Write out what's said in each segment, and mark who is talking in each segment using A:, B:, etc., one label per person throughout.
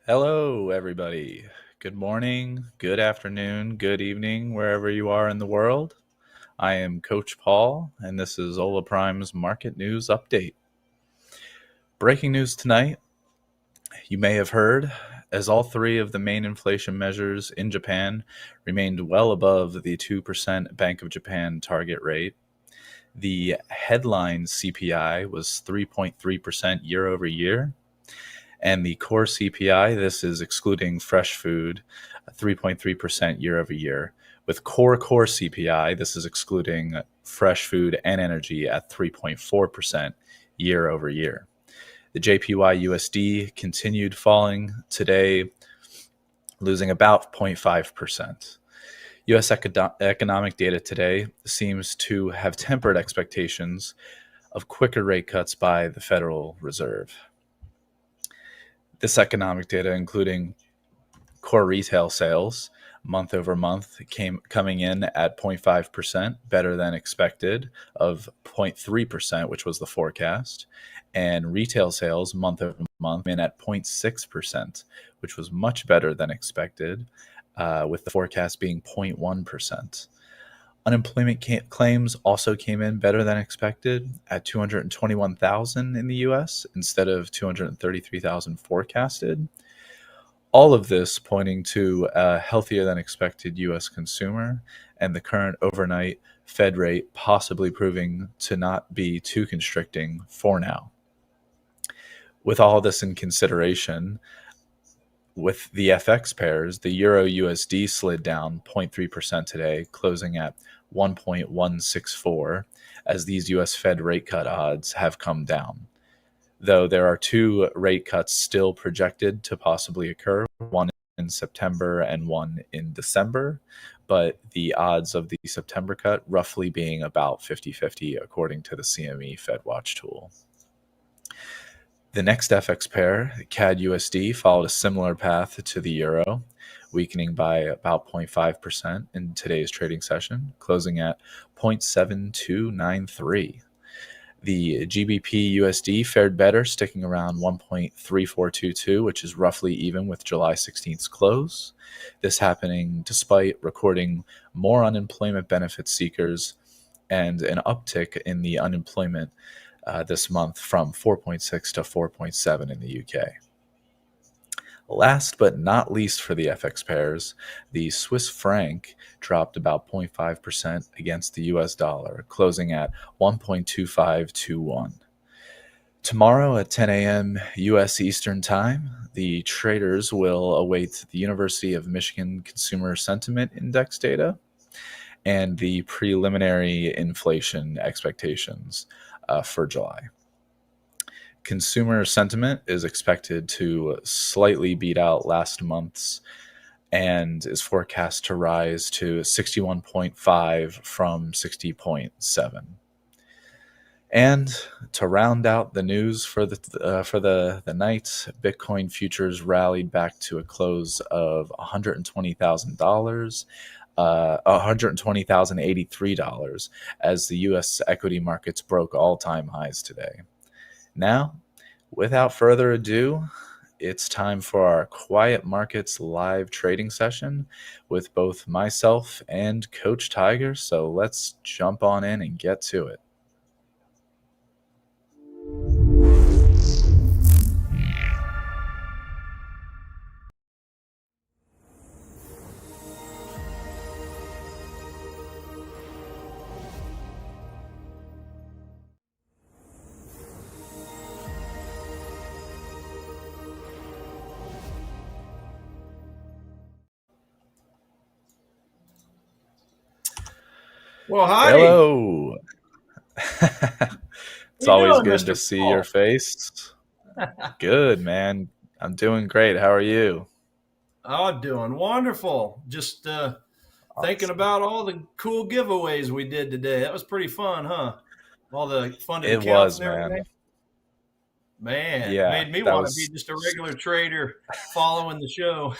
A: Hello, everybody. Good morning, good afternoon, good evening, wherever you are in the world. I am Coach Paul, and this is Ola Prime's Market News Update. Breaking news tonight, you may have heard, as all three of the main inflation measures in Japan remained well above the 2% Bank of Japan target rate. The headline CPI was 3.3% year over year, and the core CPI, this is excluding fresh food, 3.3% year over year. With core CPI, this is excluding fresh food and energy at 3.4% year over year. The JPY USD continued falling today, losing about 0.5%. US economic data today seems to have tempered expectations of quicker rate cuts by the Federal Reserve. This economic data, including core retail sales month over month, coming in at 0.5%, better than expected, of 0.3%, which was the forecast. And retail sales month over month in at 0.6%, which was much better than expected, with the forecast being 0.1%. Unemployment claims also came in better than expected at 221,000 in the US instead of 233,000 forecasted. All of this pointing to a healthier than expected US consumer and the current overnight Fed rate possibly proving to not be too constricting for now. With all this in consideration, with the FX pairs, the Euro USD slid down 0.3% today, closing at 1.164, as these US Fed rate cut odds have come down. Though there are two rate cuts still projected to possibly occur, one in September and one in December, but the odds of the September cut roughly being about 50-50 according to the CME FedWatch tool. The next FX pair, CAD USD, followed a similar path to the euro, weakening by about 0.5% in today's trading session, closing at 0.7293. The GBP USD fared better, sticking around 1.3422, which is roughly even with July 16th's close. This happening despite recording more unemployment benefit seekers and an uptick in the unemployment this month from 4.6 to 4.7 in the UK. Last but not least for the FX pairs, the Swiss franc dropped about 0.5% against the US dollar, closing at 1.2521. Tomorrow at 10 a.m. U.S. Eastern Time, the traders will await the University of Michigan Consumer Sentiment Index data and the preliminary inflation expectations for July. Consumer sentiment is expected to slightly beat out last month's and is forecast to rise to 61.5 from 60.7. And to round out the news for the night, Bitcoin futures rallied back to a close of $120,000, $120,083, as the U.S. equity markets broke all-time highs today. Now, without further ado, it's time for our Quiet Markets live trading session with both myself and Coach Tiger. So let's jump on in and get to it.
B: Well, hi.
A: Hello. It's always
B: doing,
A: good
B: Mr.
A: to see
B: Paul?
A: your face. Good, man. I'm doing great. How are you?
B: Oh, doing wonderful. Just thinking
A: Awesome.
B: about all the cool giveaways we did today. That was pretty fun, huh? All the funded
A: It
B: accounts
A: was,
B: and
A: man.
B: everything. Man,
A: Yeah,
B: made me
A: that
B: want to be
A: was
B: just a regular trader following the show.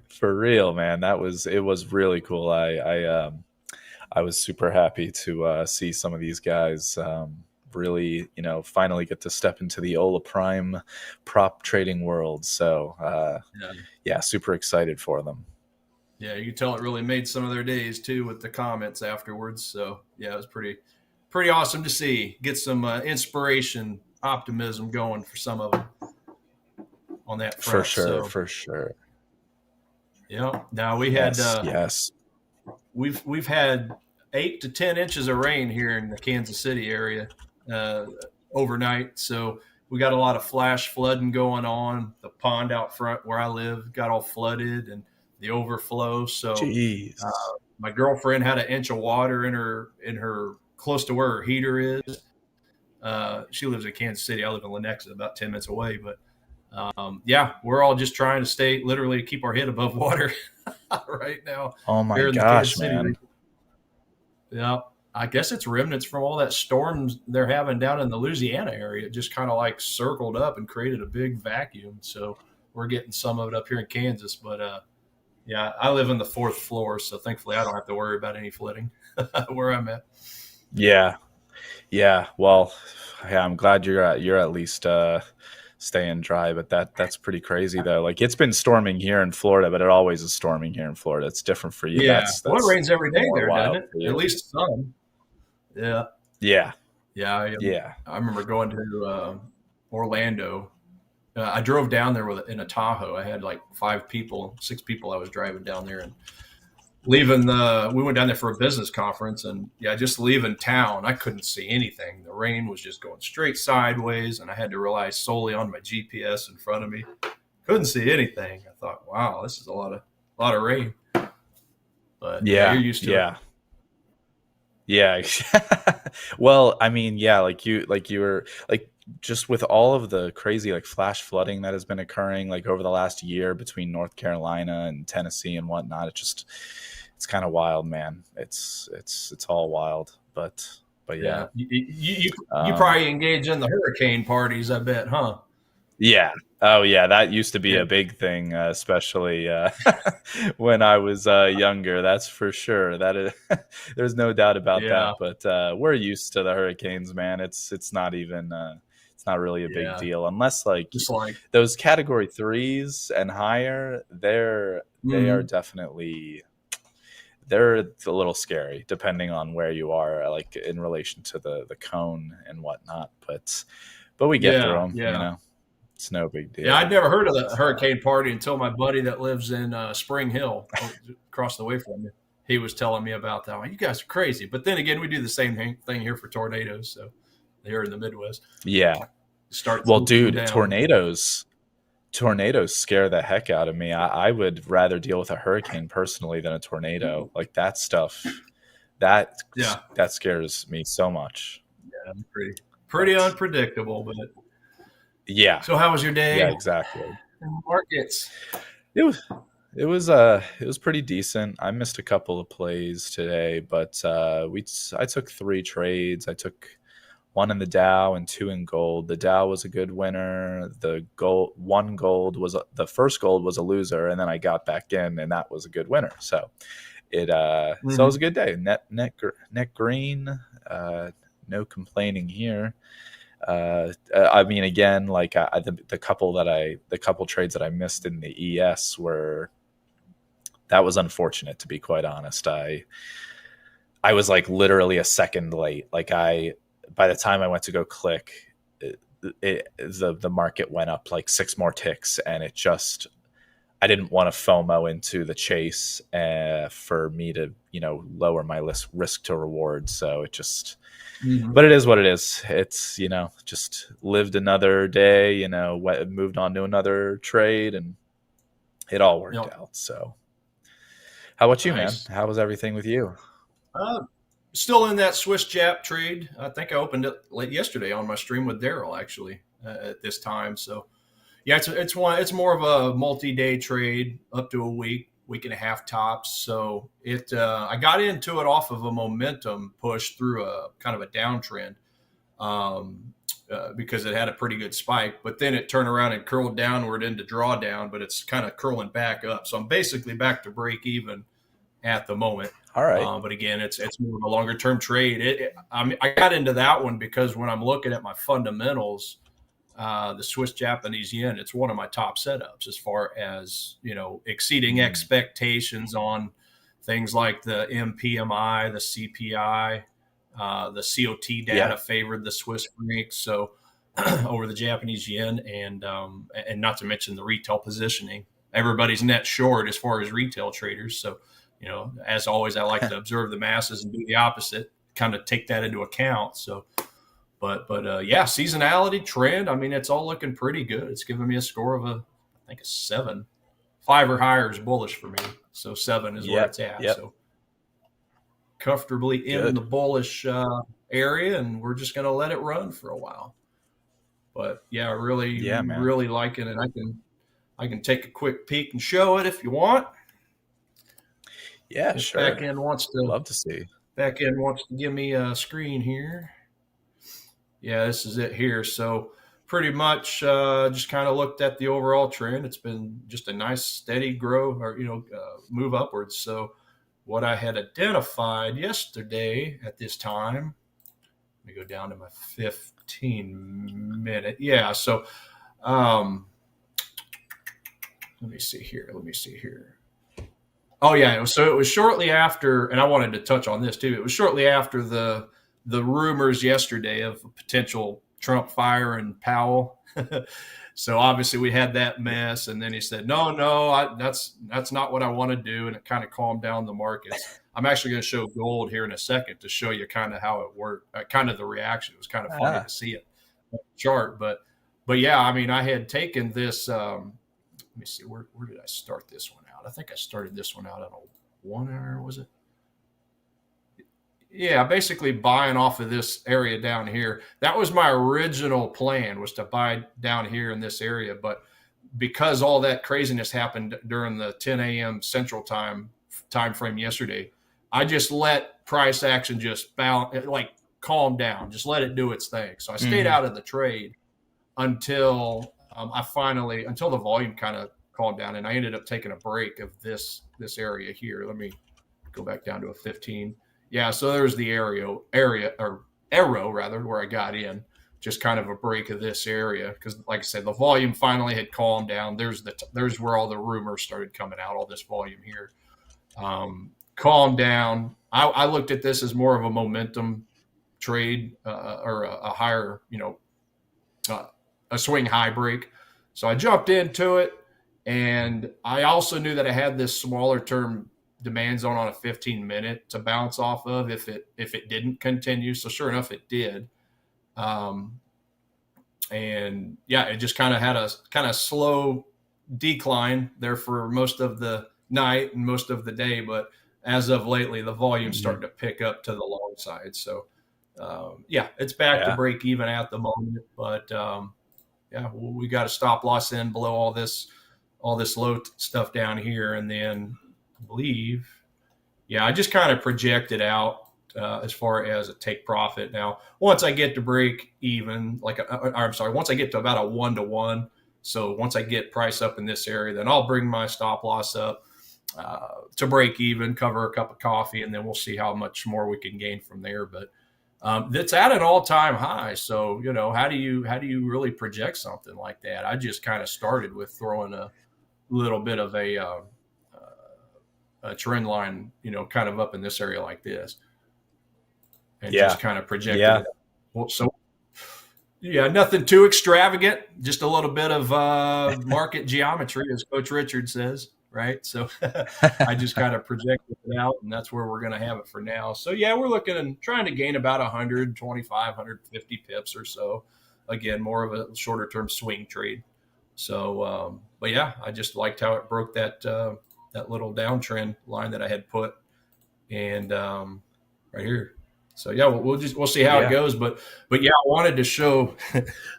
A: for real, man. It was really cool. I was super happy to see some of these guys really, finally get to step into the Ola Prime prop trading world. So,
B: Yeah.
A: yeah, super excited for them.
B: Yeah, you can tell it really made some of their days too with the comments afterwards. So yeah, it was pretty awesome to see. Get some inspiration, optimism going for some of them on that
A: For
B: front.
A: sure,
B: So
A: for sure.
B: yeah, now we had
A: Yes, yes.
B: we've had 8 to 10 inches of rain here in the Kansas City area uh, overnight. So we got a lot of flash flooding going on. The pond out front where I live got all flooded and the overflow. So
A: Jeez.
B: my girlfriend had an inch of water in her close to where her heater is. She lives in Kansas City. I live in Lenexa, about 10 minutes away. But yeah, we're all just trying to stay literally to keep our head above water right now
A: Oh my
B: here in the
A: gosh,
B: Kansas City
A: man.
B: region. Yeah, I guess it's remnants from all that storms they're having down in the Louisiana area. It just kind of like circled up and created a big vacuum. So we're getting some of it up here in Kansas. But yeah, I live in the fourth floor, so thankfully I don't have to worry about any flooding where I'm at.
A: Yeah. Yeah. Well, yeah, I'm glad you're at least staying dry, but that's pretty crazy though. Like it's been storming here in Florida, but it always is storming here in Florida. It's different for you.
B: Yeah, well, it
A: That's
B: rains every day
A: more
B: there, doesn't
A: wild
B: it?
A: for
B: At
A: you.
B: least some. Yeah,
A: Yeah.
B: yeah.
A: Yeah.
B: I remember going to Orlando. I drove down there in a Tahoe. I had like 5 people, 6 people. I was driving down there and leaving the. We went down there for a business conference, and yeah, just leaving town, I couldn't see anything. The rain was just going straight sideways, and I had to rely solely on my GPS in front of me. Couldn't see anything. I thought, wow, this is a lot of rain. But yeah, you're
A: Yeah.
B: used to it.
A: Yeah. Yeah. Well, I mean, yeah, like you were like just with all of the crazy like flash flooding that has been occurring like over the last year between North Carolina and Tennessee and whatnot. It's kind of wild, man. It's all wild, but yeah.
B: Yeah, you
A: Um,
B: probably engage in the hurricane parties, I bet, huh?
A: yeah. Oh, yeah. That used to be
B: Yeah,
A: a big thing, especially when I was younger. That's for sure. That is, there's no doubt about
B: yeah,
A: that. But we're used to the hurricanes, man. It's not even it's not really a big
B: yeah.
A: deal unless like
B: Just like,
A: those category threes and higher. They are
B: mhm.
A: definitely they're a little scary depending on where you are, like in relation to the cone and whatnot. But we get through
B: Yeah,
A: them.
B: yeah,
A: It's no big
B: yeah. I'd
A: deal.
B: never heard of
A: But
B: the hurricane party until my buddy that lives in Spring Hill, across the way from me. He was telling me about that. Like, you guys are crazy. But then again, we do the same thing here for tornadoes. So here in the Midwest,
A: yeah,
B: start
A: well,
B: swooping
A: dude,
B: down.
A: tornadoes scare the heck out of me. I would rather deal with a hurricane personally than a tornado. Like that stuff, that
B: Yeah,
A: that scares me so much.
B: yeah, pretty
A: But
B: unpredictable. But
A: yeah,
B: so, how was your day
A: yeah,
B: in
A: exactly.
B: the markets?
A: It was it was pretty decent. I missed a couple of plays today, but I took 3 trades. I took one in the Dow and two in gold. The Dow was a good winner. The first gold was a loser, and then I got back in, and that was a good winner. So it was a
B: Hmm.
A: good day. Net green. Uh, no complaining here. I mean, again, like the couple trades that I missed in the ES were that was unfortunate, to be quite honest. I was like literally a second late. Like by the time I went to go click, the market went up like 6 more ticks, and it just I didn't want to FOMO into the chase for me to lower my risk to reward. So it just
B: Hmm.
A: but it is what it is. It's just lived another day. Moved on to another trade, and it all worked
B: Yep.
A: out. So how about you, man?
B: Nice.
A: How was everything with you?
B: Uh, Still in that Swiss Jap trade. I think I opened it late yesterday on my stream with Daryl actually at this time. So yeah, it's more of a multi-day trade, up to a week and a half tops. So I got into it off of a momentum push through a kind of a downtrend, because it had a pretty good spike, but then it turned around and curled downward into drawdown, but it's kind of curling back up. So I'm basically back to break even at the moment.
A: All right.
B: But again, it's more of a longer term trade. I got into that one because when I'm looking at my fundamentals, the Swiss Japanese yen, it's one of my top setups as far as, exceeding
A: Mm.
B: expectations on things like the MPMI, the CPI, the COT
A: Yeah.
B: data favored the Swiss franc. So over the Japanese yen, and not to mention the retail positioning. Everybody's net short as far as retail traders. So, as always, I like to observe the masses and do the opposite, kind of take that into account. So, but yeah, seasonality trend. I mean, it's all looking pretty good. It's giving me a score of I think a 7. 5 or higher is bullish for me. So 7 is where
A: Yep.
B: it's at.
A: Yep.
B: So comfortably in the
A: Good.
B: bullish area, and we're just going to let it run for a while. But yeah, really,
A: Yeah, man.
B: really liking it. I can take a quick peek and show it if you want.
A: Yeah,
B: If
A: sure. Love to see.
B: back end wants to give me a screen here. Yeah, this is it here. So pretty much just kind of looked at the overall trend. It's been just a nice steady grow or move upwards. So what I had identified yesterday at this time, let me go down to my 15-minute. Yeah, so um, let me see here. Oh yeah, so it was shortly after, and I wanted to touch on this too. It was shortly after the rumors yesterday of a potential Trump firing Powell. So obviously we had that mess, and then he said, "No, no, that's not what I want to do," and it kind of calmed down the markets. I'm actually going to show gold here in a second to show you kind of how it worked, kind of the reaction. It was kind of funny
A: Ah,
B: to see it on the chart, but yeah, I mean, I had taken this. Let me see, where did I start this one out? I think I started this one out at a 1 hour, was it? Yeah, basically buying off of this area down here. That was my original plan, was to buy down here in this area, but because all that craziness happened during the 10 a.m. Central time frame yesterday, I just let price action just balance, like calm down, just let it do its thing. So I stayed
A: mhm.
B: out of the trade until until the volume kind of calmed down, and I ended up taking a break of this area here. Let me go back down to a 15. Yeah, so there's the area or arrow rather where I got in. Just kind of a break of this area because, like I said, the volume finally had calmed down. There's where all the rumors started coming out. All this volume here calmed down. I looked at this as more of a momentum trade or a higher, uh, a swing high break. So I jumped into it, and I also knew that I had this smaller term demand zone on a 15-minute to bounce off of if it didn't continue. So sure enough, it did. Um, and yeah, it just kind of had a kind of slow decline there for most of the night and most of the day. But as of lately, the volume's
A: Mhm.
B: starting to pick up to the long side. So yeah, it's back to
A: Yeah.
B: break even at the moment, but yeah, we got a stop loss in below all this low stuff down here, and then I believe, yeah, I just kind of projected out as far as a take profit. Now, once I get to break even, I'm sorry, once I get to about a 1-to-1, so once I get price up in this area, then I'll bring my stop loss up to break even, cover a cup of coffee, and then we'll see how much more we can gain from there. But that's at an all-time high. So how do you really project something like that? I just kind of started with throwing a little bit of a trend line, kind of up in this area like this, and just
A: Yeah.
B: kind of projected
A: Yeah.
B: it. Well, so yeah, nothing too extravagant, just a little bit of market geometry, as Coach Richard says, right? So I just kind of projected it out, and that's where we're going to have it for now. So yeah, we're looking and trying to gain about 125, 150 pips or so. Again, more of a shorter term swing trade. So, but yeah, I just liked how it broke that little downtrend line that I had put, and right here. So yeah, we'll see how it
A: Yeah.
B: goes. But yeah, I wanted to show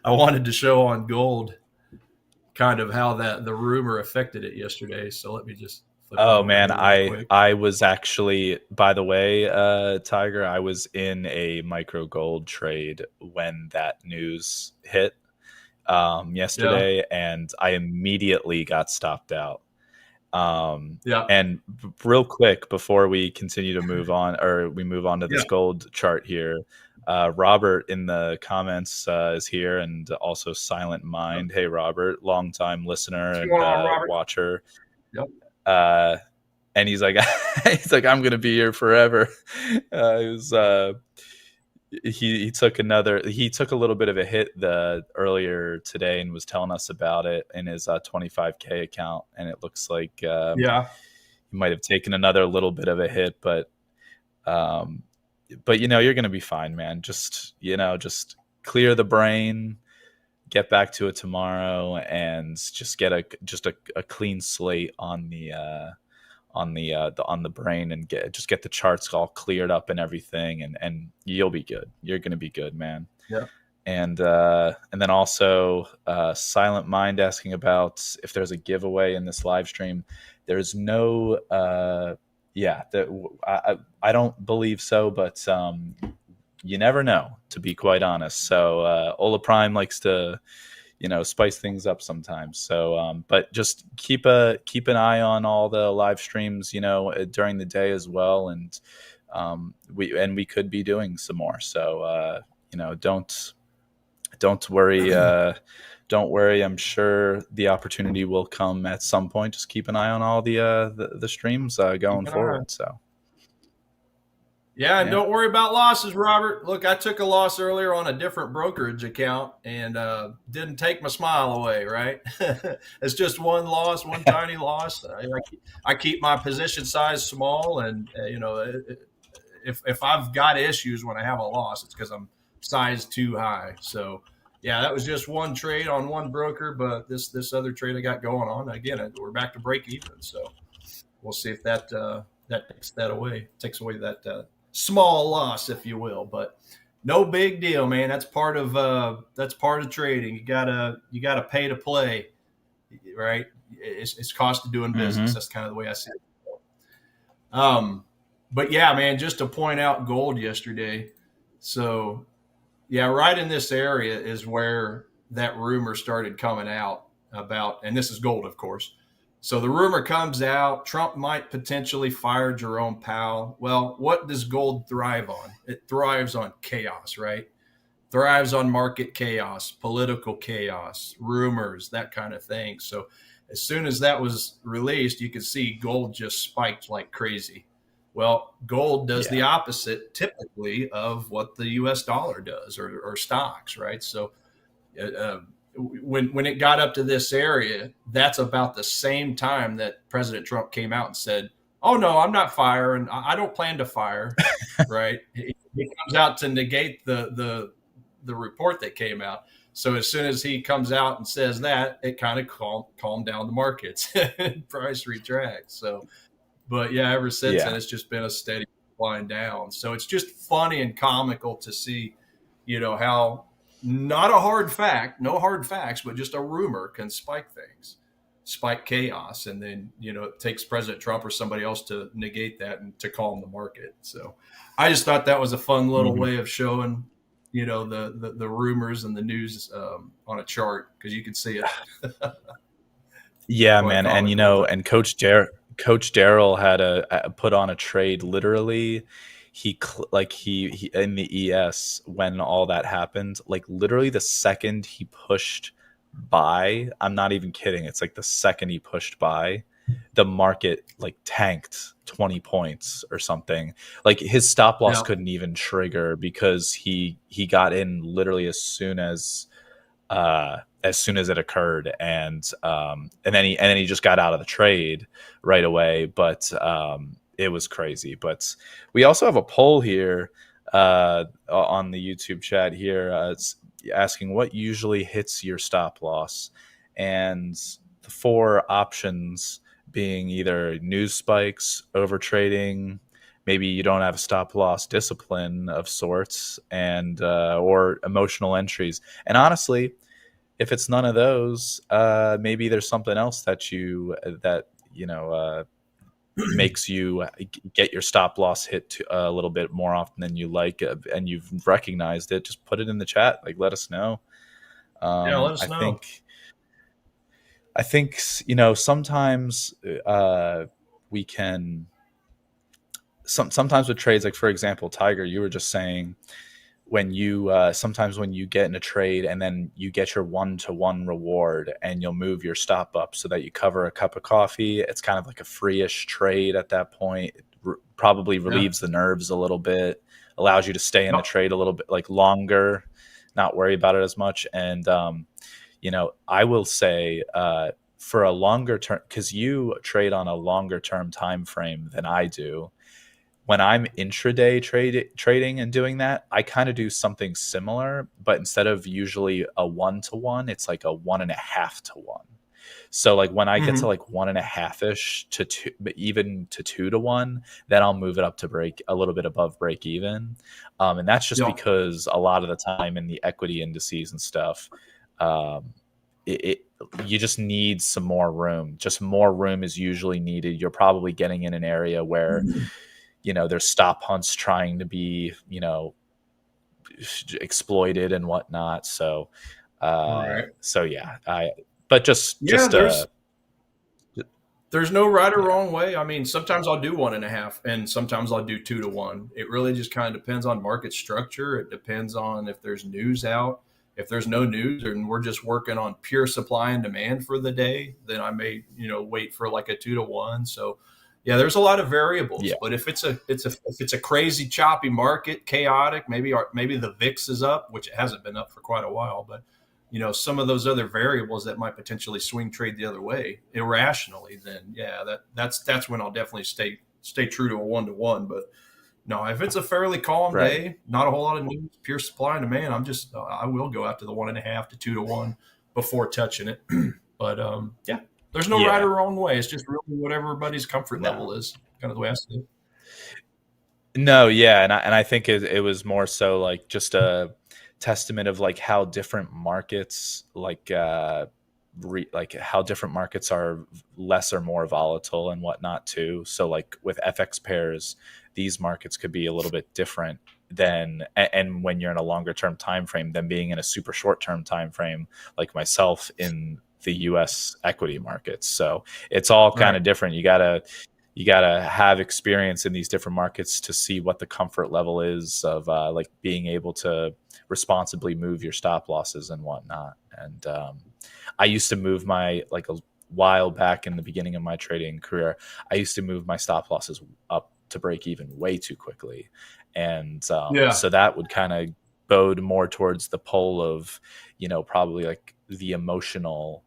B: I wanted to show on gold kind of how that the rumor affected it yesterday. So let me just flip it
A: Oh
B: over
A: man,
B: here real
A: I
B: quick.
A: I was actually, by the way, Tiger, I was in a micro gold trade when that news hit
B: Yeah.
A: yesterday, and I immediately got stopped out. Um,
B: Yeah.
A: and real quick before we continue to move on, or we move on to
B: Yeah.
A: this gold chart here, Robert in the comments is here, and also Silent Mind. Hey, Robert, longtime listener
B: What's
A: and
B: going on, Robert?
A: watcher.
B: Yep.
A: Uh, and he's like, he's like, I'm gonna be here forever. It was he took he took a little bit of a hit the earlier today and was telling us about it in his 25K account, and it looks like
B: Yeah.
A: he might have taken another little bit of a hit, um, but you're gonna be fine, man. Just just clear the brain, get back to it tomorrow, and just get a clean slate on the brain, and get the charts all cleared up and everything, and you'll be good. You're gonna be good, man.
B: Yeah.
A: And then also Silent Mind asking about if there's a giveaway in this live stream. There's no yeah, I don't believe so, but you never know, to be quite honest. So Ola Prime likes to spice things up sometimes. So but just keep an eye on all the live streams during the day as well, and we could be doing some more. So don't worry. Don't worry. I'm sure the opportunity will come at some point. Just keep an eye on all the streams
B: Keep
A: going
B: an eye.
A: forward. So
B: Yeah, and
A: yeah.
B: don't worry about losses, Robert. Look, I took a loss earlier on a different brokerage account and didn't take my smile away, right? It's just one loss, one tiny loss. I keep my position size small, and if I've got issues when I have a loss, it's because I'm sized too high. So yeah, that was just one trade on one broker, but this other trade I got going on again, we're back to break even. So we'll see if that takes away that small loss, if you will. But no big deal, man. That's part of trading. You gotta pay to play, right? It's cost of doing business.
A: Mm-hmm.
B: That's kind of the way I see it. Um, but yeah, man, just to point out gold yesterday. So yeah, right in this area is where that rumor started coming out about, and this is gold, of course. So the rumor comes out Trump might potentially fire Jerome Powell. Well, what does gold thrive on? It thrives on chaos, right? Thrives on market chaos, political chaos, rumors, that kind of thing. So as soon as that was released, you could see gold just spiked like crazy. Well, gold does the
A: Yeah.
B: opposite typically of what the US dollar does, or stocks, right? So uh, when it got up to this area, that's about the same time that President Trump came out and said, "Oh no, I'm not firing. I don't plan to fire." Right? He comes out to negate the report that came out. So as soon as he comes out and says that, it kind of calmed down the markets and price retracts. So, but yeah, ever since then,
A: Yeah.
B: it's just been a steady line down. So it's just funny and comical to see, how not a hard fact, no hard facts, but just a rumor can spike things, spike chaos. And then, it takes President Trump or somebody else to negate that and to calm the market. So I just thought that was a fun little
A: Mm-hmm.
B: way of showing, the rumors and the news on a chart, because you can see it.
A: Yeah,
B: Quite
A: man, and
B: comical, but
A: and Coach Daryl had a put on a trade. Literally, he in the ES when all that happened. Like literally, the second he pushed buy, I'm not even kidding. It's like the second he pushed buy, the market like tanked 20 points or something. Like his stop loss
B: yeah,
A: couldn't even trigger because he got in literally as soon as it occurred, and then he just got out of the trade right away. But it was crazy. But we also have a poll here on the YouTube chat here. It's asking what usually hits your stop loss, and the four options being either news spikes, over trading, maybe you don't have a stop loss discipline of sorts, and or emotional entries. And honestly, if it's none of those, maybe there's something else that makes you get your stop loss hit a little bit more often than you like, and you've recognized it. Just put it in the chat. Like, let us know.
B: yeah. Let us
A: I
B: know.
A: think I think, sometimes we can sometimes with trades, like for example, Tiger, you were just saying when you sometimes when you get in a trade and then you get your 1-to-1 reward and you'll move your stop up so that you cover a cup of coffee. It's kind of like a free-ish trade at that point. It probably
B: Yeah.
A: relieves the nerves a little bit, allows you to stay in the
B: Yep.
A: trade a little bit like longer, not worry about it as much. And I will say, for a longer term, because you trade on a longer term time frame than I do, when I'm intraday trading and doing that, I kind of do something similar, but instead of usually a 1-to-1, it's like a 1.5-to-1. So like when I get to
B: Hmm.
A: like 1.5-ish to two, even to 2-to-1, then I'll move it up to break a little bit above break even. And that's just
B: Yep.
A: because a lot of the time in the equity indices and stuff, um, it you just need some more room. Just more room is usually needed. You're probably getting in an area where there's stop hunts trying to be exploited and whatnot. So
B: Right.
A: yeah, I but just
B: Yeah. There's no right or
A: yeah,
B: wrong way. I mean, sometimes I'll do 1.5, and sometimes I'll do 2-to-1. It really just kind of depends on market structure. It depends on if there's news out. If there's no news and we're just working on pure supply and demand for the day, then I may, wait for like a 2-to-1. So, yeah, there's a lot of variables.
A: yeah,
B: But if it's a crazy choppy market, chaotic, maybe the VIX is up, which it hasn't been up for quite a while, but some of those other variables that might potentially swing trade the other way irrationally, then yeah, that's when I'll definitely stay true to a 1-to-1. But no, if it's a fairly calm
A: right,
B: day, not a whole lot of news, pure supply and demand, I will go out to the 1.5 to 2-to-1 before touching it. But yeah, there's no right
A: yeah,
B: or wrong way. It's just really what everybody's comfort
A: no.
B: level is, kind of the way I see it.
A: No, yeah, and I think it was more so like just a testament of like how different markets like how different markets are less or more volatile and whatnot too. So like with FX pairs, these markets could be a little bit different than and when you're in a longer term time frame than being in a super short term time frame like myself in the US equity markets. So it's all kind
B: Right.
A: of different. You gotta have experience in these different markets to see what the comfort level is of like being able to responsibly move your stop losses and whatnot. And I used to move my like a while back in the beginning of my trading career, I used to move my stop losses up to break even way too quickly, and
B: Yeah.
A: so that would kind of bode more towards the pole of probably like the emotional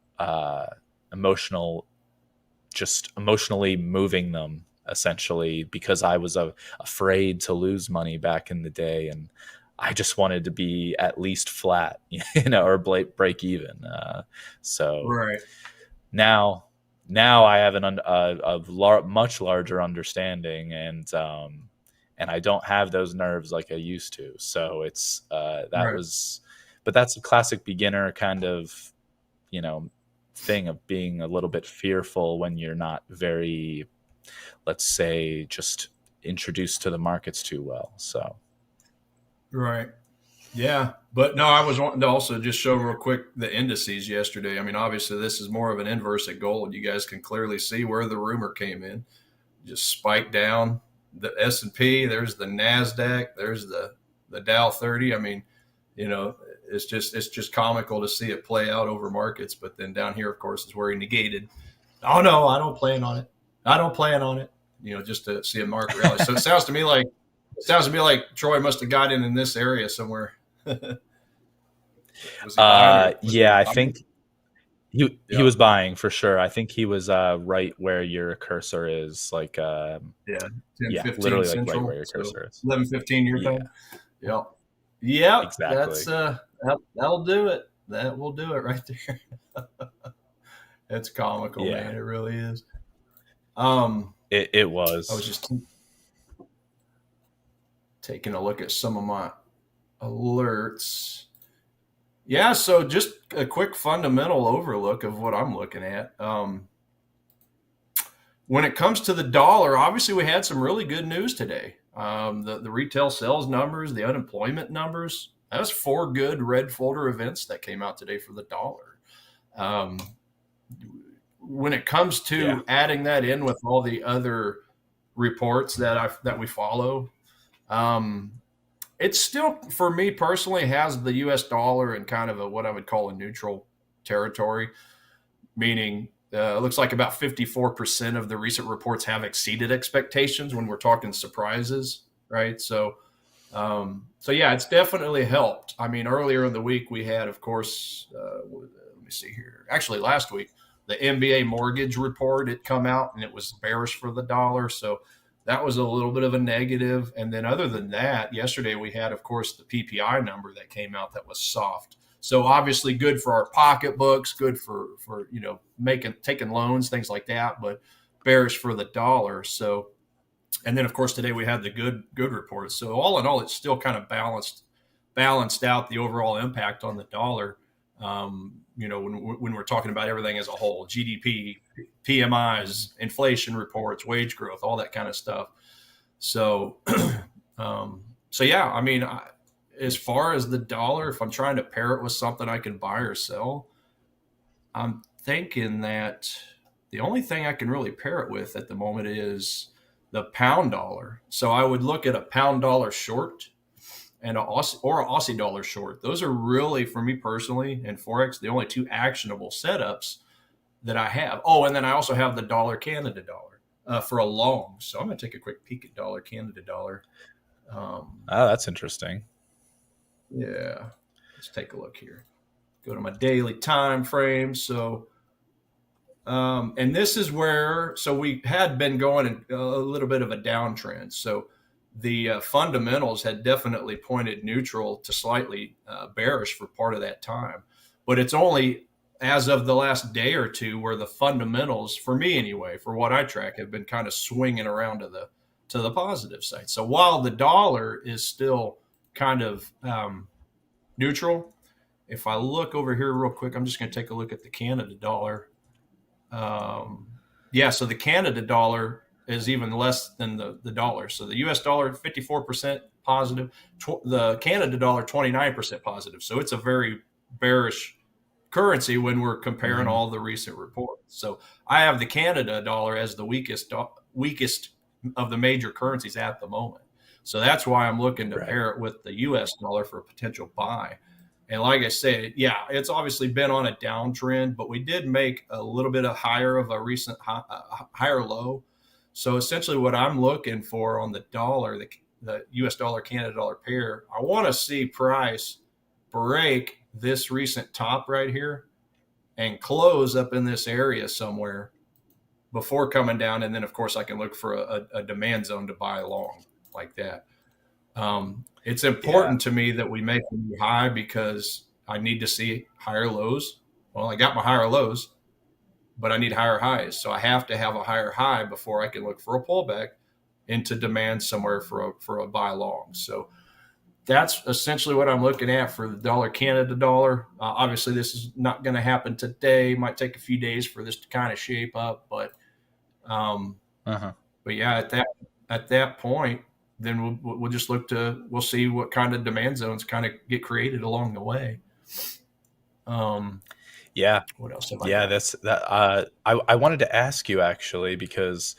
A: just emotionally moving them essentially because I was afraid to lose money back in the day, and I just wanted to be at least flat, or break even. So
B: Right.
A: now, now I have much larger understanding, and I don't have those nerves like I used to. So it's
B: Right.
A: but that's a classic beginner kind of you know thing of being a little bit fearful when you're not very, let's say, just introduced to the markets too well. So
B: Right. Yeah, but no, I was wanting to also just show real quick the indices yesterday. I mean, obviously, this is more of an inverse at gold. You guys can clearly see where the rumor came in. Just spiked down the S&P. There's the Nasdaq. There's the Dow 30. I mean, you know, it's just comical to see it play out over markets. But then down here, of course, is where he negated. Oh no, I don't plan on it. I don't plan on it. Just to see a market rally. So it sounds to me like Troy must have got in this area somewhere. Was he buying or was he
A: yeah, I
B: buying?
A: think he
B: Yeah,
A: was buying for sure. I think he was right where your cursor is, like
B: yeah. 10,
A: yeah,
B: 15
A: literally like right where
B: central.
A: your
B: So
A: cursor is.
B: 11:15 your
A: Yeah,
B: time. Yep. Yep. That's
A: exactly.
B: that'll do it. That will do it right there. It's comical,
A: Yeah,
B: man. It really is. Um,
A: it
B: I was
A: was.
B: just taking a look at some of my alerts. Yeah, so just a quick fundamental overlook of what I'm looking at. When it comes to the dollar, obviously we had some really good news today. The retail sales numbers, the unemployment numbers. That was four good red folder events that came out today for the dollar. Um, when it comes
A: Yeah.
B: to adding that in with all the other reports that we follow, um, it still, for me personally, has the U.S. dollar in kind of a what I would call a neutral territory, meaning it looks like about 54% of the recent reports have exceeded expectations when we're talking surprises, right? So yeah, it's definitely helped. I mean, earlier in the week we had, of course, let me see here. Actually, last week the MBA mortgage report had come out and it was bearish for the dollar, so that was a little bit of a negative. And then other than that, yesterday we had, of course, the PPI number that came out that was soft. So obviously good for our pocketbooks, good for making taking loans, things like that, but bearish for the dollar. So and then of course today we had the good reports. So all in all, it's still kind of balanced out the overall impact on the dollar. When we're talking about everything as a whole, GDP, PMIs, inflation reports, wage growth, all that kind of stuff. So, so yeah, I mean, as far as the dollar, if I'm trying to pair it with something I can buy or sell, I'm thinking that the only thing I can really pair it with at the moment is the pound dollar. So I would look at a pound dollar short and or a Aussie dollar short. Those are really, for me personally, in Forex, the only two actionable setups that I have. Oh, and then I also have the dollar Canada dollar for a long. So I'm going to take a quick peek at dollar Canada dollar.
A: Oh, that's interesting.
B: Yeah, let's take a look here. Go to my daily time frame. So and this is where, so we had been going in a little bit of a downtrend. So the fundamentals had definitely pointed neutral to slightly bearish for part of that time. But it's only as of the last day or two where the fundamentals, for me anyway, for what I track, have been kind of swinging around to the positive side. So while the dollar is still kind of neutral, if I look over here real quick, I'm just going to take a look at the Canada dollar. um, yeah, so the Canada dollar is even less than the dollar. So the US dollar, 54% positive, the Canada dollar, 29% positive. So it's a very bearish currency when we're comparing
A: Hmm.
B: all the recent reports. So I have the Canada dollar as the weakest of the major currencies at the moment. So that's why I'm looking to
A: Right.
B: pair it with the US dollar for a potential buy. And like I said, yeah, it's obviously been on a downtrend, but we did make a little bit of higher of a recent higher low. So essentially, what I'm looking for on the dollar, the U.S. dollar Canada dollar pair, I want to see price break this recent top right here and close up in this area somewhere before coming down. And then, of course, I can look for a demand zone to buy long like that. It's
A: Yeah.
B: important to me that we make a new high because I need to see higher lows. Well, I got my higher lows, but I need higher highs. So I have to have a higher high before I can look for a pullback into demand somewhere for a buy long. So that's essentially what I'm looking at for the dollar Canada dollar. Obviously, this is not going to happen today. It might take a few days for this to kind of shape up, um,
A: Uh-huh.
B: but yeah, at that point, then we'll just we'll see what kind of demand zones kind of get created along the way. Um,
A: Yeah.
B: what else have I
A: Yeah,
B: got?
A: that's that. I wanted to ask you actually because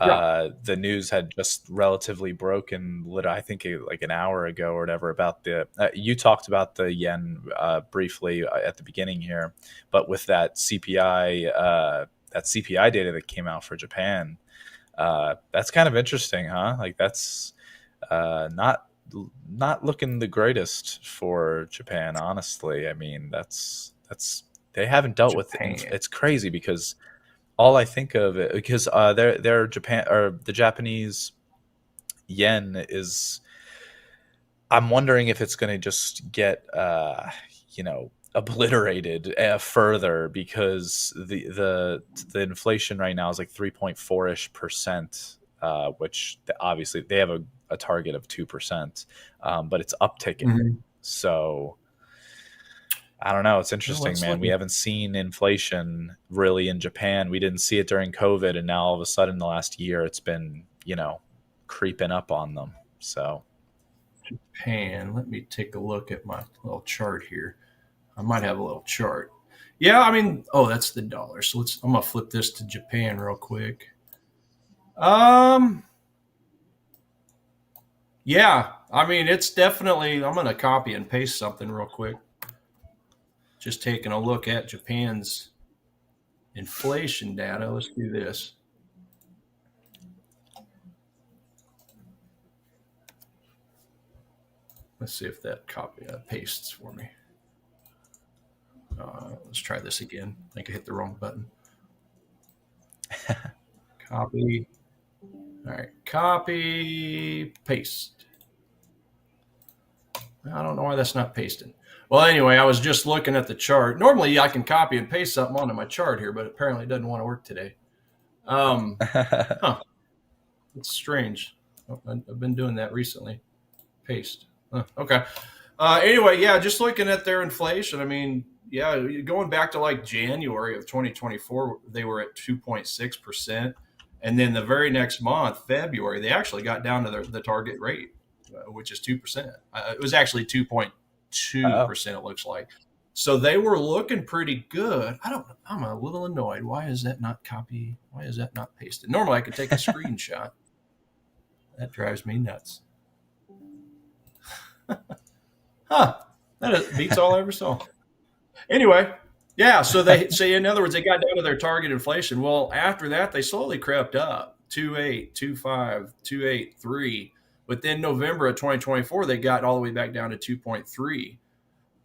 B: Yeah.
A: the news had just relatively broken, I think like an hour ago or whatever, about the. You talked about the yen briefly at the beginning here, but with that CPI data that came out for Japan, that's kind of interesting, huh? Like that's not looking the greatest for Japan, honestly. I mean, that's they haven't dealt with
B: Japan.
A: it's crazy because all I think of it because their Japan or the Japanese yen is. I'm wondering if it's going to just get obliterated further because the inflation right now is like 3.4 ish percent, which obviously they have a target of 2%, but it's upticking.
B: Mhm.
A: So I don't know. It's
B: Well,
A: interesting,
B: let's
A: man.
B: look
A: We
B: at.
A: haven't seen inflation really in Japan. We didn't see it during COVID, and now all of a sudden, the last year, it's been creeping up on them. So
B: Japan. Let me take a look at my little chart here. I might have a little chart. Yeah, I mean, oh, that's the dollar. So I'm gonna flip this to Japan real quick. Um, yeah, I mean, it's definitely. I'm gonna copy and paste something real quick. Just taking a look at Japan's inflation data. Let's do this. Let's see if that copy pastes for me. Let's try this again. I think I hit the wrong button. Copy. All right, copy, paste. I don't know why that's not pasting. Well, anyway, I was just looking at the chart. Normally, I can copy and paste something onto my chart here, but apparently it doesn't want to work today. Huh. It's strange. I've been doing that recently. Paste. Okay. Anyway, yeah, just looking at their inflation. I mean, yeah, going back to like January of 2024, they were at 2.6%. And then the very next month, February, they actually got down to the target rate, which is 2%. It was actually 2.2%, it looks like. So they were looking pretty good. I'm a little annoyed. Why is that not copy? Why is that not pasted? Normally I could take a screenshot. That drives me nuts. Huh. That beats all I ever saw. Anyway, yeah. So in other words, they got down to their target inflation. Well, after that, they slowly crept up 2.8, 2.5, 2.83. But then November of 2024, they got all the way back down to 2.3.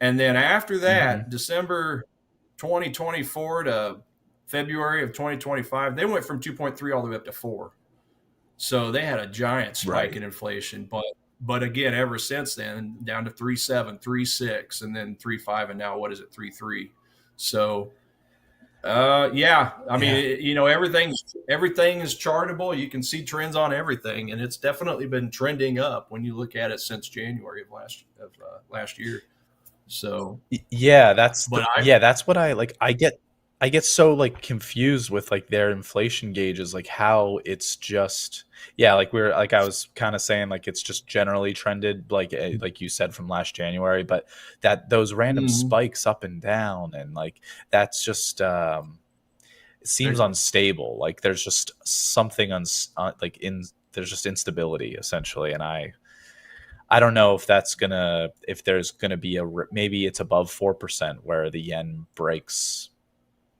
B: And then after that, December 2024 to February of 2025, they went from 2.3 all the way up to 4. So they had a giant spike in inflation. But again, ever since then, down to 3.7, 3.6, and then 3.5, and now what is it, 3.3? So, yeah, I mean, you know, everything is chartable. You can see trends on everything, and it's definitely been trending up when you look at it since January of last year. So,
A: Yeah, that's
B: but
A: that's what I like. I get so like confused with like their inflation gauges, like how it's just like I was kind of saying, like it's just generally trended like you said from last January, but that those random spikes up and down, and like that's just it seems unstable. Like there's just something there's just instability essentially, and I don't know if if there's gonna be maybe it's above 4% where the yen breaks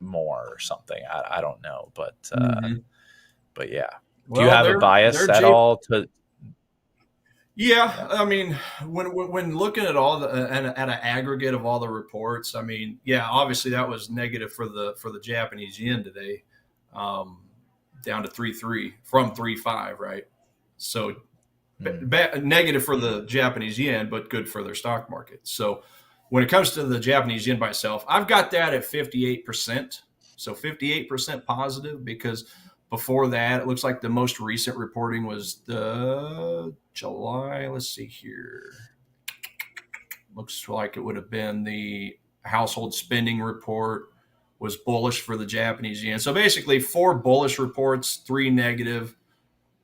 A: more or something. I don't know, but yeah. Do you
B: well,
A: have a bias at all to?
B: Yeah, I mean, when looking at all at an aggregate of all the reports, I mean, yeah, obviously that was negative for the Japanese yen today, down to 3.3 from 3.5, right? So negative for the Japanese yen, but good for their stock market. So when it comes to the Japanese yen by itself, I've got that at 58%. So 58% positive, because before that, it looks like the most recent reporting was the July. Let's see here. Looks like it would have been the household spending report was bullish for the Japanese yen. So basically 4 bullish reports, 3 negative,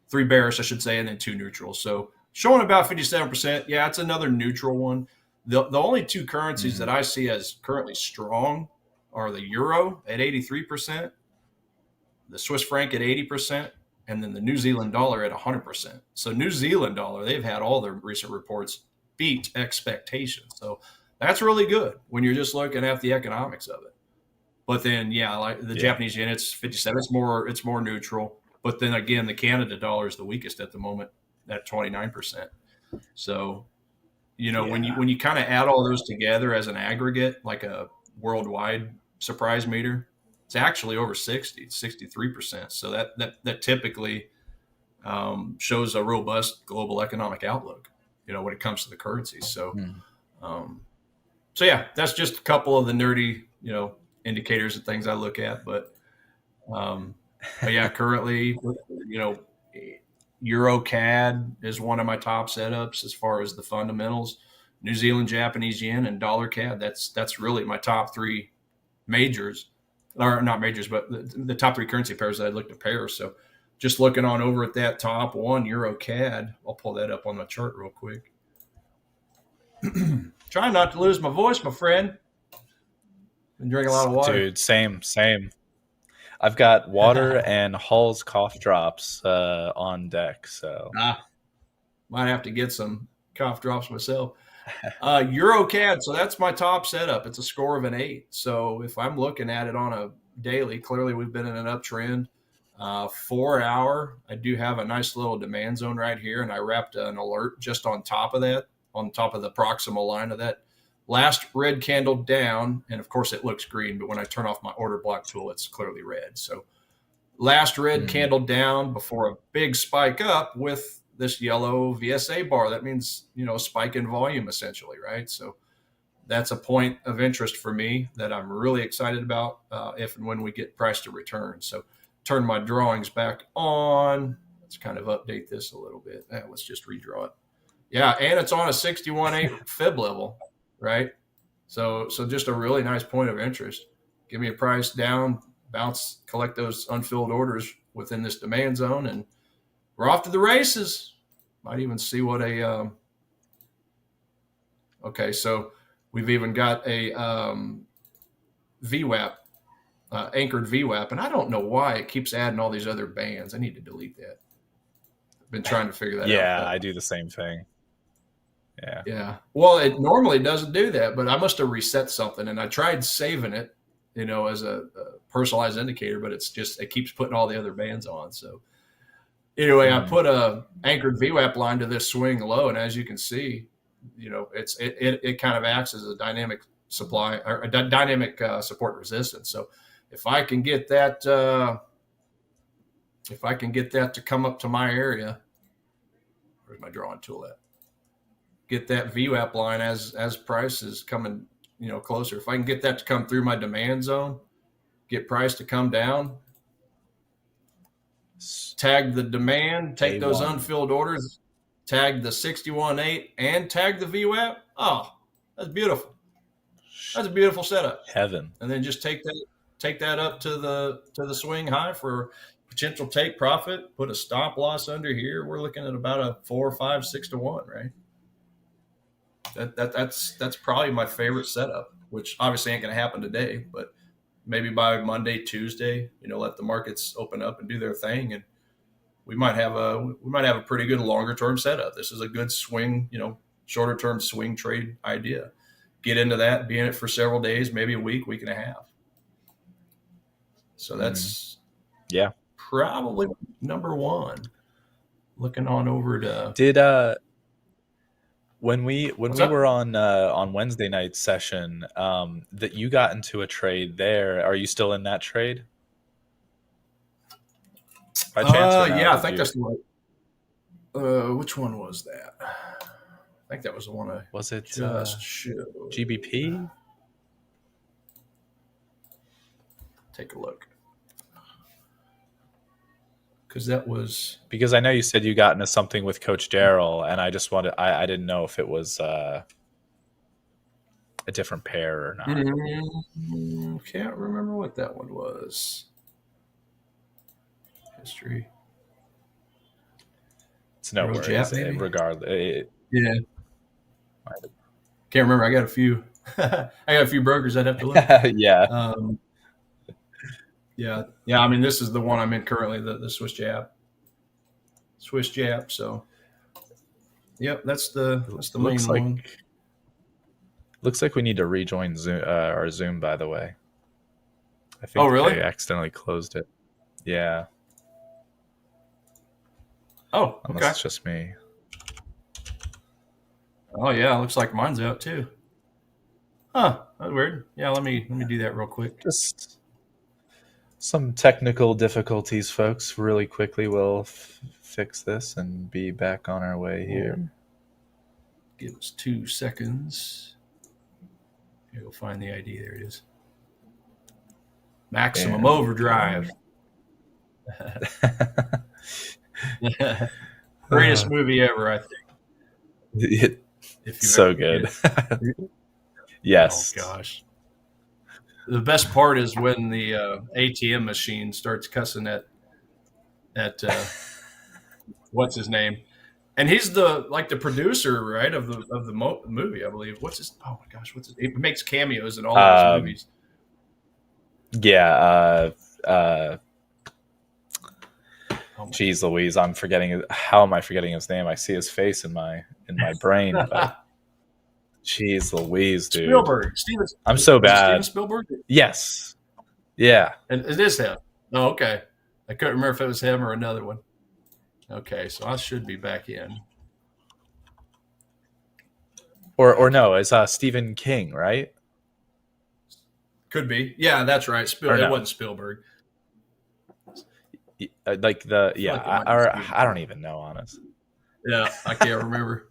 B: 3 bearish, I should say, and then 2 neutral. So showing about 57%. Yeah, it's another neutral one. The only 2 currencies that I see as currently strong are the euro at 83%, the Swiss franc at 80%, and then the New Zealand dollar at 100%. So New Zealand dollar, they've had all their recent reports beat expectations. So that's really good when you're just looking at the economics of it. But then, yeah, like the Japanese yen, it's 57. It's more neutral. But then again, the Canada dollar is the weakest at the moment at 29%. So, you know, when you kind of add all those together as an aggregate, like a worldwide surprise meter, it's actually over 60, 63%. So that typically shows a robust global economic outlook, you know, when it comes to the currencies. So, so yeah, that's just a couple of the nerdy, you know, indicators and things I look at. But yeah, currently, you know, Euro CAD is one of my top setups as far as the fundamentals. New Zealand Japanese yen and dollar CAD. That's really my top 3 majors, or not majors, but the top 3 currency pairs that I look to pair. So just looking on over at that top one, Euro CAD, I'll pull that up on my chart real quick. Trying not to lose my voice, my friend. Been drinking a lot of water.
A: Dude, same. I've got water and Hall's cough drops on deck. So
B: Might have to get some cough drops myself. EuroCAD, so that's my top setup. It's a score of an 8. So if I'm looking at it on a daily, clearly we've been in an uptrend. 4 hour, I do have a nice little demand zone right here, and I wrapped an alert just on top of that, on top of the proximal line of that. Last red candle down, and of course it looks green, but when I turn off my order block tool, it's clearly red. So last red candle down before a big spike up with this yellow VSA bar. That means, a spike in volume essentially, right? So that's a point of interest for me that I'm really excited about if and when we get price to return. So turn my drawings back on. Let's kind of update this a little bit. Let's just redraw it. Yeah, and it's on a 61.8 fib level, right? So just a really nice point of interest. Give me a price down, bounce, collect those unfilled orders within this demand zone, and we're off to the races. Might even see what okay, so we've even got a VWAP, anchored VWAP, and I don't know why it keeps adding all these other bands. I need to delete that. I've been trying to figure that out.
A: Yeah, I do the same thing.
B: Yeah. Well, it normally doesn't do that, but I must have reset something, and I tried saving it, as a personalized indicator, but it keeps putting all the other bands on. So anyway, I put a anchored VWAP line to this swing low, and as you can see, it kind of acts as a dynamic supply or a dynamic support resistance. So if I can get that, to come up to my area, where's my drawing tool at? Get that VWAP line as price is coming, closer. If I can get that to come through my demand zone, get price to come down, tag the demand, take those unfilled orders, tag the 61.8, and tag the VWAP. Oh, that's beautiful. That's a beautiful setup.
A: Heaven.
B: And then just take that up to the swing high for potential take profit. Put a stop loss under here. We're looking at about a 4, 5, 6 to 1, right? That's probably my favorite setup, which obviously ain't going to happen today, but maybe by Monday, Tuesday, let the markets open up and do their thing, and we might have a pretty good longer term setup. This is a good swing, shorter term swing trade idea. Get into that, be in it for several days, maybe a week and a half. So that's probably number one. Looking on over to
A: when we were on Wednesday night session, that you got into a trade there. Are you still in that trade? By chance?
B: Yeah, I think that's the one. Which one was that? I think that was the one I
A: was it
B: just showed.
A: GBP?
B: Take a look. Because
A: I know you said you got into something with Coach Darryl, and I just wanted I didn't know if it was a different pair or not.
B: Can't remember what that one was. History.
A: It's no worries. Regardless,
B: yeah. Can't remember. I got a few. I got a few brokers I'd have to look.
A: Yeah.
B: Yeah. I mean, this is the one I'm in currently, the Swiss Jap. So, yep, that's the main one.
A: Looks like we need to rejoin our Zoom. By the way, I think
B: really?
A: they accidentally closed it. Yeah.
B: Oh,
A: unless
B: okay.
A: It's just me.
B: Oh yeah, looks like mine's out too. Huh? That's weird. Yeah, let me do that real quick.
A: Just some technical difficulties, folks. Really quickly, we'll fix this and be back on our way here.
B: Give us 2 seconds. Here, we'll find the ID. There it is. Maximum Overdrive. Greatest movie ever, I think.
A: It's so good. Yes.
B: Oh gosh. The best part is when the ATM machine starts cussing at what's his name, and he's the producer, right, of the movie, I believe. Oh my gosh, he makes cameos in all of his movies.
A: Yeah.
B: Oh my
A: Geez Louise, I'm forgetting. How am I forgetting his name? I see his face in my brain, but
B: God.
A: geez Louise, dude.
B: Spielberg. Steven,
A: I'm so
B: was it Steven
A: bad.
B: Spielberg?
A: Yes. Yeah.
B: And it is him. Oh, okay. I couldn't remember if it was him or another one. Okay, so I should be back in.
A: Or
B: Okay.
A: no, it's Stephen King, right?
B: Could be. Yeah, that's right.
A: Or
B: It
A: no?
B: wasn't Spielberg.
A: Like the
B: I feel
A: yeah,
B: like it might be
A: or
B: Stephen
A: I don't
B: King.
A: even know, honest.
B: Yeah, I can't remember.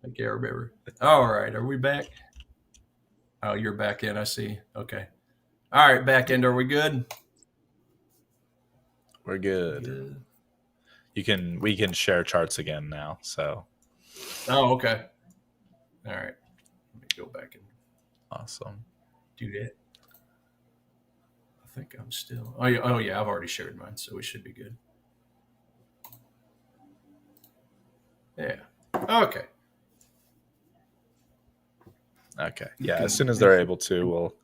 B: I can't remember. All right, are we back? Oh, you're back in. I see. Okay. All right, back end. Are we good?
A: We're good.
B: Good.
A: We can share charts again now. So
B: Oh, okay. All right. Let me go back and
A: awesome.
B: do that. I think I'm still. Oh yeah. Oh yeah. I've already shared mine, so we should be good. Yeah. Okay.
A: Okay.
B: You
A: Yeah, as
B: can.
A: soon as they're able to, we'll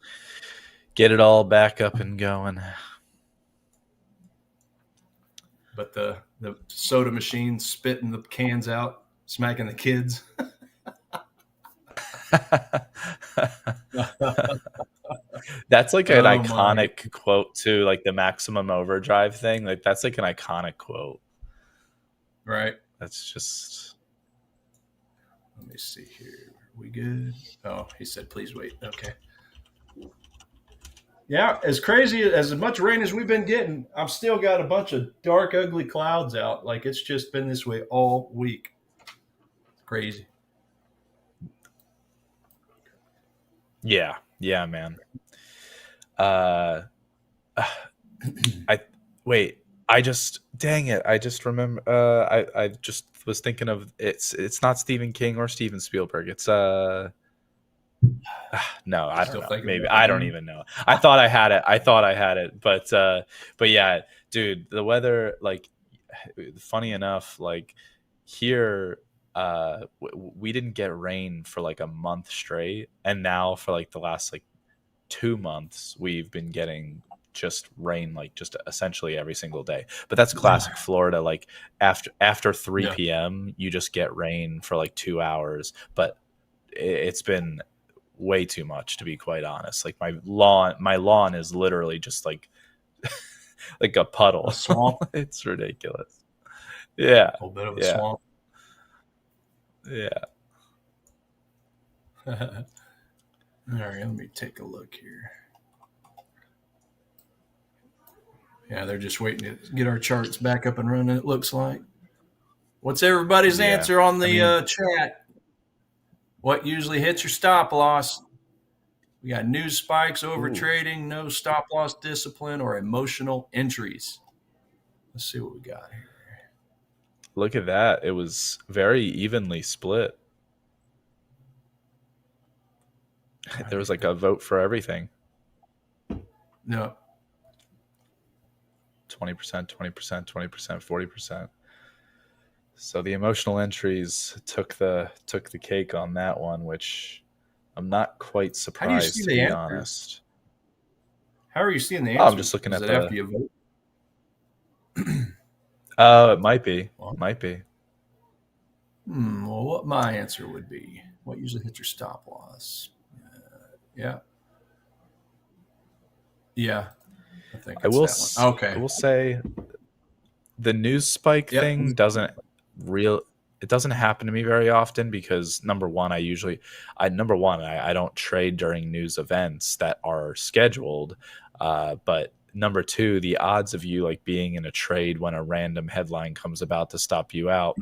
A: get it all back up and going.
B: But the soda machine spitting the cans out, smacking the kids.
A: That's like an
B: Oh my.
A: iconic quote too, like the maximum overdrive thing. Like that's like an iconic quote.
B: Right.
A: That's just
B: Let me see here. Are we good? Oh, he said, please wait. Okay. Yeah, as crazy as much rain as we've been getting, I've still got a bunch of dark, ugly clouds out. Like it's just been this way all week. It's crazy.
A: yeah, yeah, man. Uh I wait. I just dang it. I just remember. I just was thinking of it's not Stephen King or Steven Spielberg. It's no,
B: You
A: I don't
B: still
A: know.
B: thinking
A: Maybe
B: about the
A: I don't
B: game?
A: even know. I thought I had it. I thought I had it, but yeah, dude, the weather like funny enough like here we didn't get rain for like a month straight, and now for like the last like 2 months we've been getting just rain like just essentially every single day. But that's classic Florida. Like after 3
B: Yeah.
A: p.m you just get rain for like 2 hours, but it's been way too much to be quite honest. Like my lawn is literally just like a
B: A
A: puddle.
B: swamp.
A: It's ridiculous. Yeah,
B: A little bit of a
A: yeah,
B: swamp.
A: yeah.
B: All right, let me take a look here. Yeah, they're just waiting to get our charts back up and running, it looks like. What's everybody's
A: Yeah,
B: answer on
A: I
B: the
A: mean,
B: chat? What usually hits your stop loss? We got news spikes, over
A: ooh,
B: trading, no stop loss discipline, or emotional entries. Let's see what we got here.
A: look at that. It was very evenly split.
B: I
A: There was
B: think
A: like
B: that
A: a vote for everything.
B: no.
A: 20%, 20%, 20%, 40%. So the emotional entries took the cake on that one, which I'm not quite
B: How do you see
A: surprised to
B: the
A: be
B: answers?
A: honest.
B: How are you seeing the
A: Oh, I'm just
B: answers?
A: looking
B: Is
A: at
B: it after
A: the.
B: you vote?
A: Oh, it might be,
B: Well,
A: might be.
B: well, what my answer would be? What usually hits your stop loss? Yeah, yeah. I think
A: I
B: it's
A: will.
B: that one.
A: I
B: Okay.
A: will say the news spike
B: Yep.
A: thing doesn't real. It doesn't happen to me very often because number one, I don't trade during news events that are scheduled. But number two, the odds of you like being in a trade when a random headline comes about to stop you out,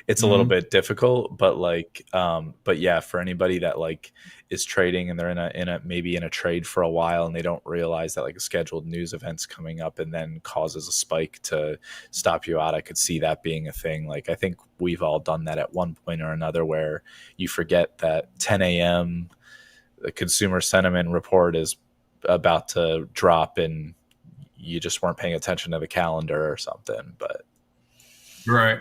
A: it's a little
B: Mm-hmm.
A: bit difficult. But yeah, for anybody that like is trading and they're in a maybe in a trade for a while and they don't realize that like a scheduled news event's coming up and then causes a spike to stop you out, I could see that being a thing. Like I think we've all done that at one point or another where you forget that 10 a.m. the consumer sentiment report is about to drop and you just weren't paying attention to the calendar or something. But
B: Right.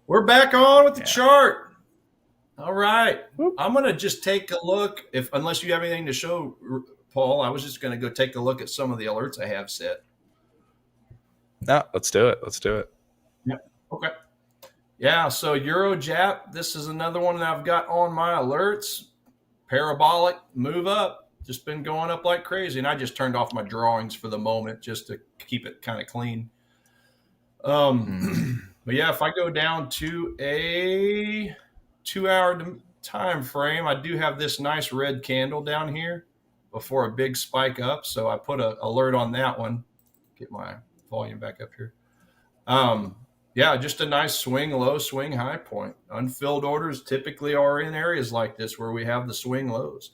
B: We're back on with the
A: yeah.
B: chart. All right.
A: Whoop.
B: I'm gonna just take a look. If unless you have anything to show Paul. I was just going to go take a look at some of the alerts I have set.
A: No, let's do it. Let's do it.
B: Yep. Okay. Yeah. So Euro Jap. This is another one that I've got on my alerts. Parabolic move up. Just been going up like crazy, and I just turned off my drawings for the moment just to keep it kind of clean. But yeah, if I go down to a 2-hour time frame, I do have this nice red candle down here before a big spike up. So I put an alert on that one. Get my volume back up here. Yeah, just a nice swing low, swing high point. Unfilled orders typically are in areas like this where we have the swing lows.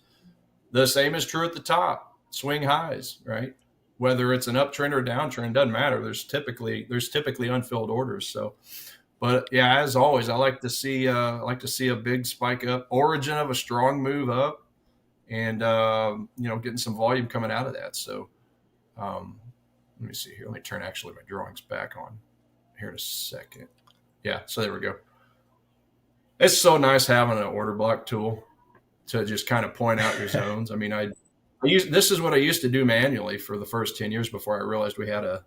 B: The same is true at the top, swing highs, right? Whether it's an uptrend or downtrend, doesn't matter. There's typically unfilled orders. So, but yeah, as always, I like to see a big spike up, origin of a strong move up, and getting some volume coming out of that. So, let me see here. Let me turn actually my drawings back on here in a second. Yeah, so there we go. It's so nice having an order block tool to just kind of point out your zones. I mean, this is what I used to do manually for the first 10 years before I realized we had an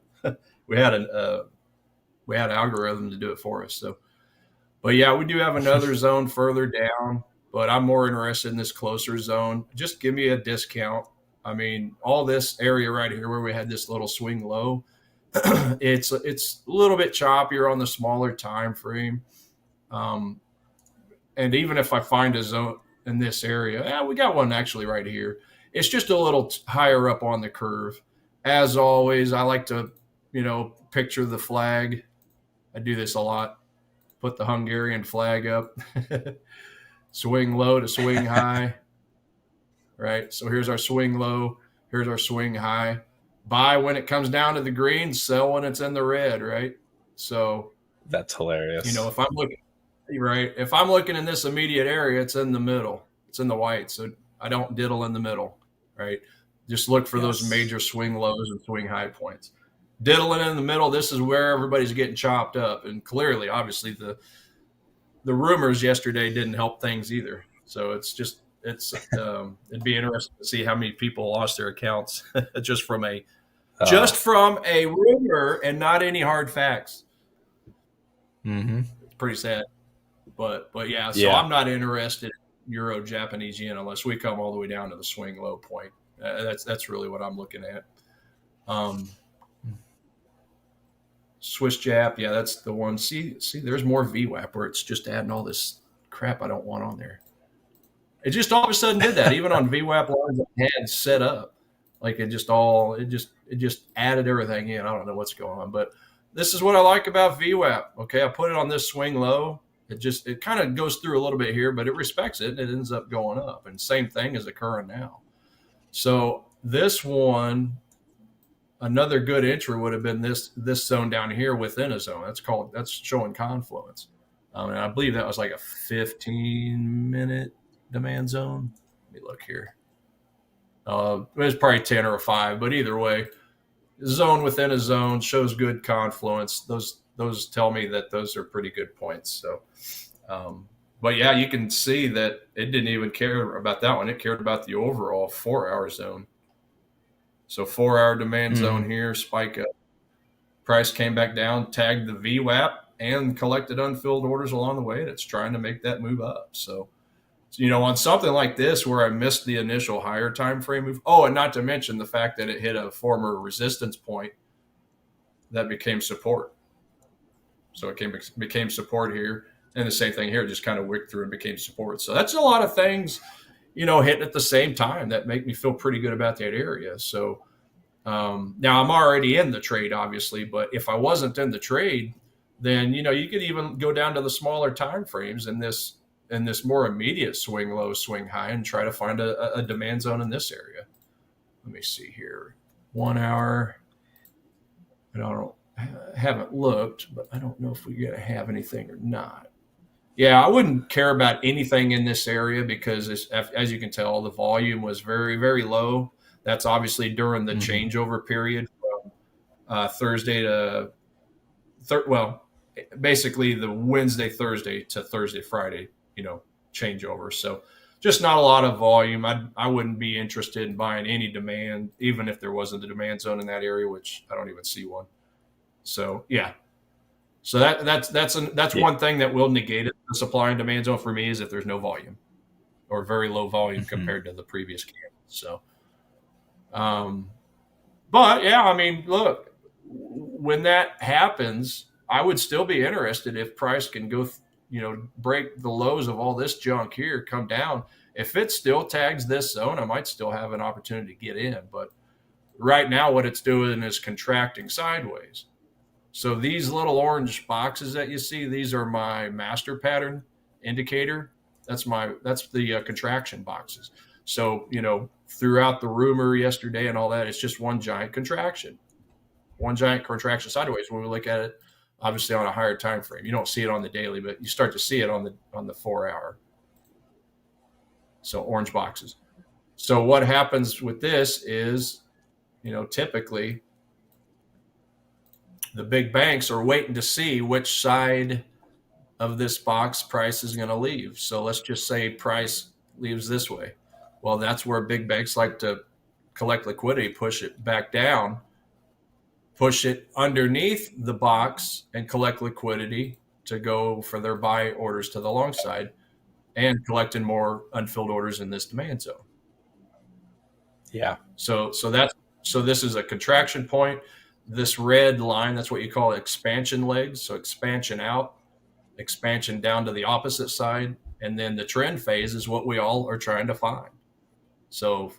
B: algorithm to do it for us. So, but yeah, we do have another zone further down, but I'm more interested in this closer zone. Just give me a discount. I mean, all this area right here where we had this little swing low, it's a little bit choppier on the smaller time frame. And even if I find a zone in this area, we got one actually right here. It's just a little higher up on the curve. As always, I like to, picture the flag. I do this a lot. Put the Hungarian flag up. Swing low to swing high. Right? So here's our swing low. Here's our swing high. Buy when it comes down to the green, sell when it's in the red, right? So
A: that's hilarious.
B: If I'm looking in this immediate area, it's in the middle. It's in the white. So I don't diddle in the middle, right? Just look for those major swing lows and swing high points. Diddling in the middle, this is where everybody's getting chopped up. And clearly, obviously, the rumors yesterday didn't help things either. So it'd be interesting to see how many people lost their accounts just from a rumor and not any hard facts.
A: Mm-hmm.
B: It's pretty sad. But yeah, so I'm not interested in Euro Japanese yen unless we come all the way down to the swing low point. That's really what I'm looking at. Swiss Jap, yeah, that's the one. See, there's more VWAP where it's just adding all this crap I don't want on there. It just all of a sudden did that, even on VWAP lines I had set up. Like it just added everything in. I don't know what's going on, but this is what I like about VWAP. Okay, I put it on this swing low. It kind of goes through a little bit here, but it respects it and it ends up going up. And same thing is occurring now. So this one, another good entry would have been this zone down here within a zone. That's showing confluence. And I believe that was like a 15-minute demand zone. Let me look here. It was probably 10 or a 5, but either way, zone within a zone shows good confluence. Those tell me that those are pretty good points. So, but yeah, you can see that it didn't even care about that one. It cared about the overall 4-hour zone. So 4-hour demand zone here, spike up. Price came back down, tagged the VWAP, and collected unfilled orders along the way. And it's trying to make that move up. So, on something like this where I missed the initial higher time frame move. Oh, and not to mention the fact that it hit a former resistance point that became support. So it became support here. And the same thing here, just kind of wicked through and became support. So that's a lot of things, hitting at the same time that make me feel pretty good about that area. So now I'm already in the trade, obviously, but if I wasn't in the trade, then, you could even go down to the smaller time frames in this more immediate swing low, swing high, and try to find a demand zone in this area. Let me see here. 1 hour. I haven't looked, but I don't know if we're going to have anything or not. Yeah, I wouldn't care about anything in this area because, as you can tell, the volume was very, very low. That's obviously during the changeover period from Thursday to basically the Wednesday, Thursday to Thursday, Friday, changeover. So just not a lot of volume. I wouldn't be interested in buying any demand, even if there wasn't a demand zone in that area, which I don't even see one. So yeah, so that's
A: Yeah.
B: one thing that will negate it. The supply and demand zone for me is if there's no volume or very low volume
A: Mhm.
B: compared to the previous candle. So, um, but yeah, I mean, look, when that happens, I would still be interested if price can go, break the lows of all this junk here, come down. If it still tags this zone, I might still have an opportunity to get in. But right now, what it's doing is contracting sideways. So these little orange boxes that you see, these are my master pattern indicator. That's the contraction boxes. So throughout the rumor yesterday and all that, it's just one giant contraction sideways. When we look at it, obviously on a higher time frame, you don't see it on the daily, but you start to see it on the 4 hour. So orange boxes. So what happens with this is, typically the big banks are waiting to see which side of this box price is going to leave. So let's just say price leaves this way. Well, that's where big banks like to collect liquidity, push it back down, push it underneath the box and collect liquidity to go for their buy orders to the long side and collecting more unfilled orders in this demand zone.
A: Yeah.
B: So this is a contraction point. This red line, that's what you call expansion legs. So expansion out, expansion down to the opposite side, and then the trend phase is what we all are trying to find. So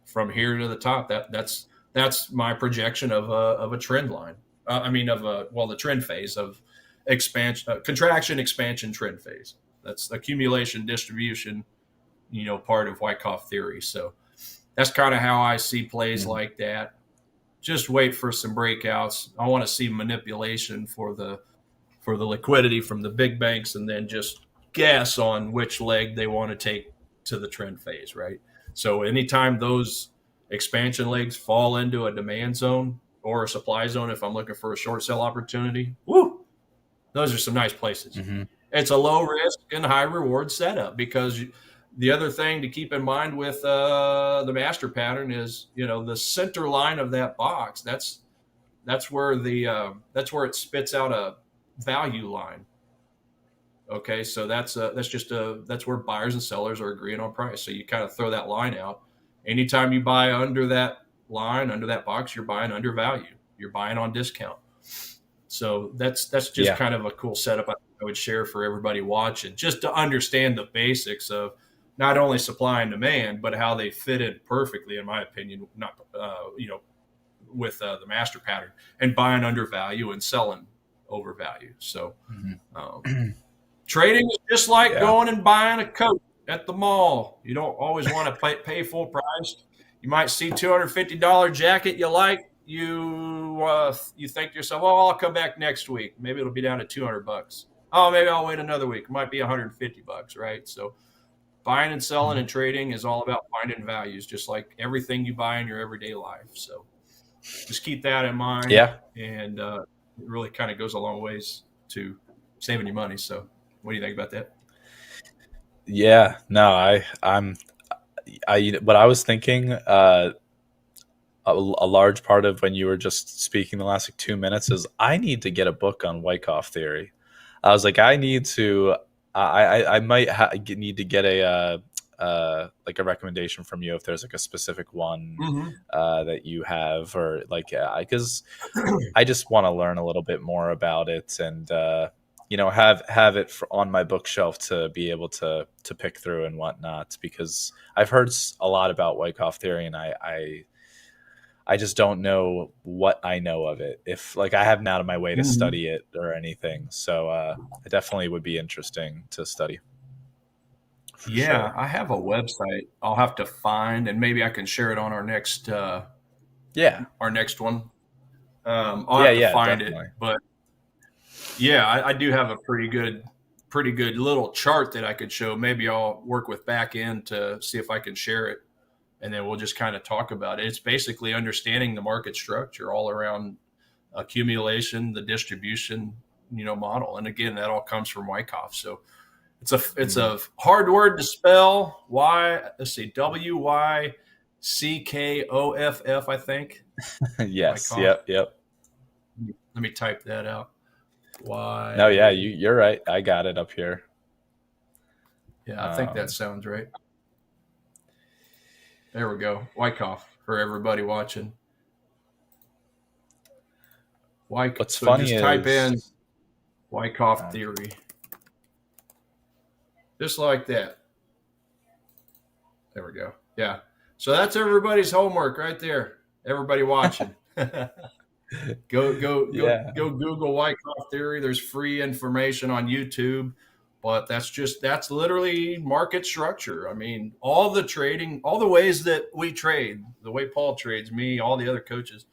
B: from here to the top, that's my projection of a trend line. The trend phase of expansion, contraction, expansion, trend phase. That's accumulation, distribution, part of Wyckoff theory. So that's kind of how I see plays
A: Mhm.
B: like that. Just wait for some breakouts. I want to see manipulation for the liquidity from the big banks, and then just guess on which leg they want to take to the trend phase, right? So anytime those expansion legs fall into a demand zone or a supply zone, if I'm looking for a short sell opportunity, woo, those are some nice places.
A: Mhm.
B: It's a low risk and high reward setup because the other thing to keep in mind with the master pattern is, the center line of that box. That's where that's where it spits out a value line. Okay, so that's where buyers and sellers are agreeing on price. So you kind of throw that line out. Anytime you buy under that line, under that box, you're buying under value. You're buying on discount. So that's just
A: Yeah.
B: kind of a cool setup I would share for everybody watching, just to understand the basics of not only supply and demand, but how they fit in perfectly, in my opinion, not with the master pattern, and buying under value and selling over value. So um,
A: Mhm.
B: trading is just like
A: Yeah.
B: going and buying a coat at the mall. You don't always want to pay full price. You might see $250 jacket you like. You think to yourself, "Oh, I'll come back next week. Maybe it'll be down to $200. Oh, maybe I'll wait another week. It might be $150, right?" So buying and selling
A: Mhm.
B: and trading is all about finding values, just like everything you buy in your everyday life. So just keep that in mind,
A: Yeah.
B: and it really kind of goes a long ways to saving you money. So, what do you think about that?
A: Yeah. No, what I was thinking, a large part of when you were just speaking the last like 2 minutes is I need to get a book on Wyckoff theory. I was like, I need to, I might need to get like a recommendation from you if there's like a specific one
B: Mm-hmm.
A: that you have, or like, because I just want to learn a little bit more about it, and have it on my bookshelf to be able to pick through and whatnot, because I've heard a lot about Wyckoff theory, and I just don't know what I know of it. If like I haven't out of my way to
B: Mm-hmm.
A: study it or anything, so it definitely would be interesting to study for
B: Yeah,
A: sure.
B: I have a website. I'll have to find, and maybe I can share it on
A: Yeah,
B: our next one. I'll
A: yeah,
B: have to
A: yeah,
B: find it,
A: definitely.
B: but yeah, I do have a pretty good little chart that I could show. Maybe I'll work with back end to see if I can share it, and then we'll just kind of talk about it. It's basically understanding the market structure all around accumulation, the distribution, model. And again, that all comes from Wyckoff. So It's a hard word to spell. Let's see, Wyckoff, I think.
A: Yes.
B: Wyckoff.
A: Yep. Yep.
B: Let me type that out.
A: No, yeah,
B: Why?
A: you're right. I got it up here.
B: Yeah, I think that
A: Um,
B: sounds right. There we go. Wyckoff for everybody watching.
A: what's
B: So
A: funny
B: just type in
A: is,
B: Wyckoff
A: uh,
B: theory, just like that. There we go. Yeah. So that's everybody's homework right there. Everybody watching.
A: yeah,
B: Go Google Wyckoff theory. There's free information on YouTube, but that's literally market structure. I mean, all the trading, all the ways that we trade, the way Paul trades, me, all the other coaches,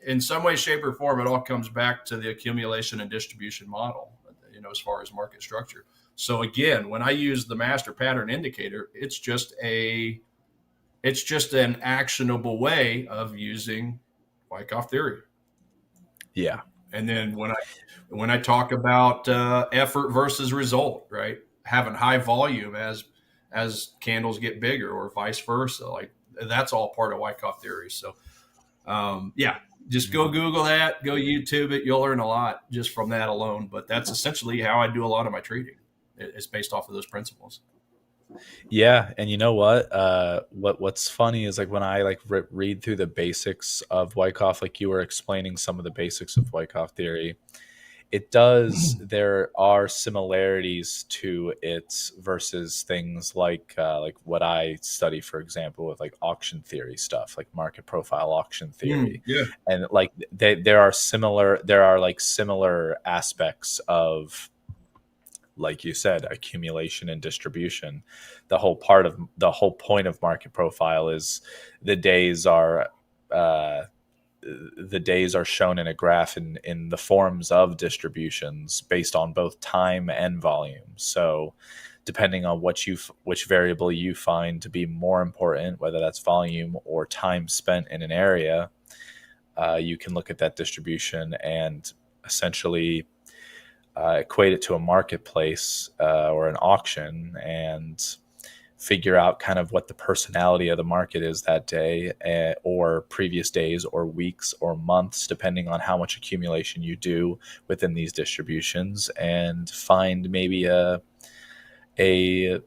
B: in some way, shape, or form, it all comes back to the accumulation and distribution model. As far as market structure. So again, when I use the master pattern indicator, it's just an actionable way of using Wyckoff theory.
A: yeah,
B: And then when I talk about effort versus result, right? Having high volume as candles get bigger, or vice versa, like that's all part of Wyckoff theory. So yeah, just go Google that, go YouTube it. You'll learn a lot just from that alone. But that's essentially how I do a lot of my trading. It's based off of those principles.
A: yeah. And you know what? What's funny is like when I like read through the basics of Wyckoff, like you were explaining some of the basics of Wyckoff theory. It does. There are similarities to it versus things like what I study, for example, with like auction theory stuff, like market profile auction theory,
B: Yeah.
A: and like there are similar. There are like similar aspects of, like you said, accumulation and distribution. The whole point of market profile is the days are. The days are shown in a graph in the forms of distributions based on both time and volume. So depending on which variable you find to be more important, whether that's volume or time spent in an area, you can look at that distribution and essentially equate it to a marketplace or an auction and figure out kind of what the personality of the market is that day, or previous days or weeks or months, depending on how much accumulation you do within these distributions, and find maybe a a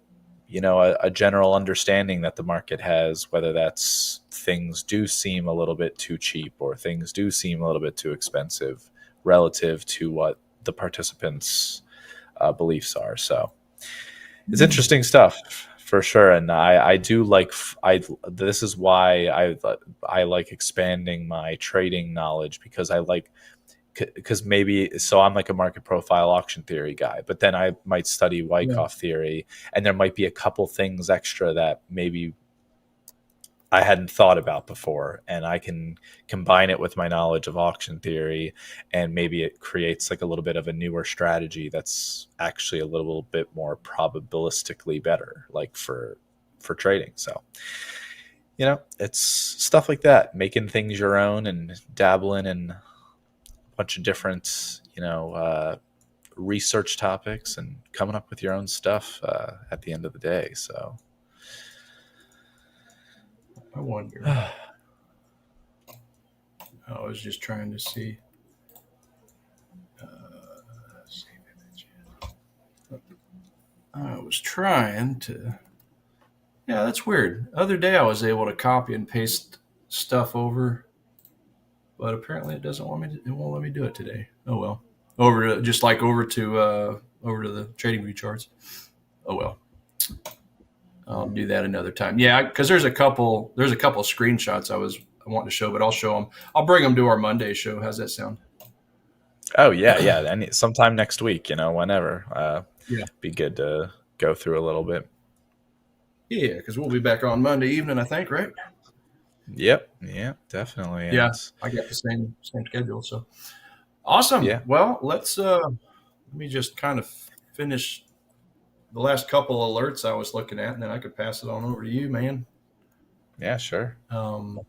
A: general understanding that the market has, whether that's things do seem a little bit too cheap or things do seem a little bit too expensive relative to what the participants' beliefs are. So it's interesting stuff for sure, and I do like I this is why I like expanding my trading knowledge, because I like, because maybe, so I'm like a market profile auction theory guy, but then I might study
B: Yeah.
A: Wyckoff theory, and there might be a couple things extra that maybe I hadn't thought about before, and I can combine it with my knowledge of auction theory, and maybe it creates like a little bit of a newer strategy that's actually a little bit more probabilistically better, like for trading. So it's stuff like that, making things your own and dabbling in a bunch of different research topics and coming up with your own stuff at the end of the day. So
B: I wonder. I was just trying to see. I was trying to. Yeah, that's weird. The other day I was able to copy and paste stuff over, but apparently it doesn't want me. It won't let me do it today. Oh well. Over to the trading view charts. Oh well. I'll do that another time. Yeah, because there's a couple screenshots I wanting to show, but I'll show them. I'll bring them to our Monday show. How's that sound?
A: oh yeah, yeah. And sometime next week, whenever,
B: Yeah.
A: be good to go through a little bit.
B: Yeah, because we'll be back on Monday evening, I think, right?
A: Yep, yeah, definitely.
B: Yeah,
A: And
B: I got the same schedule. So awesome.
A: yeah,
B: Well, let me just kind of finish the last couple of alerts I was looking at, and then I could pass it on over to you, man.
A: yeah, sure.
B: Um,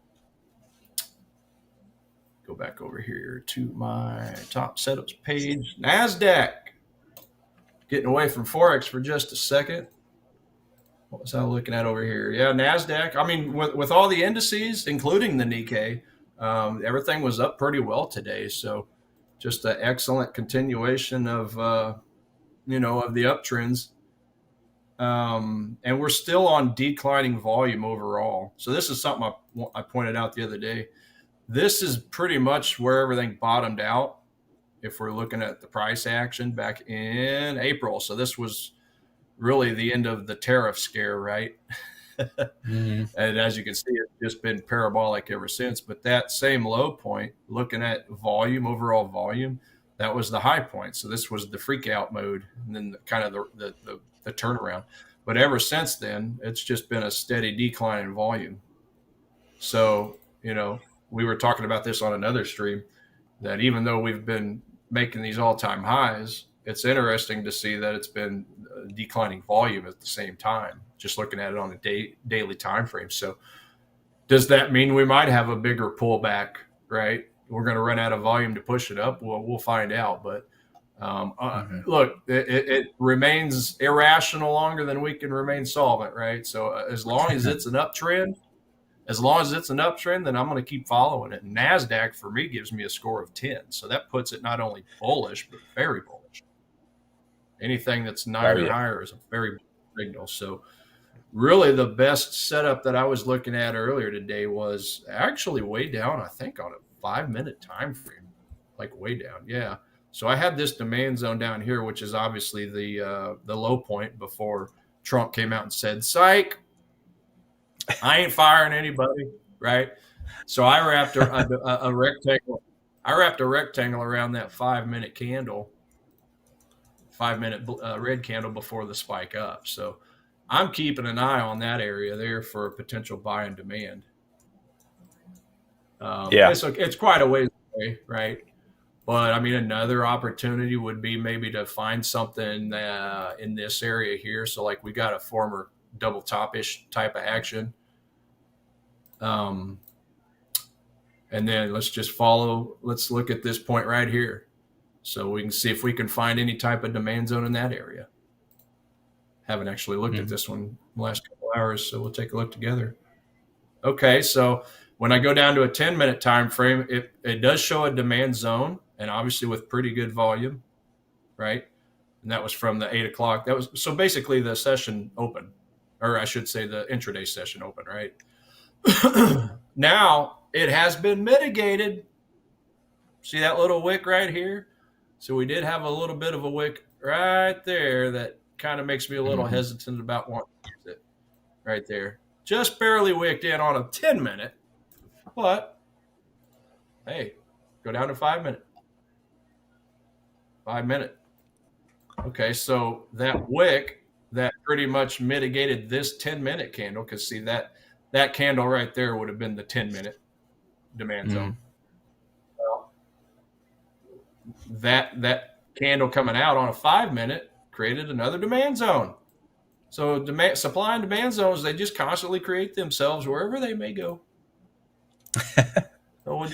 B: go back over here to my top setups page. NASDAQ. Getting away from Forex for just a second. What was I looking at over here? Yeah, NASDAQ. I mean, with all the indices, including the Nikkei, everything was up pretty well today. So just an excellent continuation of, of the uptrends. And we're still on declining volume overall. So this is something I pointed out the other day. This is pretty much where everything bottomed out if we're looking at the price action back in April. So this was really the end of the tariff scare, right?
A: Mm-hmm.
B: And as you can see, it's just been parabolic ever since. But that same low point, looking at volume, overall volume, that was the high point. So this was the freak out mode, and then kind of the turnaround. But ever since then, it's just been a steady decline in volume. So, we were talking about this on another stream, that even though we've been making these all-time highs, it's interesting to see that it's been declining volume at the same time, just looking at it on a daily time frame. So does that mean we might have a bigger pullback, right? We're going to run out of volume to push it up? Well, we'll find out. But look, it remains irrational longer than we can remain solvent, right? So as long as it's an uptrend, then I'm going to keep following it. And NASDAQ, for me, gives me a score of 10. So that puts it not only bullish, but very bullish. Anything that's 9 or higher is a very big signal. So really the best setup that I was looking at earlier today was actually way down, I think, on a 5-minute time frame, like way down. Yeah. So I had this demand zone down here, which is obviously the low point before Trump came out and said, "Psych, I ain't firing anybody," right? So I wrapped a rectangle. I wrapped a rectangle around that 5-minute candle, 5-minute red candle before the spike up. So I'm keeping an eye on that area there for a potential buy and demand. It's quite a ways away, right? But I mean, another opportunity would be maybe to find something in this area here. So like we got a former double top-ish type of action. And then let's look at this point right here. So we can see if we can find any type of demand zone in that area. Haven't actually looked at this one in the last couple hours, so we'll take a look together. Okay, so when I go down to a 10-minute time frame, it does show a demand zone, and obviously with pretty good volume, right? And that was from the 8 o'clock. That was so basically the session open, or I should say the intraday session open, right? Now it has been mitigated. See that little wick right here? So we did have a little bit of a wick right there that kind of makes me a little hesitant about wanting to use it right there. Just barely wicked in on a 10-minute, but hey, go down to 5-minute. 5-minute. Okay, so that wick that pretty much mitigated this 10-minute candle, because see that candle right there would have been the 10-minute demand zone. Well, that candle coming out on a 5-minute created another demand zone. So supply and demand zones, they just constantly create themselves wherever they may go. So we'll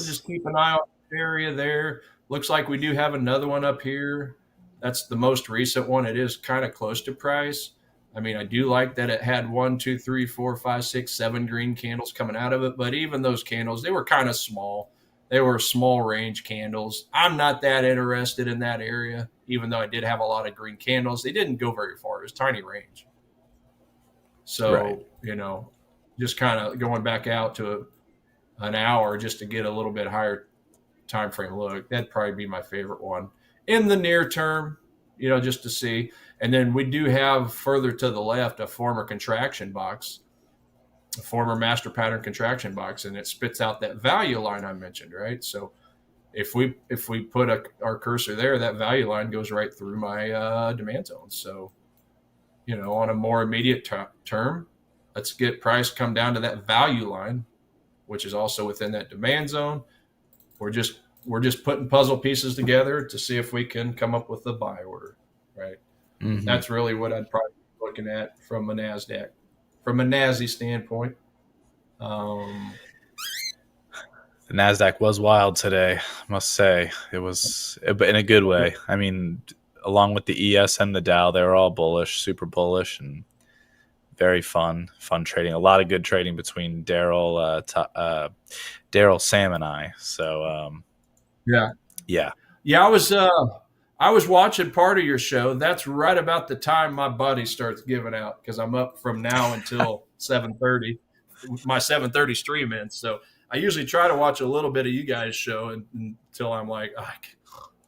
B: just keep an eye on the area there. Looks like we do have another one up here. That's the most recent one. It is kind of close to price. I mean, I do like that it had 1, 2, 3, 4, 5, 6, 7 green candles coming out of it. But even those candles, they were kind of small. They were small range candles. I'm not that interested in that area, even though I did have a lot of green candles. They didn't go very far. It was tiny range. So, just kind of going back out to an hour just to get a little bit higher time frame look. That'd probably be my favorite one in the near term, just to see. And then we do have further to the left a former contraction box, a former master pattern contraction box, and it spits out that value line I mentioned, right? So if we put our cursor there, that value line goes right through my demand zone. So, on a more immediate term, let's get price come down to that value line, which is also within that demand zone. We're just putting puzzle pieces together to see if we can come up with a buy order, right? That's really what I'd probably be looking at from a NASI standpoint.
A: The NASDAQ was wild today, I must say. It was, but in a good way. I mean, along with the ES and the Dow, they were all bullish, super bullish, and very fun trading. A lot of good trading between Daryl, Sam, and I. So
B: Yeah.
A: yeah,
B: Yeah, I was watching part of your show. That's right about the time my buddy starts giving out because I'm up from now until 7:30. My 7:30 stream ends. So I usually try to watch a little bit of you guys' show until I'm like,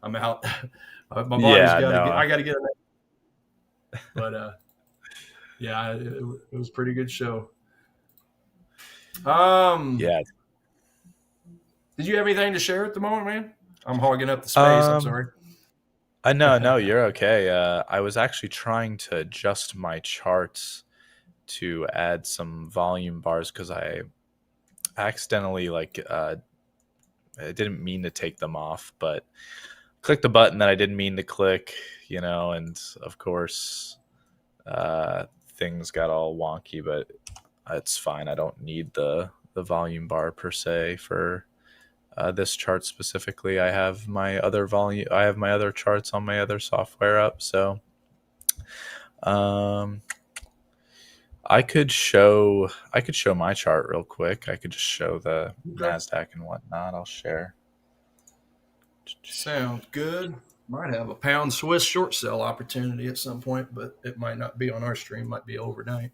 B: I'm out. My body's
A: yeah,
B: got to get.
A: no,
B: I got to get. But yeah, it was a pretty good show. Um,
A: yeah.
B: did you have anything to share at the moment, man? I'm hogging up the space. I'm
A: Um,
B: sorry.
A: I know, no, you're okay. I was actually trying to adjust my charts to add some volume bars because I accidentally I didn't mean to take them off, but clicked the button that I didn't mean to click, and of course, things got all wonky, but it's fine. I don't need the volume bar per se for this chart specifically. I have my other volume. I have my other charts on my other software up, so um, I could show my chart real quick. I could just show the
B: Okay.
A: Nasdaq and whatnot. I'll share.
B: Sounds good. Might have a pound Swiss short sell opportunity at some point, but it might not be on our stream. Might be overnight.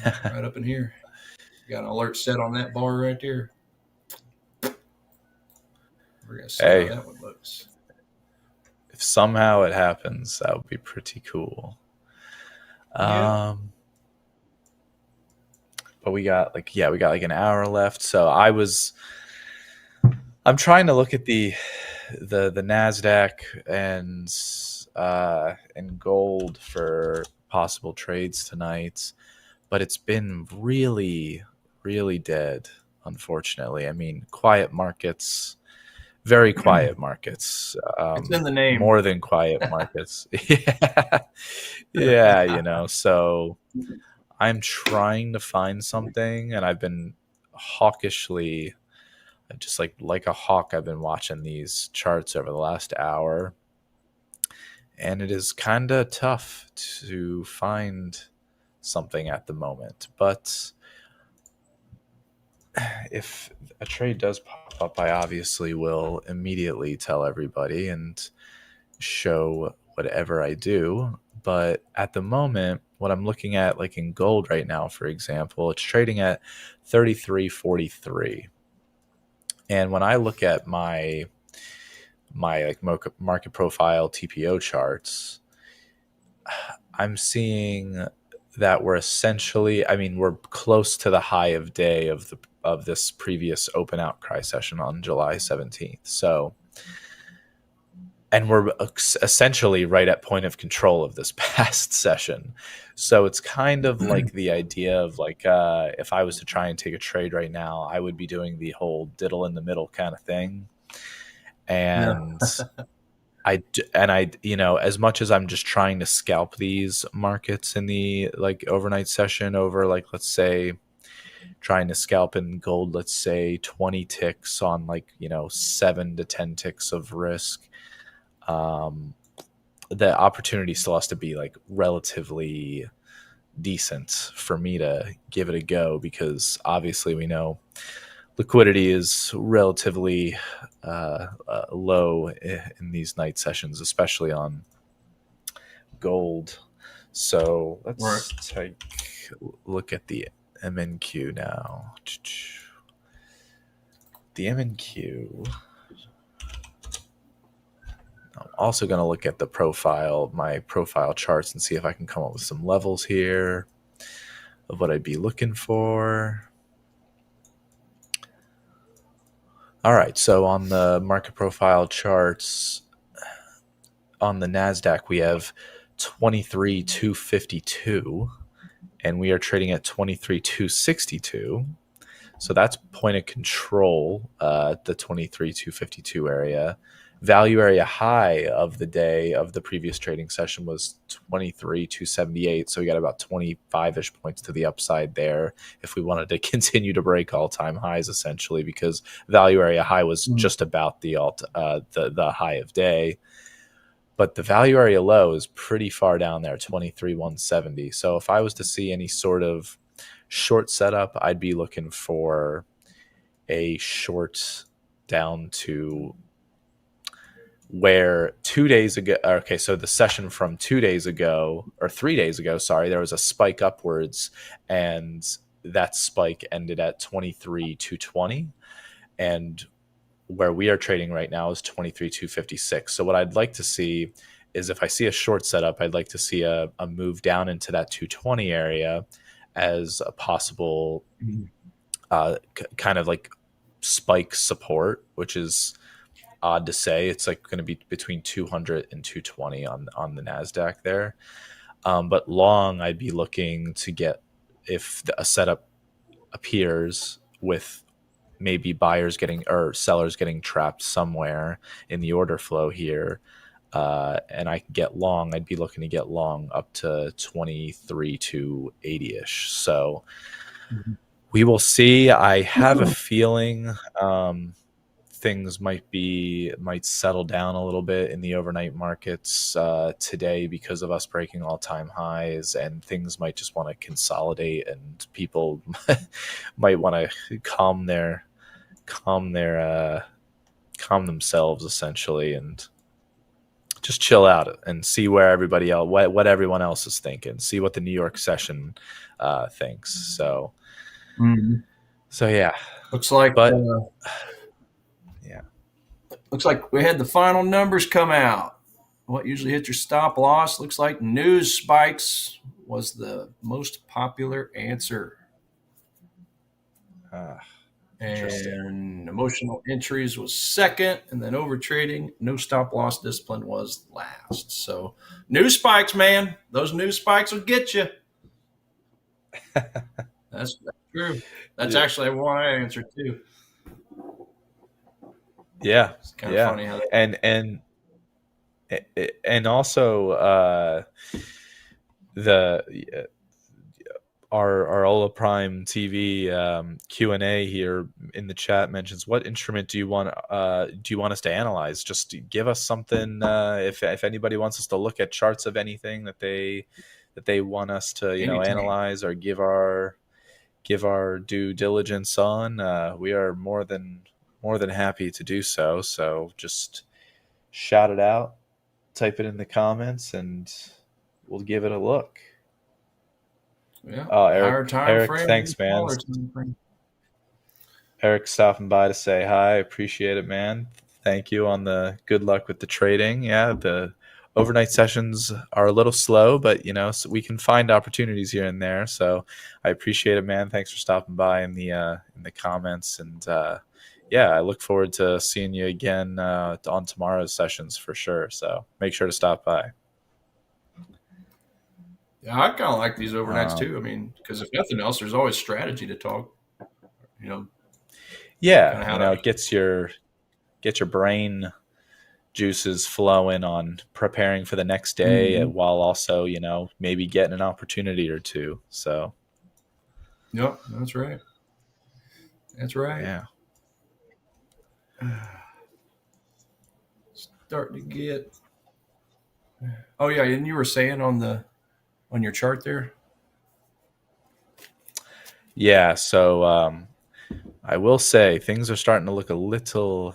B: Right up in here. Got an alert set on that bar right there. We're gonna see how
A: Hey,
B: that one looks.
A: if somehow it happens, that would be pretty cool.
B: Yeah.
A: Um, but we got like an hour left. So I'm trying to look at the Nasdaq and gold for possible trades tonight, but it's been really really dead, unfortunately. I mean, quiet markets, very quiet markets,
B: It's in the name.
A: more than quiet markets. Yeah, yeah, So I'm trying to find something, and I've been hawkishly, just like a hawk. I've been watching these charts over the last hour, and it is kind of tough to find something at the moment. But if a trade does pop up, I obviously will immediately tell everybody and show whatever I do. But at the moment, what I'm looking at, like in gold right now, for example, it's trading at 33.43. And when I look at my like market profile TPO charts, I'm seeing that we're essentially, I mean, we're close to the high of day of this previous open outcry session on July 17th. So, and we're essentially right at point of control of this past session. So it's kind of like the idea of if I was to try and take a trade right now, I would be doing the whole diddle in the middle kind of thing.
B: Yeah.
A: And as much as I'm just trying to scalp these markets in the overnight session over, let's say trying to scalp in gold, let's say 20 ticks on 7 to 10 ticks of risk, the opportunity still has to be relatively decent for me to give it a go, because obviously we know liquidity is relatively low in these night sessions, especially on gold. So
B: Right.
A: let's take a look at the MNQ now. The MNQ. I'm also going to look at my profile charts, and see if I can come up with some levels here of what I'd be looking for. All right, so on the market profile charts, on the NASDAQ, we have 23,252, and we are trading at 23,262. So that's point of control, the 23,252 area. Value area high of the day of the previous trading session was 23,278. So we got about 25-ish points to the upside there if we wanted to continue to break all-time highs, essentially, because value area high was just about the high of day. but the value area low is pretty far down there, 23,170. So if I was to see any sort of short setup, I'd be looking for a short down to where 2 days ago, okay, so the session from 2 days ago or 3 days ago, sorry, there was a spike upwards, and that spike ended at 23,220, and where we are trading right now is 23,256. So what I'd like to see is, if I see a short setup, I'd like to see a move down into that 220 area as a possible kind of like spike support, which is odd to say. It's like going to be between 200 and 220 on the Nasdaq there. But long, I'd be looking to get, if a setup appears with maybe buyers getting or sellers getting trapped somewhere in the order flow here, and I can get long, I'd be looking to get long up to 23 to 80-ish. So we will see. I have a feeling things might settle down a little bit in the overnight markets today because of us breaking all-time highs, and things might just want to consolidate, and people might want to calm themselves essentially, and just chill out and see where everybody else, what everyone else is thinking, see what the New York session thinks. So yeah,
B: Looks like
A: but yeah.
B: looks like we had the final numbers come out. What usually hits your stop loss? Looks like news spikes was the most popular answer. And emotional entries was second, and then over trading, no stop loss discipline was last. So news spikes, man, those news spikes will get you. That's true. That's actually one I answered too.
A: Yeah,
B: It's kind of funny how that.
A: and also the our Ola Prime TV Q&A here in the chat mentions, what instrument do you want us to analyze? Just give us something. If anybody wants us to look at charts of anything that they want us to analyze or give our due diligence on, we are more than happy to do so. So just shout it out, type it in the comments, and we'll give it a look.
B: Yeah.
A: Oh,
B: Higher time
A: Eric,
B: frame,
A: thanks, man.
B: smaller time frame.
A: Eric stopping by to say hi. Appreciate it, man. Thank you on the good luck with the trading. Yeah, the overnight sessions are a little slow, but so we can find opportunities here and there. So I appreciate it, man. Thanks for stopping by in the comments, and yeah, I look forward to seeing you again on tomorrow's sessions for sure. So make sure to stop by.
B: Yeah, I kind of like these overnights too. I mean, because if nothing else, there's always strategy to talk.
A: Yeah,
B: kind of how to.
A: it gets your brain juices flowing on preparing for the next day, while also maybe getting an opportunity or two. So
B: Yep, that's right. That's right.
A: Yeah.
B: Starting to get. Oh yeah, and you were saying on your chart there.
A: Yeah, so I will say things are starting to look a little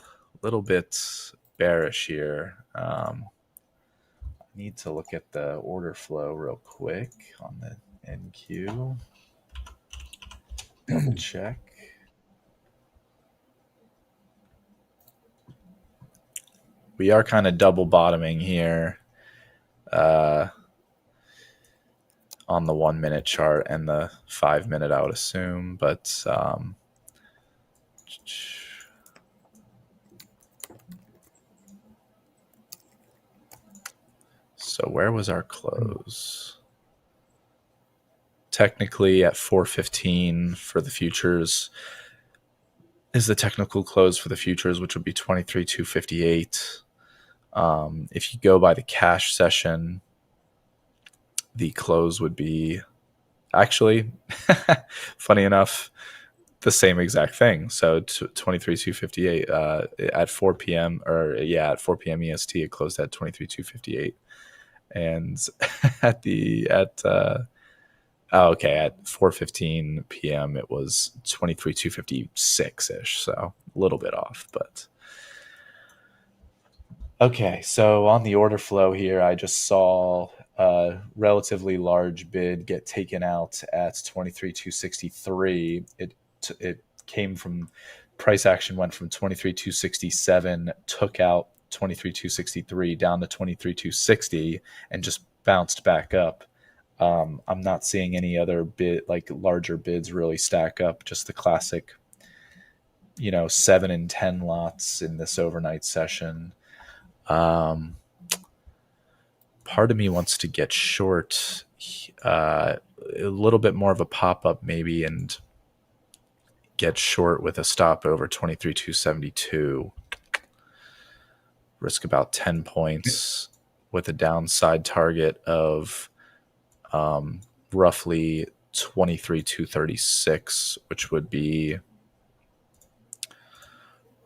A: bit bearish here. I need to look at the order flow real quick on the NQ. Double check. We are kind of double bottoming here on the 1 minute chart and the 5 minute, I would assume, but so where was our close? Technically at 4:15 for the futures is the technical close for the futures, which would be 23,258. If you go by the cash session, the close would be actually funny enough. the same exact thing. So 23,258 at 4 p.m. or yeah, at 4 p.m. EST, it closed at 23,258, and at 4:15 p.m. it was 23,256 ish. So a little bit off, but okay. So on the order flow here, I just saw a relatively large bid get taken out at 23,263. It came from price action went from 23,267, took out 23,263 down to 23,260, and just bounced back up. I'm not seeing any other bid like larger bids really stack up. Just the classic, 7 and 10 lots in this overnight session. Um, Part of me wants to get short, a little bit more of a pop up maybe, and get short with a stop over 23,272. Risk about 10 points with a downside target of roughly 23,236, which would be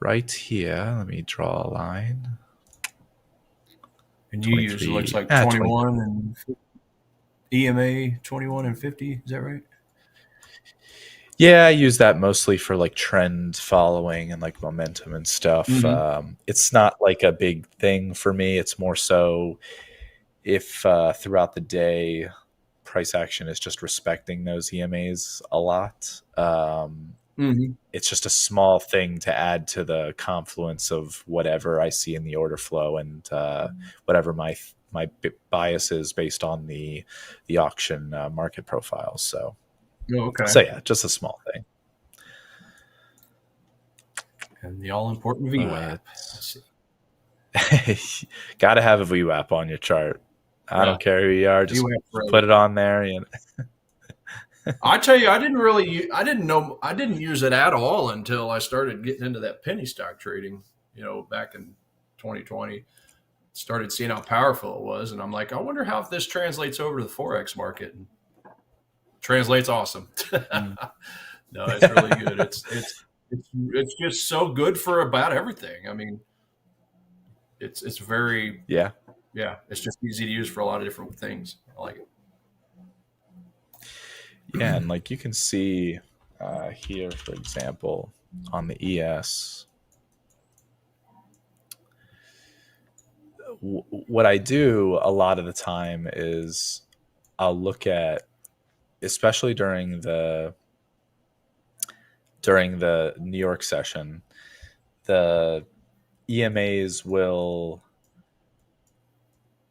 A: right here. Let me draw a line.
B: And you use, it looks like
A: 20.
B: 21 and EMA 21 and 50. Is that right?
A: Yeah, I use that mostly for like trend following and like momentum and stuff.
B: Mm-hmm.
A: It's not like a big thing for me. It's more so if throughout the day price action is just respecting those EMAs a lot.
B: Mm-hmm.
A: It's just a small thing to add to the confluence of whatever I see in the order flow and whatever my bias is based on the auction market profiles. So
B: Oh, okay.
A: so yeah, just a small thing.
B: And the all important VWAP. Let's see.
A: Got to have a VWAP on your chart. I
B: Yeah.
A: don't care who you are, just
B: VWAP for
A: put it
B: everything.
A: on there.
B: I tell you, I didn't use it at all until I started getting into that penny stock trading, back in 2020. Started seeing how powerful it was. And I'm like, I wonder how this translates over to the Forex market. And translates awesome.
A: Mm.
B: No, it's really good. It's just so good for about everything. I mean, it's very,
A: Yeah.
B: yeah, it's just easy to use for a lot of different things. I like it.
A: Yeah, and like you can see here, for example, on the ES, what I do a lot of the time is I'll look at, especially during the New York session, the EMAs will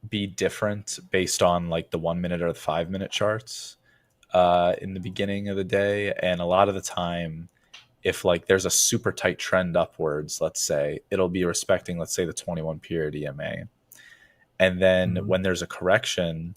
A: be different based on like the 1 minute or the 5 minute charts in the beginning of the day. And a lot of the time, if like there's a super tight trend upwards, let's say, it'll be respecting, let's say, the 21 period EMA. And then
B: Mm-hmm.
A: when there's a correction,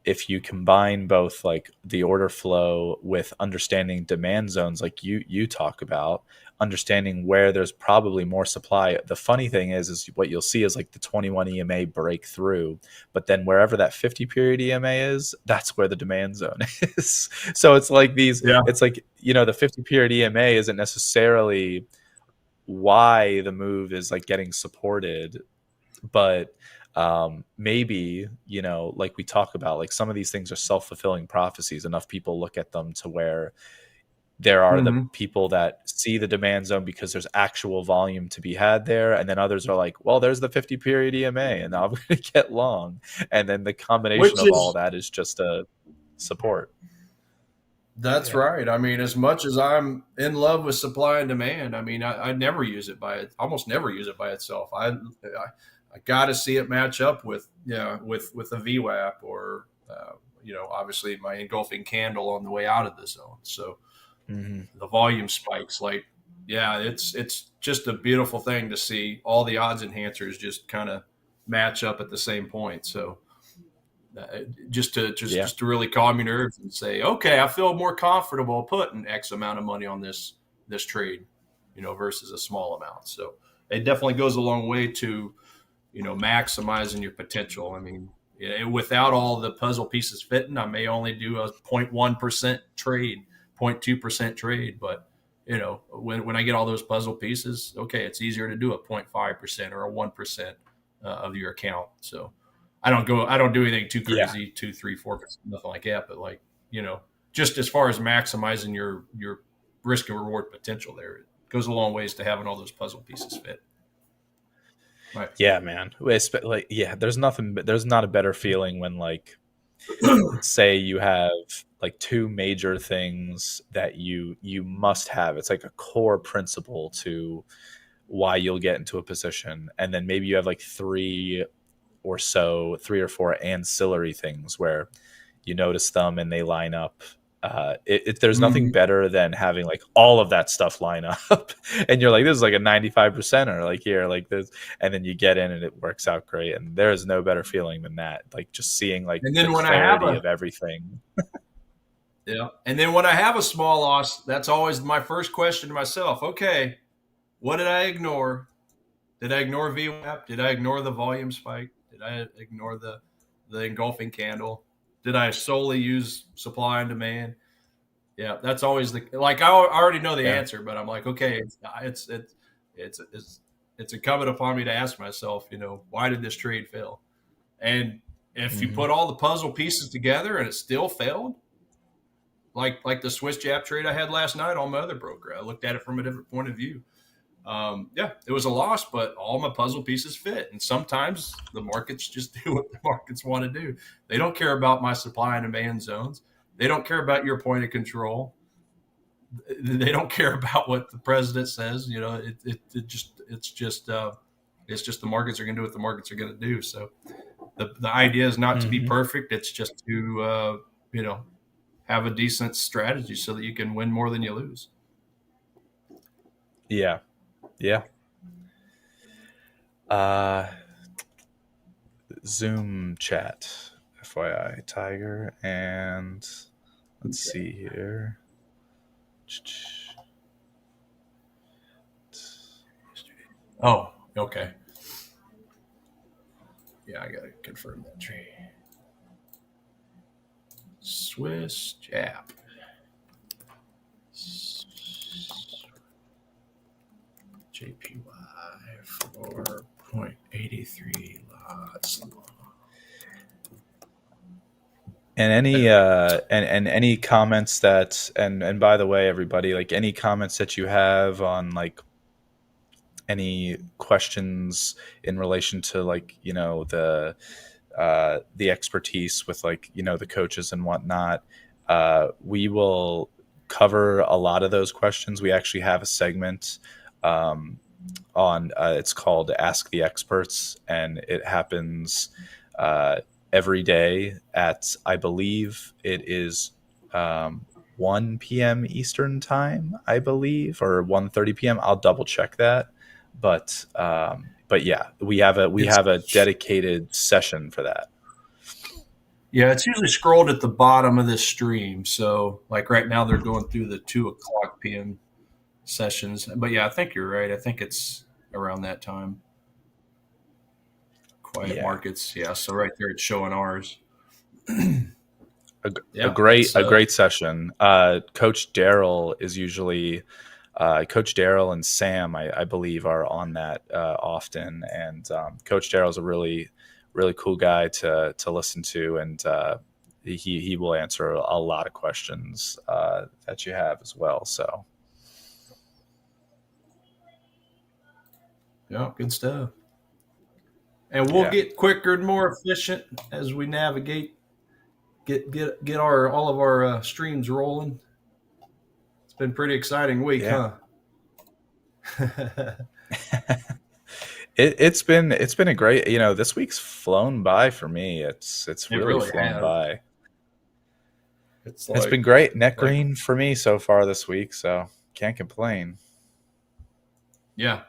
A: if you combine both like the order flow with understanding demand zones like you talk about, understanding where there's probably more supply, the funny thing is what you'll see is like the 21 EMA break through, but then wherever that 50 period EMA is, that's where the demand zone is. So
B: Yeah.
A: it's like, the 50 period EMA isn't necessarily why the move is like getting supported, but maybe, like we talk about, like some of these things are self-fulfilling prophecies. Enough people look at them to where there are the
B: Mm-hmm.
A: people that see the demand zone because there's actual volume to be had there, and then others are like, well, there's the 50 period EMA and now I'm going to get long, and then the combination
B: Which
A: of all
B: is,
A: that is just a support.
B: that's
A: Yeah.
B: right. I mean, as much as I'm in love with supply and demand, I mean, I never use it almost never use it by itself. I got to see it match up with, with a VWAP or, obviously my engulfing candle on the way out of the zone. So
A: Hmm.
B: the volume spikes, like, yeah, it's just a beautiful thing to see all the odds enhancers just kind of match up at the same point. So just to just
A: Yeah.
B: just to really calm your nerves and say, okay, I feel more comfortable putting X amount of money on this trade, versus a small amount. So it definitely goes a long way to, maximizing your potential. I mean, without all the puzzle pieces fitting, I may only do a 0.1% trade 0.2% trade, but when I get all those puzzle pieces, okay, it's easier to do a 0.5% or a 1% of your account. So I don't do anything too
A: Yeah.
B: crazy, 2, 3, 4%, nothing like that. But like, just as far as maximizing your risk and reward potential there, it goes a long ways to having all those puzzle pieces fit. Right.
A: Yeah, man. Like, yeah, there's not a better feeling when, like, say you have like two major things that you must have. It's like a core principle to why you'll get into a position, and then maybe you have like three or four ancillary things where you notice them and they line up. There's nothing
B: Mm-hmm.
A: better than having like all of that stuff line up and you're like, this is like a 95% or like here, like this, and then you get in and it works out great. And there is no better feeling than that, like just seeing like
B: And
A: the
B: then when I have
A: clarity
B: a
A: of everything.
B: Yeah. And then when I have a small loss, that's always my first question to myself. Okay, what did I ignore? Did I ignore VWAP? Did I ignore the volume spike? Did I ignore the engulfing candle? Did I solely use supply and demand? Yeah, that's always like I already know the
A: Yeah.
B: answer, but I'm like, okay, it's it's incumbent upon me to ask myself, why did this trade fail? And if you
A: Hmm.
B: put all the puzzle pieces together and it still failed, like the Swiss Jap trade I had last night on my other broker. I looked at it from a different point of view. Yeah, it was a loss, but all my puzzle pieces fit. And sometimes the markets just do what the markets want to do. They don't care about my supply and demand zones. They don't care about your point of control. They don't care about what the president says. It's just the markets are going to do what the markets are going to do. So the idea is not to be
A: Hmm.
B: perfect. It's just to have a decent strategy so that you can win more than you lose.
A: Yeah. Yeah. uh Zoom chat, FYI, Tiger, and let's see here.
B: Oh, okay. Yeah, I gotta confirm that trade. Swiss Jap. JPY 4.83 lots.
A: And any comments that, and by the way, everybody, like any comments that you have on like any questions in relation to like the expertise with like the coaches and whatnot, we will cover a lot of those questions. We actually have a segment on it's called Ask the Experts, and it happens every day at, I believe it is 1 p.m. Eastern time, I believe, or 1:30 p.m. I'll double check that, but yeah, we
B: It's
A: have a dedicated session for that.
B: Yeah, it's usually scrolled at the bottom of this stream. So, like right now, they're going through the 2 o'clock p.m. sessions. But yeah, I think you're right. I think it's around that time. Quiet
A: Yeah,
B: markets. Yeah. So right there, it's showing ours.
A: a
B: Yeah,
A: great
B: that's
A: session. Coach Daryl and Sam, I believe, are on that often, and Coach Daryl's a really cool guy to listen to, and he will answer a lot of questions that you have as well. So
B: yeah, good stuff. And we'll
A: yeah,
B: get quicker and more efficient as we navigate, get our all of our streams rolling. It's been pretty exciting week,
A: yeah.
B: huh?
A: It's been a great, this week's flown by for me. It's
B: It
A: really
B: really
A: flown
B: has.
A: by.
B: It's
A: It's been
B: like
A: great. Net
B: like
A: green for me so far this week, so can't complain.
B: yeah,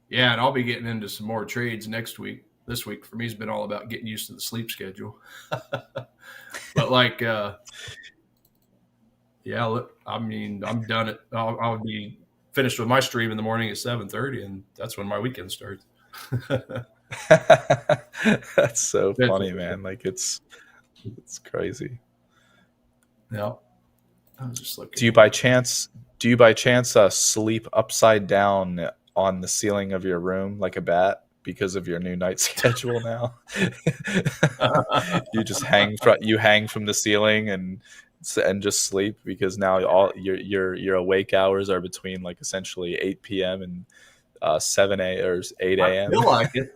B: yeah, and I'll be getting into some more trades next week. This week for me has been all about getting used to the sleep schedule. But like, yeah, look, I mean, I'm done it. I'll be finished with my stream in the morning at 7:30, and that's when my weekend starts.
A: That's so
B: That's
A: funny, man. Like it's crazy.
B: yeah. I was just
A: Do
B: looking
A: you by
B: here.
A: chance sleep upside down on the ceiling of your room like a bat because of your new night schedule now? You hang from the ceiling and just sleep because now all your awake hours are between like essentially 8 p.m. and 7 a or 8
B: I
A: a.m.
B: feel like it.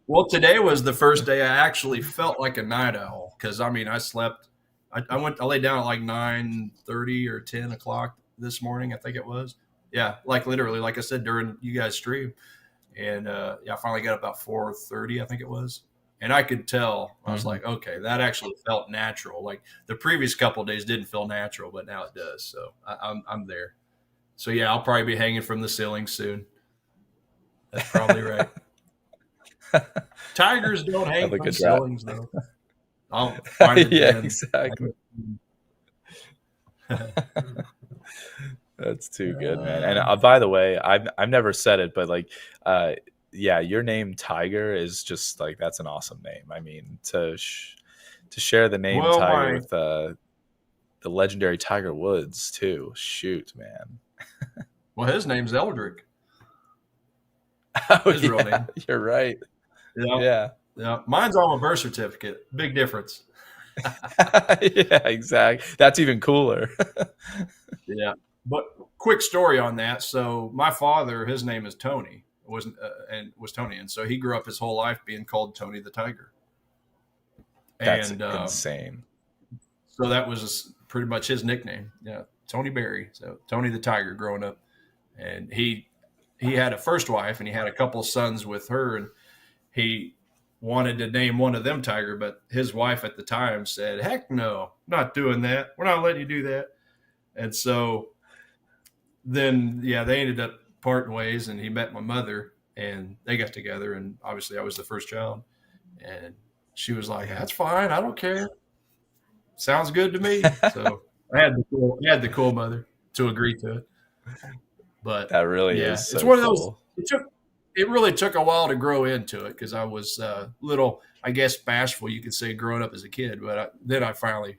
B: Well, today was the first day I actually felt like a night owl because I mean I slept. I laid down at like 9:30 or 10 o'clock this morning. I think it was. Yeah, like literally, like I said during you guys' stream, and yeah, I finally got up about 4:30. I think it was, and I could tell. I was
A: Mhm.
B: like, okay, that actually felt natural. Like the previous couple of days didn't feel natural, but now it does. So I'm there. So yeah, I'll probably be hanging from the ceiling soon. That's probably right. Tigers don't hang
A: Have a
B: from
A: good drive.
B: ceilings, though. I'll find a
A: Yeah,
B: den.
A: exactly. That's too good, man. And by the way, I've never said it, but like, uh, yeah, your name Tiger is just like that's an awesome name. I mean, to share the name
B: well,
A: Tiger
B: my
A: with the legendary Tiger Woods too. Shoot, man.
B: well, his name's Eldrick.
A: Oh
B: His real
A: yeah,
B: name.
A: you're right.
B: Yeah,
A: Yeah,
B: yeah. Mine's on my birth certificate. Big difference.
A: yeah, exactly. That's even cooler.
B: Yeah. But quick story on that. So my father, his name is Tony. Was Tony, and so he grew up his whole life being called Tony the Tiger,
A: That's
B: and
A: insane.
B: so that was pretty much his nickname. Yeah, Tony Berry. So Tony the Tiger growing up, and he had a first wife and he had a couple sons with her, and he wanted to name one of them Tiger, but his wife at the time said, "Heck no, not doing that. We're not letting you do that." And so then, yeah, they ended up parting ways, and he met my mother, and they got together. And obviously, I was the first child, and she was like, "That's fine. I don't care. Sounds good to me." So I had the cool mother to agree to it. But
A: That really
B: yeah,
A: is
B: it's
A: so
B: one of those.
A: cool.
B: It really took a while to grow into it because I was little, I guess, bashful, you could say, growing up as a kid. But then I finally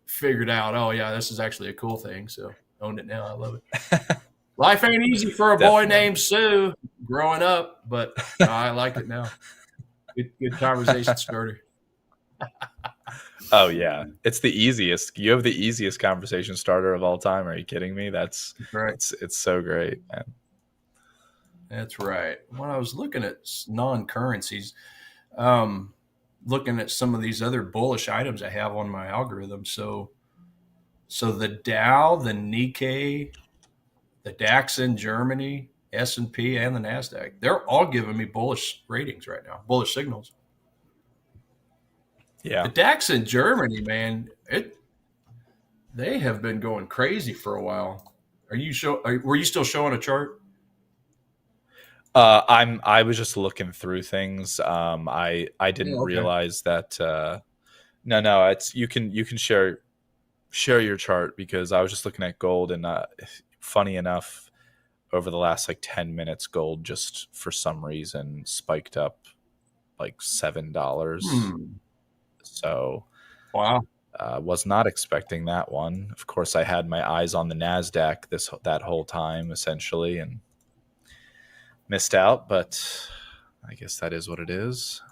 B: figured out, oh yeah, this is actually a cool thing. So owned it now. I love it. Life ain't easy for a boy
A: Definitely.
B: named Sue growing up, but I like it now. Good conversation starter.
A: Oh yeah, it's the easiest. You have the easiest conversation starter of all time. Are you kidding me?
B: That's right.
A: It's so great, man.
B: That's right. When I was looking at non-currencies, um, looking at some of these other bullish items I have on my algorithm. So the Dow, the Nikkei, the DAX in Germany, S&P, and the Nasdaq, they're all giving me bullish ratings right now, bullish signals. The
A: Yeah.
B: DAX in Germany, man, they have been going crazy for a while. Were you still showing a chart?
A: I was just looking through things. I
B: Yeah,
A: didn't
B: okay.
A: realize that. No, it's you can share your chart because I was just looking at gold and funny enough, over the last like 10 minutes, gold just for some reason spiked up like $7.
B: Hmm.
A: So
B: Wow.
A: was not expecting that one. Of course, I had my eyes on the Nasdaq that whole time essentially, and missed out. But I guess that is what it is.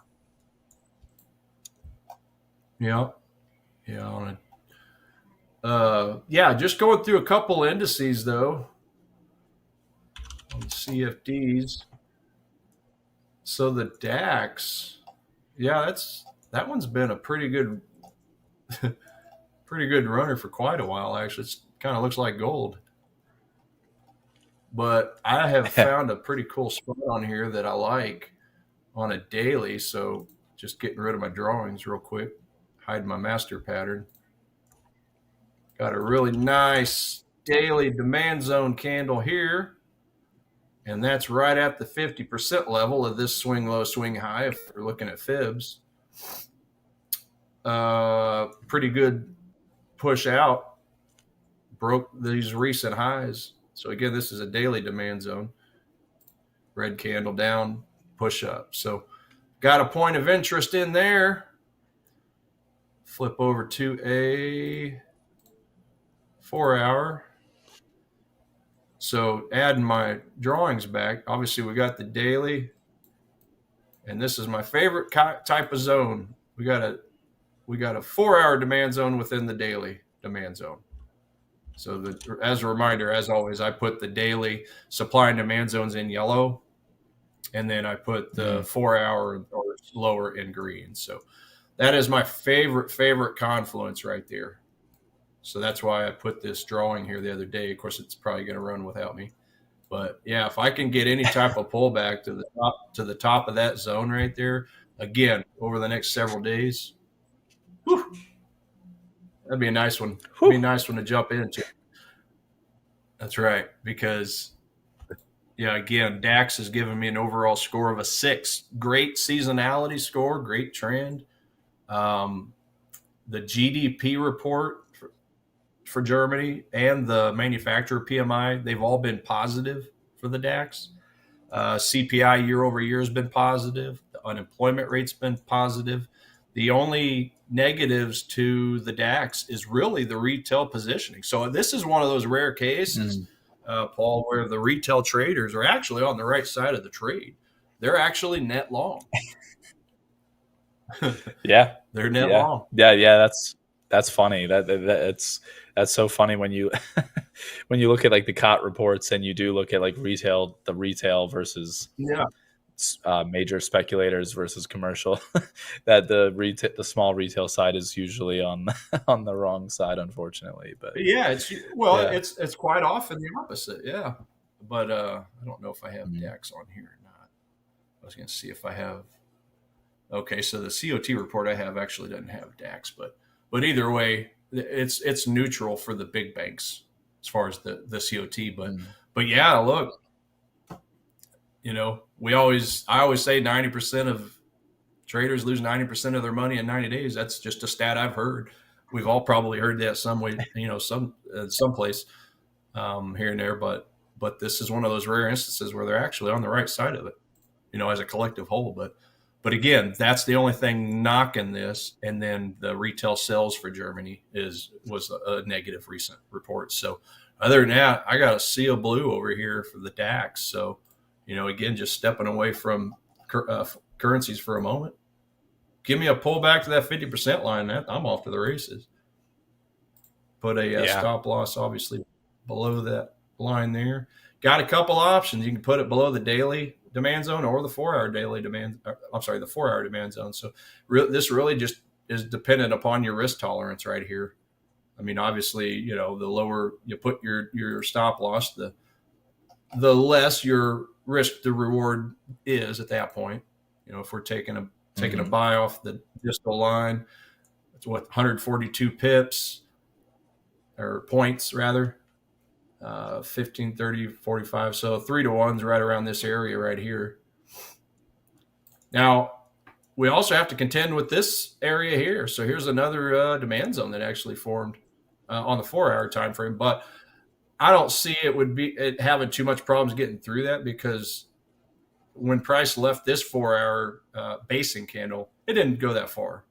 B: Yeah. Yeah. Yeah. Just going through a couple indices though on CFDs. So the DAX, yeah, that one's been a pretty good runner for quite a while. Actually, it kind of looks like gold. But I have found a pretty cool spot on here that I like on a daily. So just getting rid of my drawings real quick, hide my master pattern. Got a really nice daily demand zone candle here. And that's right at the 50% level of this swing low, swing high if we're looking at fibs. Pretty good push out, broke these recent highs. So again, this is a daily demand zone. Red candle down, push up. So got a point of interest in there. Flip over to a 4 hour. So adding my drawings back, obviously we got the daily, and this is my favorite type of zone. We got a 4 hour demand zone within the daily demand zone. So as a reminder, as always, I put the daily supply and demand zones in yellow, and then I put the 4 hour or lower in green. So that is my favorite confluence right there. So that's why I put this drawing here the other day. Of course, it's probably going to run without me. But yeah, if I can get any type of pullback to the top of that zone right there, again, over the next several days, whew, that'd be a nice one. It'd be a nice one to jump into. That's right. Because yeah, again, DAX has given me an overall score of a 6. Great seasonality score, great trend. The GDP report for Germany and the manufacturer PMI, they've all been positive for the DAX. CPI year over year has been positive. The unemployment rate's been positive. The only negatives to the DAX is really the retail positioning. So this is one of those rare cases, Paul, where the retail traders are actually on the right side of the trade. They're actually net long.
A: Yeah,
B: they're net long.
A: Yeah. That's funny. That's so funny when you when you look at like the COT reports and you do look at like the retail versus major speculators versus commercial. That the small retail side is usually on on the wrong side, unfortunately. But
B: yeah, it's quite often the opposite. Yeah, but I don't know if I have DAX on here or not. I was going to see if I have. Okay, so the COT report I have actually doesn't have DAX, but either way, it's neutral for the big banks as far as the COT. But yeah, look, I always say 90% of traders lose 90% of their money in 90 days. That's just a stat I've heard. We've all probably heard that some way, someplace here and there. But this is one of those rare instances where they're actually on the right side of it, as a collective whole. But again, that's the only thing knocking this. And then the retail sales for Germany was a negative recent report. So other than that, I got a sea of blue over here for the DAX. So, again, just stepping away from currencies for a moment. Give me a pullback to that 50% line. I'm off to the races. Put a stop loss, obviously, below that line there. Got a couple options. You can put it below the daily demand zone or the 4-hour daily demand. The 4-hour demand zone. So this really just is dependent upon your risk tolerance right here. I mean, obviously, the lower you put your stop loss, the less your risk to reward is at that point. If we're taking a buy off the distal line, it's 142 pips or points rather. 15, 30, 45. So 3 to 1's right around this area right here. Now, we also have to contend with this area here. So here's another demand zone that actually formed on the 4-hour time frame. But I don't see it having too much problems getting through that, because when price left this 4-hour basing candle, it didn't go that far.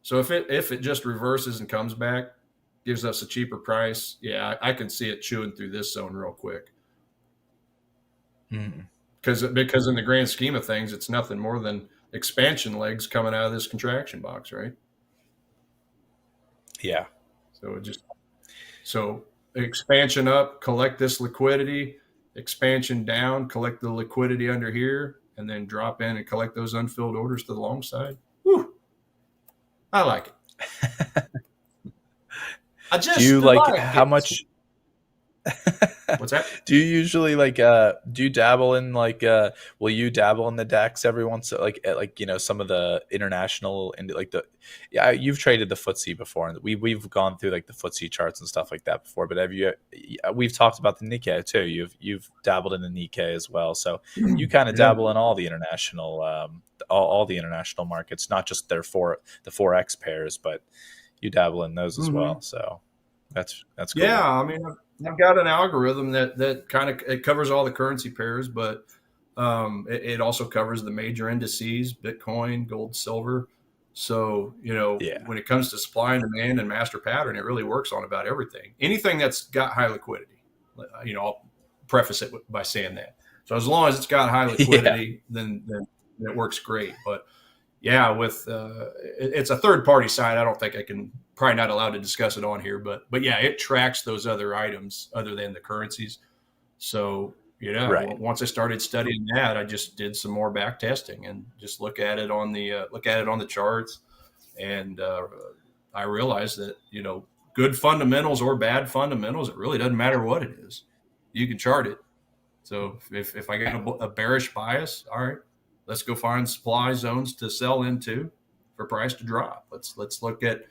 B: So if it just reverses and comes back, gives us a cheaper price, yeah, I can see it chewing through this zone real quick. Because in the grand scheme of things, it's nothing more than expansion legs coming out of this contraction box, right?
A: Yeah.
B: So expansion up, collect this liquidity, expansion down, collect the liquidity under here, and then drop in and collect those unfilled orders to the long side. Whew. I like it.
A: Do you like how much?
B: What's that?
A: Do you usually do you dabble in will you dabble in the DAX every once some of the international and you've traded the FTSE before, and we've gone through like the FTSE charts and stuff like that before, but we've talked about the Nikkei too. You've dabbled in the Nikkei as well, so you kind of dabble in all the international all the international markets, not just the Forex pairs, but you dabble in those as well. So that's cool.
B: Yeah, I mean, I've got an algorithm that kind of it covers all the currency pairs, but it also covers the major indices: Bitcoin, gold, silver. So,
A: Yeah.
B: when it comes to supply and demand and master pattern, it really works on about everything. Anything that's got high liquidity, I'll preface it by saying that. So as long as it's got high
A: Yeah.
B: liquidity, then it works great. But yeah, with it's a third party site. I don't think I can, probably not allowed to discuss it on here, but yeah, it tracks those other items other than the currencies. So yeah,
A: Right.
B: once I started studying that, I just did some more back testing and just look at it on the charts, and I realized that good fundamentals or bad fundamentals, it really doesn't matter what it is. You can chart it. So if I got a bearish bias, all right, let's go find supply zones to sell into for price to drop. Let's look at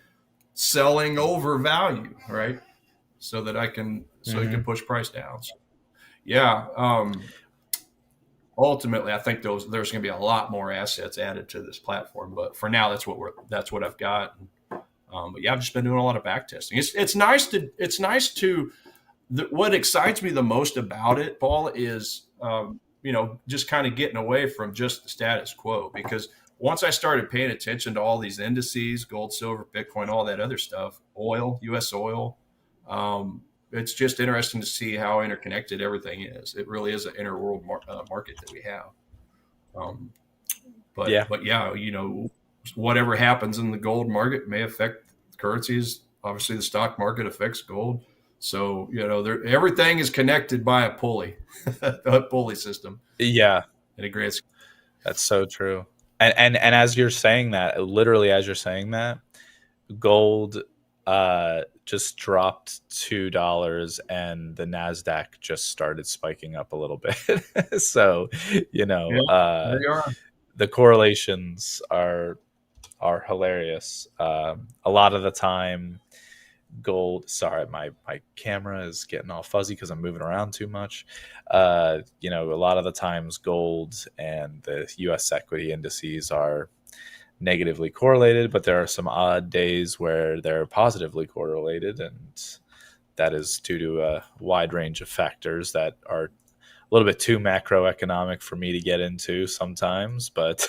B: selling over value, right? So that you can
A: Hmm.
B: push price down. So, yeah. Ultimately, I think there's going to be a lot more assets added to this platform, but for now, that's what I've got. But yeah, I've just been doing a lot of back testing. It's nice to what excites me the most about it, Paul, is just kind of getting away from just the status quo. Because once I started paying attention to all these indices, gold, silver, Bitcoin, all that other stuff, oil, U.S. oil, um, it's just interesting to see how interconnected everything is. It really is an interworld market that we have. Um,
A: Yeah.
B: but yeah, whatever happens in the gold market may affect currencies. Obviously, the stock market affects gold. So everything is connected by a pulley, a pulley system
A: Yeah.
B: in a grand scheme.
A: That's so true. And as you're saying that, literally as you're saying that, gold just dropped $2 and the Nasdaq just started spiking up a little bit. So, you know,
B: Yeah,
A: uh
B: there you are.
A: the correlations are hilarious. A lot of the time gold, sorry, my camera is getting all fuzzy because I'm moving around too much. A lot of the times gold and the US equity indices are negatively correlated, but there are some odd days where they're positively correlated, and that is due to a wide range of factors that are a little bit too macroeconomic for me to get into sometimes, but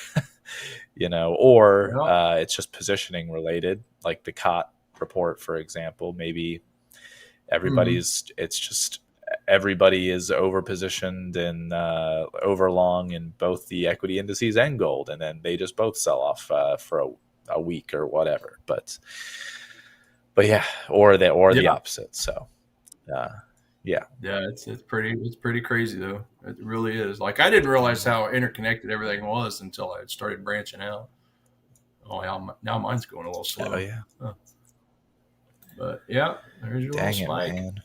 A: or
B: Yeah.
A: it's just positioning related, like the COT report, for example. Maybe
B: Mm-hmm.
A: it's just everybody is over positioned and over long in both the equity indices and gold, and then they just both sell off for a week or whatever. But yeah, or the
B: Yeah.
A: opposite. So uh, yeah.
B: Yeah. It's pretty crazy though. It really is. Like I didn't realize
A: Mhm.
B: how interconnected everything was until I started branching out. Oh, yeah, now mine's going a little
A: Oh
B: slow.
A: yeah.
B: Huh. But yeah, there's your little
A: Dang it,
B: spike.
A: man.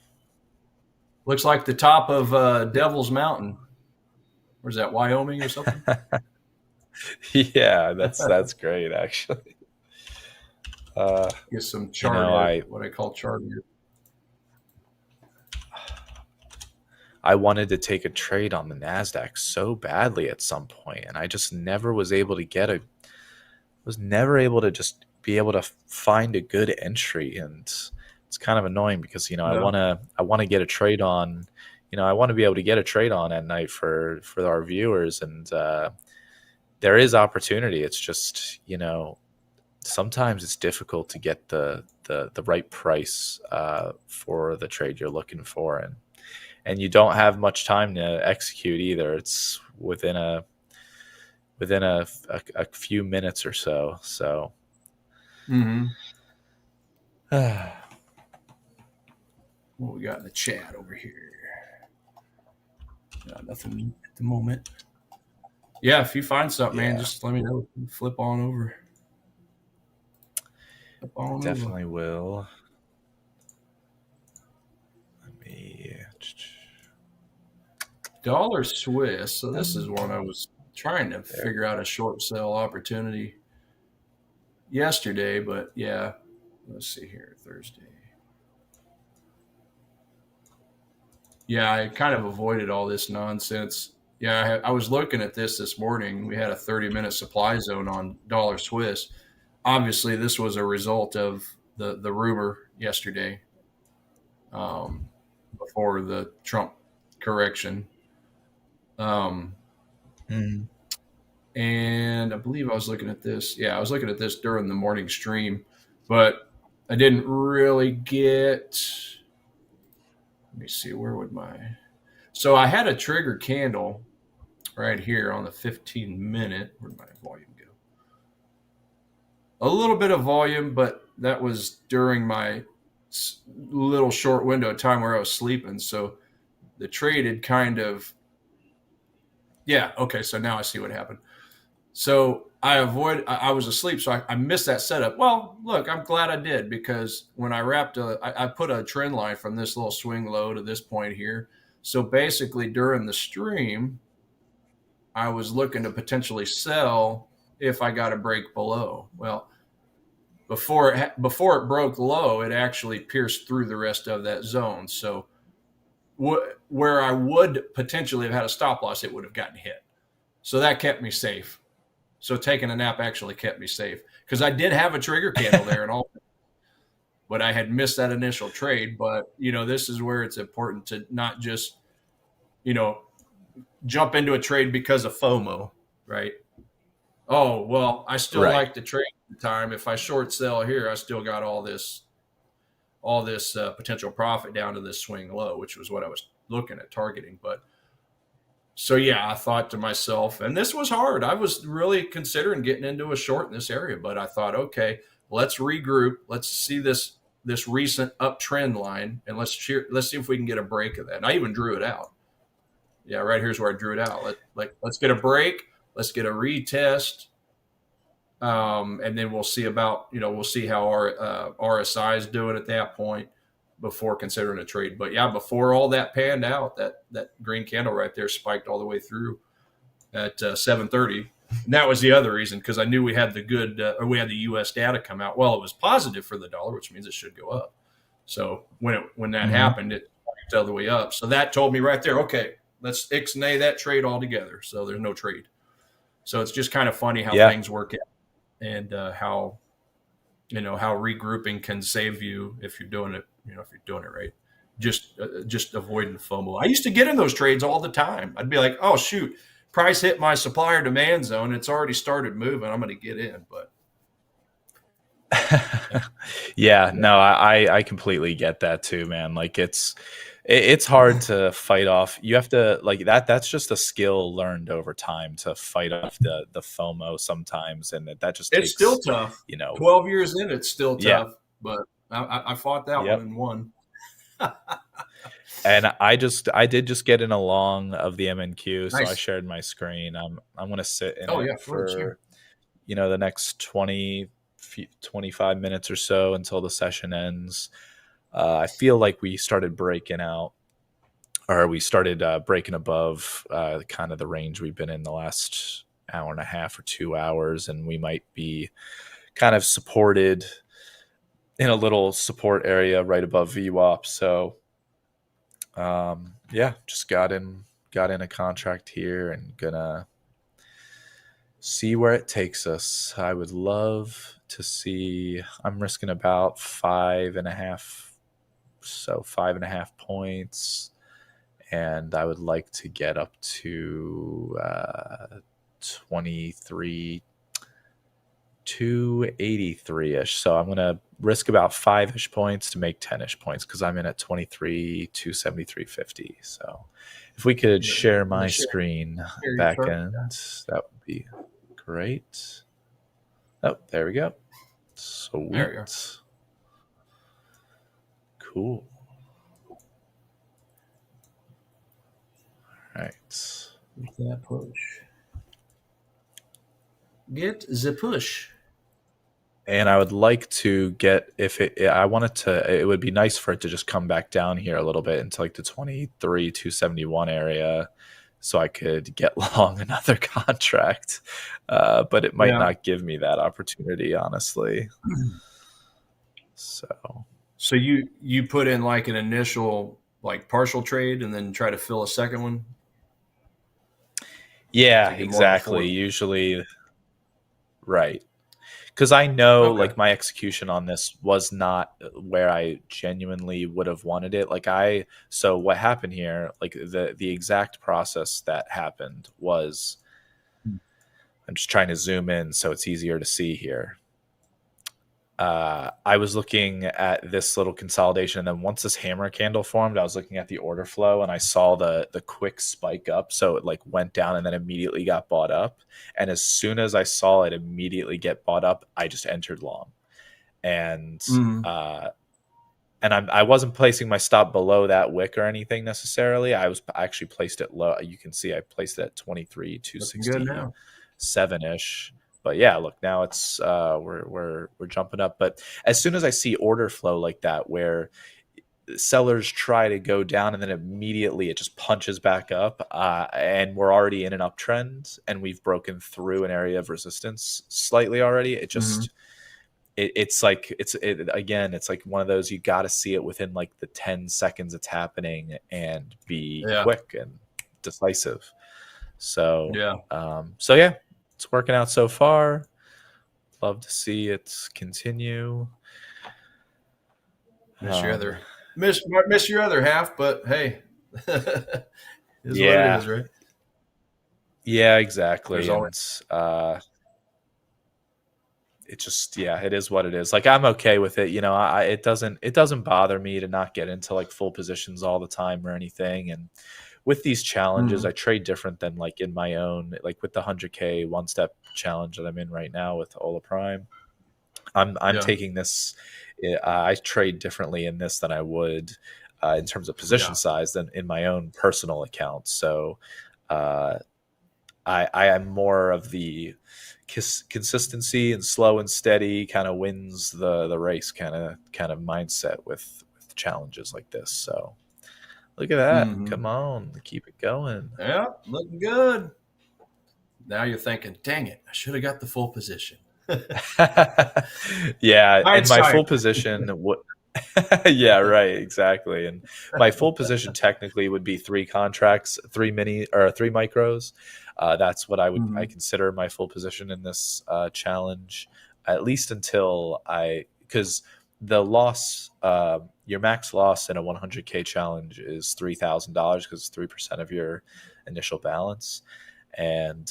B: Looks like the top of Devil's Mountain. Where's that, Wyoming or something?
A: Yeah, that's great actually. uh
B: Get some
A: you know
B: charted,
A: i
B: what I call charted.
A: I wanted to take a trade on the Nasdaq so badly at some point, and I just never was never able to just be able to find a good entry. And it's kind of annoying because
B: Yeah.
A: I want to get a trade on. I want to be able to get a trade on at night for our viewers, and there is opportunity. It's just sometimes it's difficult to get the right price for the trade you're looking for, and you don't have much time to execute either. It's within a few minutes or so. So
B: Mm-hmm.
A: yeah.
B: What we got in the chat over here? Nothing at the moment. Yeah, if you find something, man, just let me know. Flip on over. Flip on over.
A: Definitely will. Let me.
B: Dollar Swiss. So this is one I
A: Um,
B: was trying to
A: there.
B: figure out a short sale opportunity yesterday, but yeah, let's see here, Thursday. Yeah, I kind of avoided all this nonsense. Yeah, I was looking at this morning. We had a 30-minute supply zone on dollar Swiss. Obviously, this was a result of the rumor yesterday, um, before the Trump correction. Um,
A: Mhm.
B: And I believe I was looking at this. Yeah, I was looking at this during the morning stream, but I didn't really get. Let me see. Where would my. So I had a trigger candle right here on the 15-minute. Where'd my volume go? A little bit of volume, but that was during my little short window of time where I was sleeping. So the trade had kind of. Yeah, okay. So now I see what happened. So I was asleep, so I missed that setup. Well, look, I'm glad I did because when I I put a trend line from this little swing low to this point here. So basically during the stream, I was looking to potentially sell if I got a break below. Well, before it broke low, it actually pierced through the rest of that zone. So where I would potentially have had a stop loss, it would have gotten hit. So that kept me safe. So taking a nap actually kept me safe because I did have a trigger candle there and all, but I had missed that initial trade. But this is where it's important to not just you know jump into a trade because of FOMO, right? Oh well, I still
A: Right.
B: like the trade at the time. If I short sell here, I still got all this potential profit down to this swing low, which was what I was looking at targeting. But so yeah, I thought to myself, and this was hard. I was really considering getting into a short in this area, but I thought, okay, let's regroup. Let's see this recent uptrend line, and let's see if we can get a break of that. And I even drew it out. Yeah, right here's where I drew it out. Let's get a break. Let's get a retest, and then we'll see we'll see how our RSI is doing at that point before considering a trade. But yeah, before all that panned out, that green candle right there spiked all the way through at 7:30. And that was the other reason because I knew we had we had the U.S. data come out. Well, it was positive for the dollar, which means it should go up. So when that
A: Mm-hmm.
B: happened, it spiked all the way up. So that told me right there, okay, let's ixnay that trade altogether. So there's no trade. So it's just kind of funny how
A: Yeah.
B: things work out and how regrouping can save you if you're doing it. If you're doing it right. Just avoiding FOMO. I used to get in those trades all the time. I'd be like, oh shoot, price hit my supply or demand zone. It's already started moving. I'm going to get in, but
A: Yeah,
B: yeah,
A: no, I completely get that too, man. Like it's hard to fight off. You have to like that's just a skill learned over time to fight off the FOMO sometimes, and that just
B: it's still
A: takes,
B: tough.
A: you know,
B: 12 years in, it's still
A: yeah,
B: tough, but I fought that one
A: yep.
B: and won.
A: And I did just get in a long of the MNQ, so I
B: Nice.
A: shared my screen. I'm gonna sit in
B: Oh
A: it
B: yeah, go ahead, share.
A: for the next 25 minutes or so until the session ends. I feel like we started breaking out, or we started breaking above kind of the range we've been in the last hour and a half or 2 hours, and we might be kind of supported in a little support area right above VWAP. So yeah, just got in a contract here and gonna see where it takes us. I would love to see. I'm risking about 5.5, so 5.5 points, and I would like to get up to 23 283-ish. So I'm gonna risk about 5-ish points to make 10-ish points because I'm in at 23 273.50. So if we could
B: Here,
A: share
B: I'm gonna
A: my
B: share,
A: screen
B: share your
A: back
B: chart.
A: end, that would be great. Oh, there we go.
B: There you are.
A: Sweet. Cool. All right.
B: Get that push. Get the push.
A: And I would like to get, if I wanted to, it would be nice for it to just come back down here a little bit into like the 23 271 area so I could get long another contract. But it might
B: Yeah.
A: not give me that opportunity, honestly. So,
B: So you put in like an initial like partial trade and then try to fill a second one
A: yeah,
B: to get more of a fourth.
A: exactly. Usually, right. Because I know
B: Okay.
A: like my execution on this was not where I genuinely would have wanted it. So what happened here, like the exact process that happened was, I'm just trying to zoom in so it's easier to see here. I was looking at this little consolidation, and then once this hammer candle formed, I was looking at the order flow, and I saw the quick spike up. So it like went down and then immediately got bought up. And as soon as I saw it immediately get bought up, I just entered long. And
B: Mm-hmm.
A: I wasn't placing my stop below that wick or anything necessarily. I actually placed it low. You can see I placed it at 23
B: Looking good now.
A: 267 ish. But yeah, look, now it's we're jumping up. But as soon as I see order flow like that, where sellers try to go down and then immediately it just punches back up, and we're already in an uptrend and we've broken through an area of resistance slightly already, it
B: Mm-hmm.
A: just it's like again, it's like one of those, you got to see it within like the 10 seconds it's happening and be
B: Yeah.
A: quick and decisive. So
B: Yeah.
A: so yeah, it's working out so far. Love to see it continue.
B: Miss your
A: um
B: other miss your other half, but hey, is what it
A: yeah,
B: is, right?
A: yeah, exactly.
B: There's always.
A: And it just, yeah, it is what it is. Like, I'm okay with it, you know. It doesn't bother me to not get into like full positions all the time or anything. And with these challenges,
B: Mm-hmm.
A: I trade different than like in my own, like with the 100K one step challenge that I'm in right now with Ola Prime. I'm
B: Yeah.
A: taking this. I trade differently in this than I would in terms of position
B: Yeah.
A: size than in my own personal account. So uh, I am more of the consistency and slow and steady kind of wins the race kind of mindset with challenges like this. So look at that.
B: Mm-hmm.
A: Come on, keep it going.
B: Yeah. Looking good. Now you're thinking, dang it, I should have got the full position.
A: Yeah, and my
B: Hindsight.
A: full position what yeah, right, exactly. And my full position technically would be three contracts, three mini or three micros. That's what I
B: Mm-hmm.
A: consider my full position in this challenge, at least until because the loss, your max loss in a 100K challenge is $3,000 because it's 3% of your initial balance, and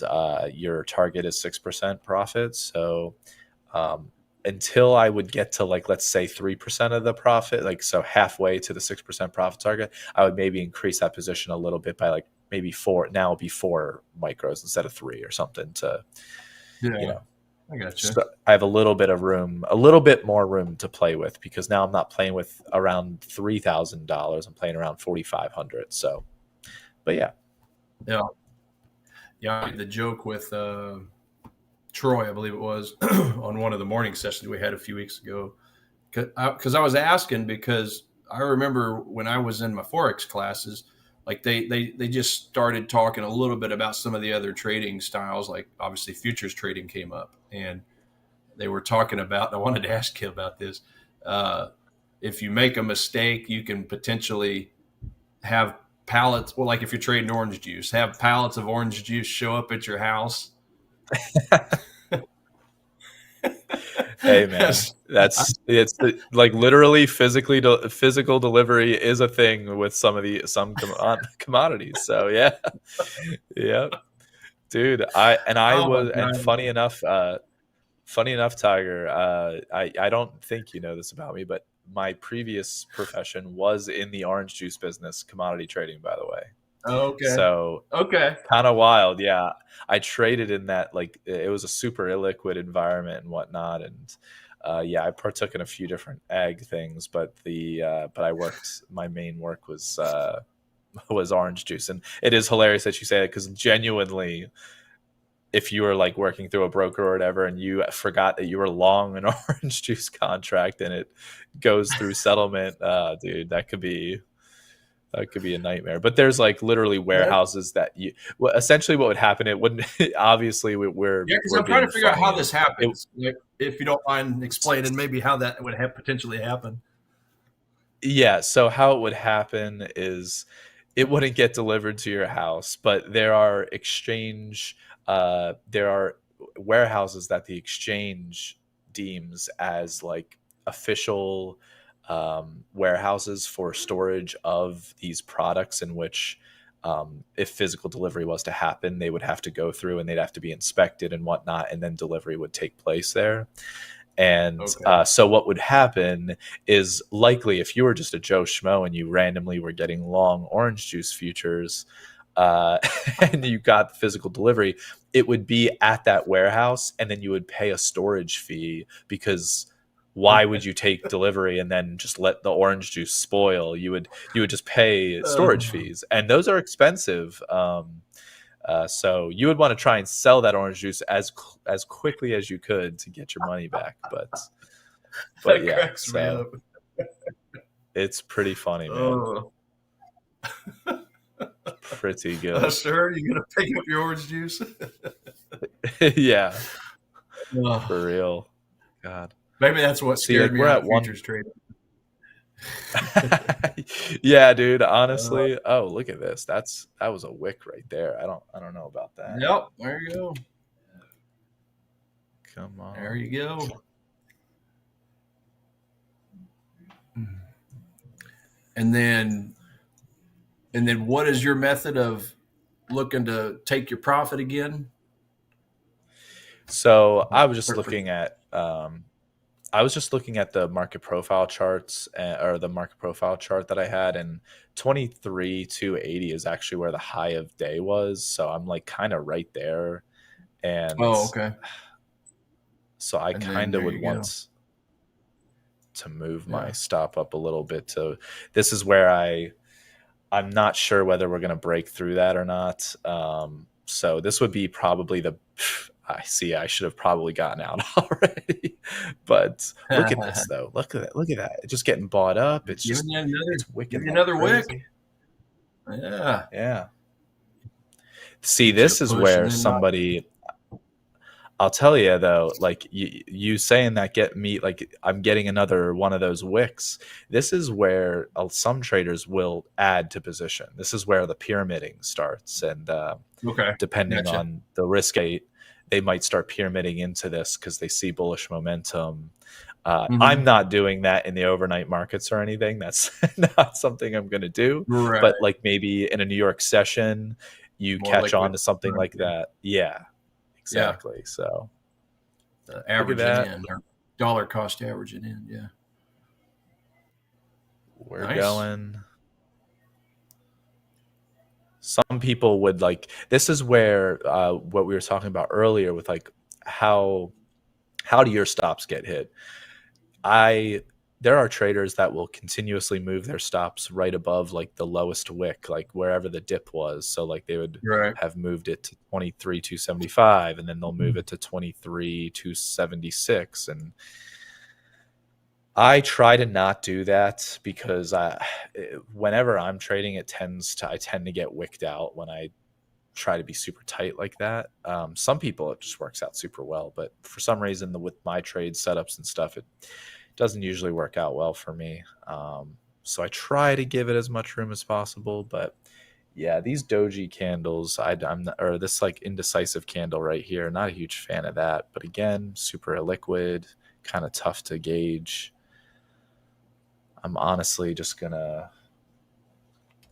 A: your target is 6% profit. So um, until I would get to like, let's say 3% of the profit, like so halfway to the 6% profit target, I would maybe increase that position a little bit by like maybe four. Now it'd be four micros instead of three or something to, you
B: Yeah.
A: know,
B: I got you.
A: so I have a little bit of room, a little bit more room to play with because now I'm not playing with around $3,000. I'm playing around 4,500. So, but yeah.
B: Yeah. Yeah. I made the joke with Troy, I believe it was, on one of the morning sessions we had a few weeks ago. Because I was asking, because I remember when I was in my Forex classes, like they just started talking a little bit about some of the other trading styles, like obviously futures trading came up, and they were talking about. I wanted to ask you about this. Uh, if you make a mistake, you can potentially have pallets. Well, like if you're trading orange juice, have pallets of orange juice show up at your house.
A: Hey man, it's like literally physical delivery is a thing with some of the commodities. So yeah, yeah, dude. I
B: Oh my
A: was, and
B: god!
A: funny enough, Tiger. I don't think you know this about me, but my previous profession was in the orange juice business, commodity trading, by the way.
B: Okay,
A: So
B: okay.
A: kind of wild, yeah. I traded in that, like it was a super illiquid environment and whatnot, and yeah, I partook in a few different ag things, but but I worked. My main work was orange juice, and it is hilarious that you say that because genuinely, if you were like working through a broker or whatever, and you forgot that you were long an orange juice contract, and it goes through settlement, dude, that could be a nightmare. But there's like literally
B: Yeah,
A: warehouses that you, well, essentially what would happen, it wouldn't obviously we're
B: yeah. Because
A: we're
B: I'm trying
A: being
B: to figure out how
A: funny, and
B: this
A: it
B: happens. Like, if you don't mind explaining, maybe how that would have potentially happen.
A: yeah, so how it would happen is it wouldn't get delivered to your house, but there are warehouses that the exchange deems as like official warehouses for storage of these products in which if physical delivery was to happen, they would have to go through and they'd have to be inspected and whatnot, and then delivery would take place there. And
B: Okay.
A: so what would happen is, likely if you were just a Joe Schmo and you randomly were getting long orange juice futures, uh, and you got the physical delivery, it would be at that warehouse, and then you would pay a storage fee, because why would you take delivery and then just let the orange juice spoil? You would just pay storage
B: Uh,
A: fees, and those are expensive. So you would want to try and sell that orange juice as quickly as you could to get your money back. But
B: that
A: yeah,
B: cracks me
A: so
B: up.
A: it's pretty funny, man.
B: Oh,
A: Pretty good.
B: sir, you gonna pick up your orange juice?
A: Yeah,
B: Oh,
A: for real. God.
B: maybe that's what
A: See,
B: scared
A: like
B: me
A: we're
B: out
A: at
B: of
A: one.
B: futures trading.
A: Yeah, dude.
B: Uh,
A: Honestly, oh, look at this. That was a wick right there. I don't know about that.
B: yep, there you go.
A: Come
B: There
A: on.
B: you go. And then what is your method of looking to take your profit again?
A: So I was just looking at the market profile charts, or the market profile chart that I had, and 23,280 is actually where the high of day was. So I'm like kind of right there. And
B: Oh, okay.
A: so I
B: And then
A: kind of
B: there
A: would
B: you go.
A: want to move my
B: Yeah.
A: stop up a little bit. To This is where I'm not sure whether we're going to break through that or not. So this would be probably the. I see. I should have probably gotten out already. But look at this, though. Look at that. Look at that. It's just getting bought up.
B: Giving you another,
A: It's wicking
B: give you
A: like
B: another wick.
A: crazy.
B: Yeah.
A: Yeah. See,
B: Get you to
A: this is
B: push and
A: where
B: then not.
A: somebody. I'll tell you though, like you saying that, get me like I'm getting another one of those wicks. This is where some traders will add to position. This is where the pyramiding starts, and
B: Okay.
A: depending
B: Gotcha.
A: on the risk rate, they might start pyramiding into this because they see bullish momentum. I'm
B: Hmm.
A: not doing that in the overnight markets or anything. That's not something I'm going to do.
B: Right.
A: But like maybe in a New York session, you
B: More
A: catch on
B: liquid.
A: to something
B: Right.
A: like that. Yeah,
B: Yeah.
A: exactly. So look at
B: Averaging
A: that.
B: in or dollar cost averaging in. Yeah.
A: We're
B: Nice.
A: going. Some people would like. This is where what we were talking about earlier with like how how do your stops get hit? I There are traders that will continuously move their stops right above like the lowest wick, like wherever the dip was. So like they would
B: Right.
A: have moved it to 23,275, and then they'll move it to 23,276. And I try to not do that because whenever I'm trading, I tend to get wicked out when I try to be super tight like that. Some people it just works out super well, but for some reason, with my trade setups and stuff, it doesn't usually work out well for me. So I try to give it as much room as possible, but yeah, these doji candles, I'm not, or this like indecisive candle right here, not a huge fan of that. But again, super illiquid, kind of tough to gauge. I'm honestly just gonna,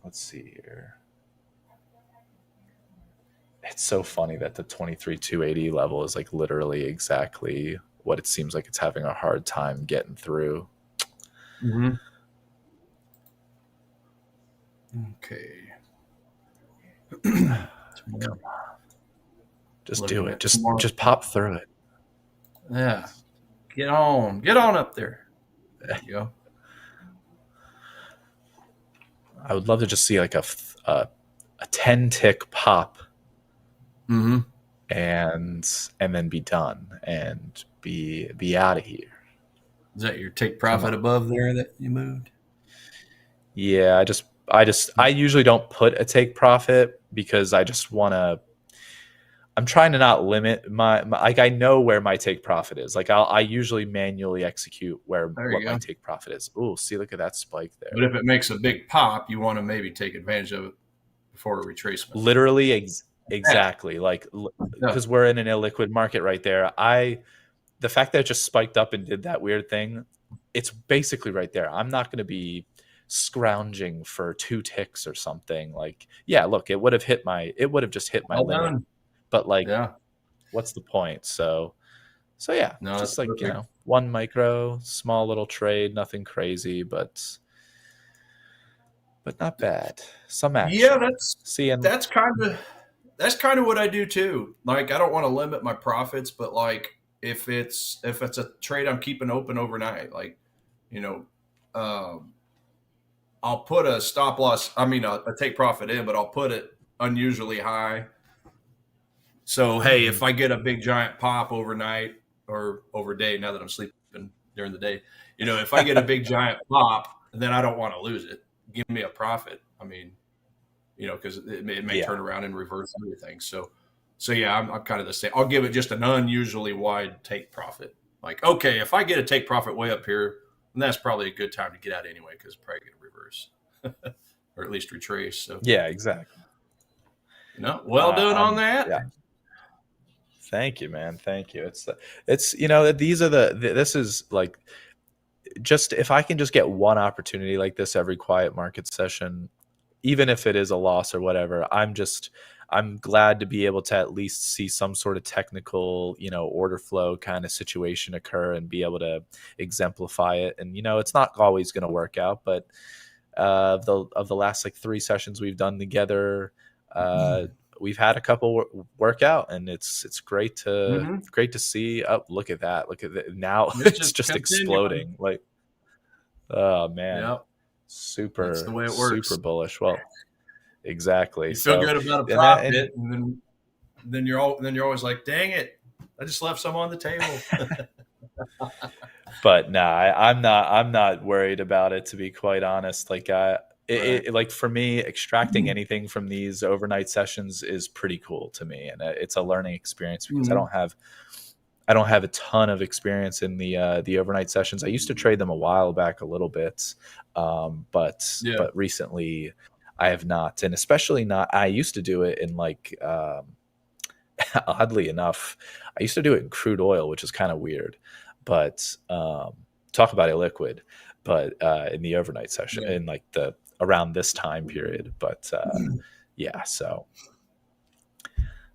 A: let's see here. It's so funny that the 23,280 level is like literally exactly what it seems like it's having a hard time getting through.
B: Hmm. Okay.
A: Come on, just do
B: Looking
A: it.
B: at tomorrow.
A: Just pop through it.
B: Yeah. Get on up there. There you go.
A: I would love to just see like a 10 tick pop,
B: Hmm.
A: and then be done and be out of here.
B: Is that your take
A: Come
B: profit
A: on.
B: above there that you moved?
A: Yeah, I usually don't put a take profit because I just want to. I'm trying to not limit my like I know where my take profit is. Like I usually manually execute where
B: There
A: what
B: you
A: my
B: go.
A: take profit is. Oh, see, look at that spike
B: But
A: there.
B: if it makes a big pop, you want to maybe take advantage of it before a retracement.
A: Literally
B: Yeah.
A: exactly like
B: Yeah.
A: because we're in an illiquid market right there. The fact that it just spiked up and did that weird thing, it's basically right there. I'm not going to be scrounging for 2 ticks or something. Like, yeah, look, it would have just hit my
B: Well
A: limit,
B: done.
A: but like,
B: Yeah.
A: what's the point? So yeah,
B: No, that's
A: just like,
B: perfect.
A: one micro, small little trade, nothing crazy, but not bad. Some
B: Yeah,
A: action. Seeing,
B: that's kind of that's kind of what I do too. Like I don't want to limit my profits, but like if it's a trade I'm keeping open overnight, like you know, um, I'll put a stop loss. I mean, a take profit in, but I'll put it unusually high. So hey, if
A: Mhm.
B: I get a big giant pop overnight or over day, now that I'm sleeping during the day, if I get a big giant pop, then I don't want to lose it. Give me a profit. I mean, because it may
A: Yeah.
B: turn around and reverse everything. So yeah, I'm kind of the same. I'll give it just an unusually wide take profit. Like, okay, if I get a take profit way up here, then that's probably a good time to get out anyway because it's probably going to reverse or at least retrace. So,
A: Yeah, exactly.
B: well done on that.
A: Yeah. Thank you, man. Thank you. It's these are this is like, just if I can just get one opportunity like this every quiet market session, even if it is a loss or whatever, I'm glad to be able to at least see some sort of technical, order flow kind of situation occur and be able to exemplify it. And it's not always going to work out, but of the last like 3 sessions we've done together, uh, we've had a couple work out, and it's
B: Mm-hmm.
A: great to see. Oh, look at that! Look at that! Now
B: It's
A: it's
B: just
A: just
B: continuing.
A: exploding. Like, oh man,
B: Yeah, that's the
A: super
B: way it
A: super
B: works.
A: bullish. Well, exactly.
B: You feel
A: So,
B: good about a
A: and that and
B: profit, and then you're always like, dang it, I just left some on the table.
A: but nah, I'm not worried about it, to be quite honest. Like,
B: Right.
A: like for me, extracting anything from these overnight sessions is pretty cool to me, and it's a learning experience because
B: Mm-hmm.
A: I don't have a ton of experience in the overnight sessions. I used to trade them a while back, a little bit,
B: Yeah.
A: but recently I have not, and especially not. I used to do it in like, oddly enough, I used to do it in crude oil, which is kind of weird. But talk about illiquid. But in the overnight session,
B: Yeah.
A: in like the around this time period. But yeah, so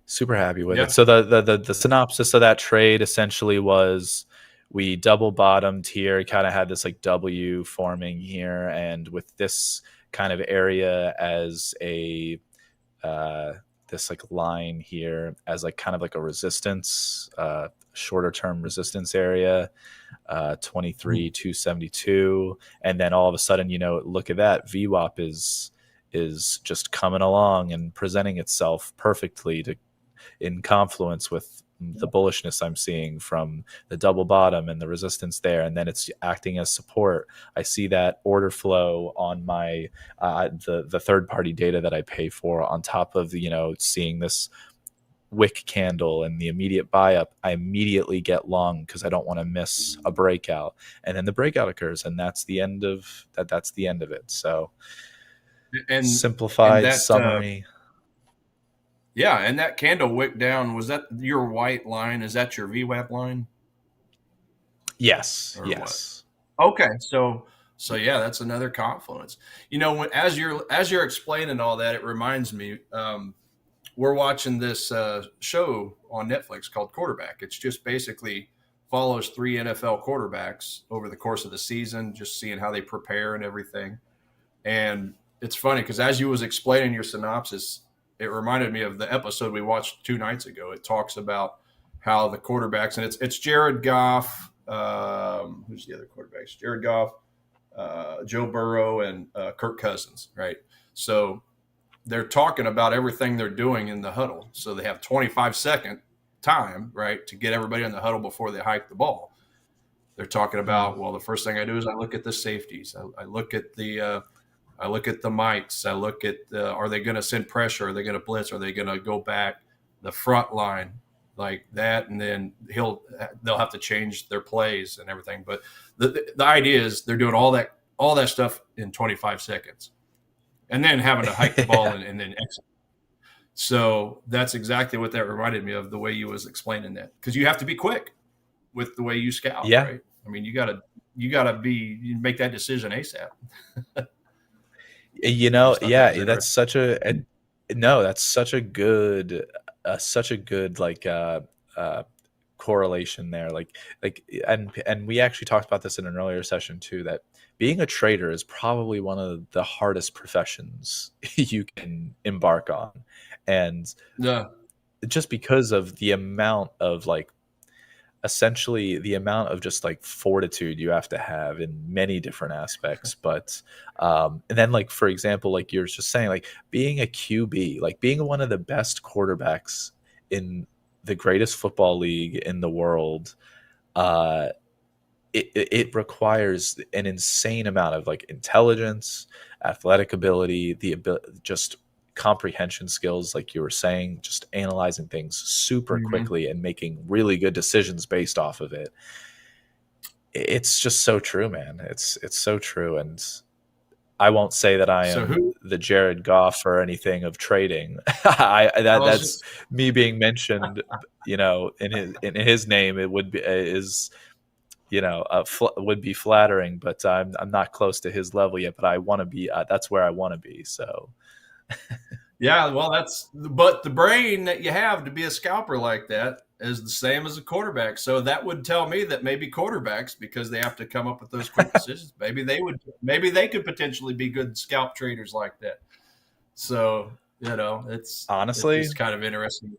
A: super happy with it.
B: Yeah.
A: So the synopsis of that trade essentially was, we double bottomed here, kind of had this like W forming here, and with this kind of area as a this like line here as like kind of like a resistance, shorter term resistance area, 23 272, and then all of a sudden, look at that, VWAP is just coming along and presenting itself perfectly to in confluence with the bullishness I'm seeing from the double bottom and the resistance there, and then it's acting as support. I see that order flow on my the third party data that I pay for, on top of seeing this wick candle and the immediate buy up. I immediately get long because I don't want to miss a breakout, and then the breakout occurs, and that's the end of that. That's the end of it. So,
B: And
A: simplified
B: that
A: summary.
B: yeah, and that candle wick down, was that your white line? Is that your VWAP line
A: Yes,
B: or what?
A: yes.
B: Okay, so yeah, that's another confluence. As you're explaining all that, it reminds me. We're watching this show on Netflix called Quarterback. It's just basically follows 3 NFL quarterbacks over the course of the season, just seeing how they prepare and everything. And it's funny because as you was explaining your synopsis, it reminded me of the episode we watched 2 nights ago. It talks about how the quarterbacks, and it's Jared Goff. Who's the other quarterbacks? Jared Goff, Joe Burrow, and Kirk Cousins, right? So they're talking about everything they're doing in the huddle. So they have 25-second time, right, to get everybody in the huddle before they hike the ball. They're talking
A: Mm.
B: about, well, the first thing I do is I look at the safeties. I look at the mics. I look at are they going to send pressure? Are they going to blitz? Are they going to go back the front line like that? And then they'll have to change their plays and everything. But the idea is they're doing all that stuff in 25 seconds, and then having to hike the ball and then exit. So that's exactly what that reminded me of, the way you was explaining that, because you have to be quick with the way you scout,
A: Yeah.
B: right? I mean, you gotta you make that decision ASAP. I
A: You know,
B: just thought that was
A: yeah, that's
B: interesting.
A: such a no, that's such a good uh correlation there. And we actually talked about this in an earlier session too, that being a trader is probably one of the hardest professions you can embark on. And
B: Yeah.
A: just because of the amount of essentially the amount of just like fortitude you have to have in many different aspects. But and then, like, for example, like you're just saying, like being a QB, like being one of the best quarterbacks in the greatest football league in the world, uh it requires an insane amount of like intelligence, athletic ability, the ability, just comprehension skills, like you were saying, just analyzing things super
B: Mm-hmm.
A: quickly and making really good decisions based off of it. It's just so true, man. It's so true. And I won't say that I
B: So
A: am
B: who
A: the Jared Goff or anything of trading.
B: I was
A: That's
B: just
A: me being mentioned, in his name. It would be is would be flattering, but I'm not close to his level yet. But I want to be. That's where I want to be. So
B: Yeah, well, but the brain that you have to be a scalper like that is the same as a quarterback. So that would tell me that maybe quarterbacks, because they have to come up with those quick decisions, maybe they could potentially be good scalp traders like that. So, it's
A: honestly,
B: just kind of interesting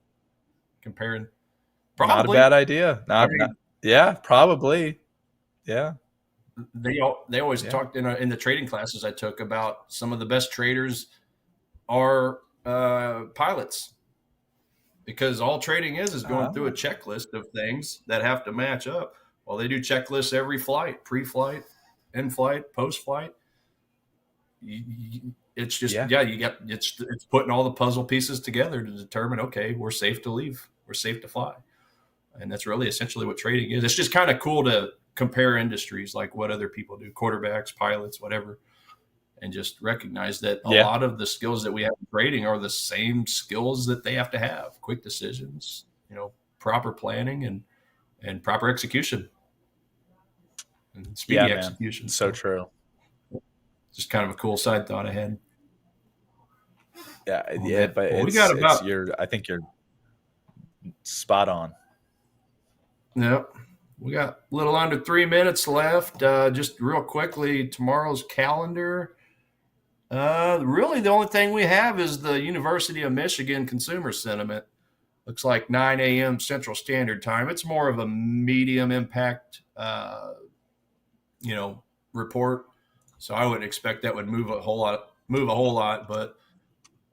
B: comparing.
A: not a
B: Probably.
A: bad idea.
B: I
A: Not
B: mean,
A: yeah, probably. Yeah,
B: they always
A: yeah.
B: talked in the trading classes I took about some of the best traders are pilots, because all trading is going through a
A: Oh,
B: checklist of things that have to match up. Well, they do checklists every flight, pre-flight, in-flight, post-flight. It's just,
A: yeah,
B: yeah, it's putting all the puzzle pieces together to determine, okay, we're safe to leave, we're safe to fly, and that's really essentially what trading is. It's just kind of cool to compare industries, like what other people do, quarterbacks, pilots, whatever, and just recognize that a
A: yeah,
B: lot of the skills that we have in trading are the same skills that they have to have: quick decisions, proper planning, and proper execution and
A: yeah,
B: speedy
A: man.
B: execution.
A: So
B: So
A: true.
B: just kind of a cool side thought I had
A: Yeah,
B: on
A: yeah.
B: that.
A: But
B: Well, we got
A: it's
B: about,
A: you're. I think you're spot on.
B: yep, we got a little under 3 minutes left. Just real quickly, tomorrow's calendar. Really, the only thing we have is the University of Michigan consumer sentiment. Looks like 9 a.m. Central Standard Time. It's more of a medium impact, you know, report. So I wouldn't expect that would move a whole lot. But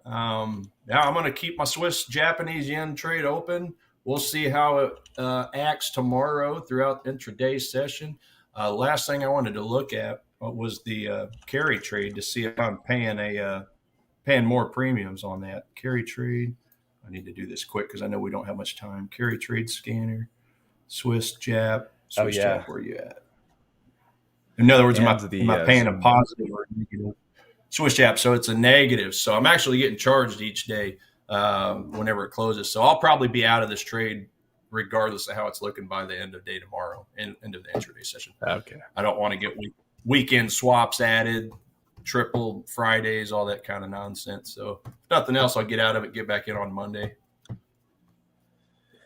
B: yeah, I'm going to keep my Swiss Japanese yen trade open. We'll see how it acts tomorrow throughout the intraday session. Last thing I wanted to look at was the carry trade to see if I'm paying more premiums on that carry trade. I need to do this quick because I know we don't have much time. Carry trade scanner, Swiss Jap,
A: Oh
B: Swiss Jap.
A: yeah,
B: Where are you at? In other words, am
A: and
B: I am
A: the
B: I paying a
A: Zoom.
B: positive or a negative? Swiss Jap, so it's a negative. So I'm actually getting charged each day whenever it closes. So I'll probably be out of this trade regardless of how it's looking by the end of day tomorrow and end of the intraday session.
A: Okay.
B: I don't want to get weekend swaps added, triple Fridays, all that kind of nonsense. So if nothing else, I'll get out of it, get back in on Monday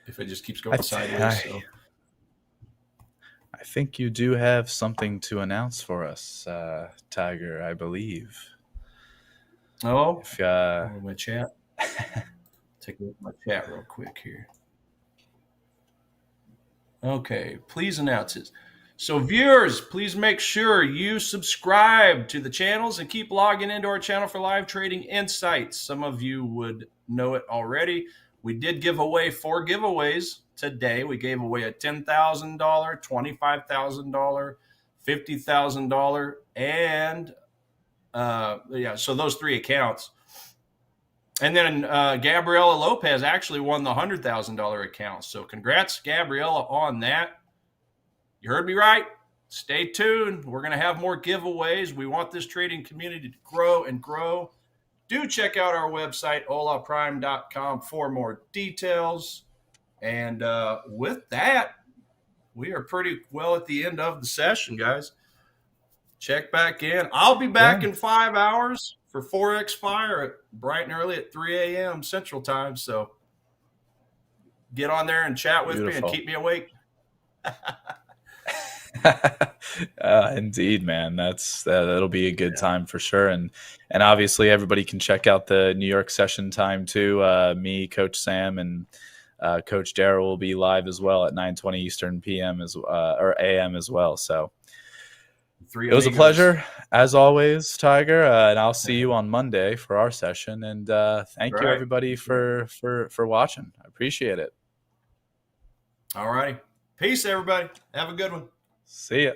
B: if it just keeps
A: I,
B: going
A: th-
B: sideways.
A: I
B: So,
A: I think you do have something to announce for us, Tiger. I believe.
B: oh,
A: If
B: my chat. Take a look at my chat real quick here. Okay, please announce it. So, viewers, please make sure you subscribe to the channels and keep logging into our channel for live trading insights. Some of you would know it already. We did give away 4 giveaways today. We gave away a $10,000, $25,000, $50,000, and yeah, so those 3 accounts. And then Gabriella Lopez actually won the $100,000 account. So congrats, Gabriella, on that. You heard me right. Stay tuned. We're going to have more giveaways. We want this trading community to grow and grow. Do check out our website, holaprime.com, for more details. And with that, we are pretty well at the end of the session, guys. Check back in. I'll be back
A: yeah,
B: in 5 hours for Forex Fire bright and early at 3 a.m. Central Time. So get on there and chat with me and
A: Beautiful.
B: keep me awake.
A: Indeed, man. That'll be a good time for sure. And obviously everybody can check out the New York session time too. Me, Coach Sam, and Coach Darrell will be live as well at 9:20 Eastern PM or AM as well. So
B: Three
A: it was a
B: amigos.
A: pleasure as always, Tiger. And I'll see you on Monday for our session. And thank you
B: Right.
A: everybody for watching. I appreciate it.
B: All righty. Peace, everybody. Have a good one.
A: See ya.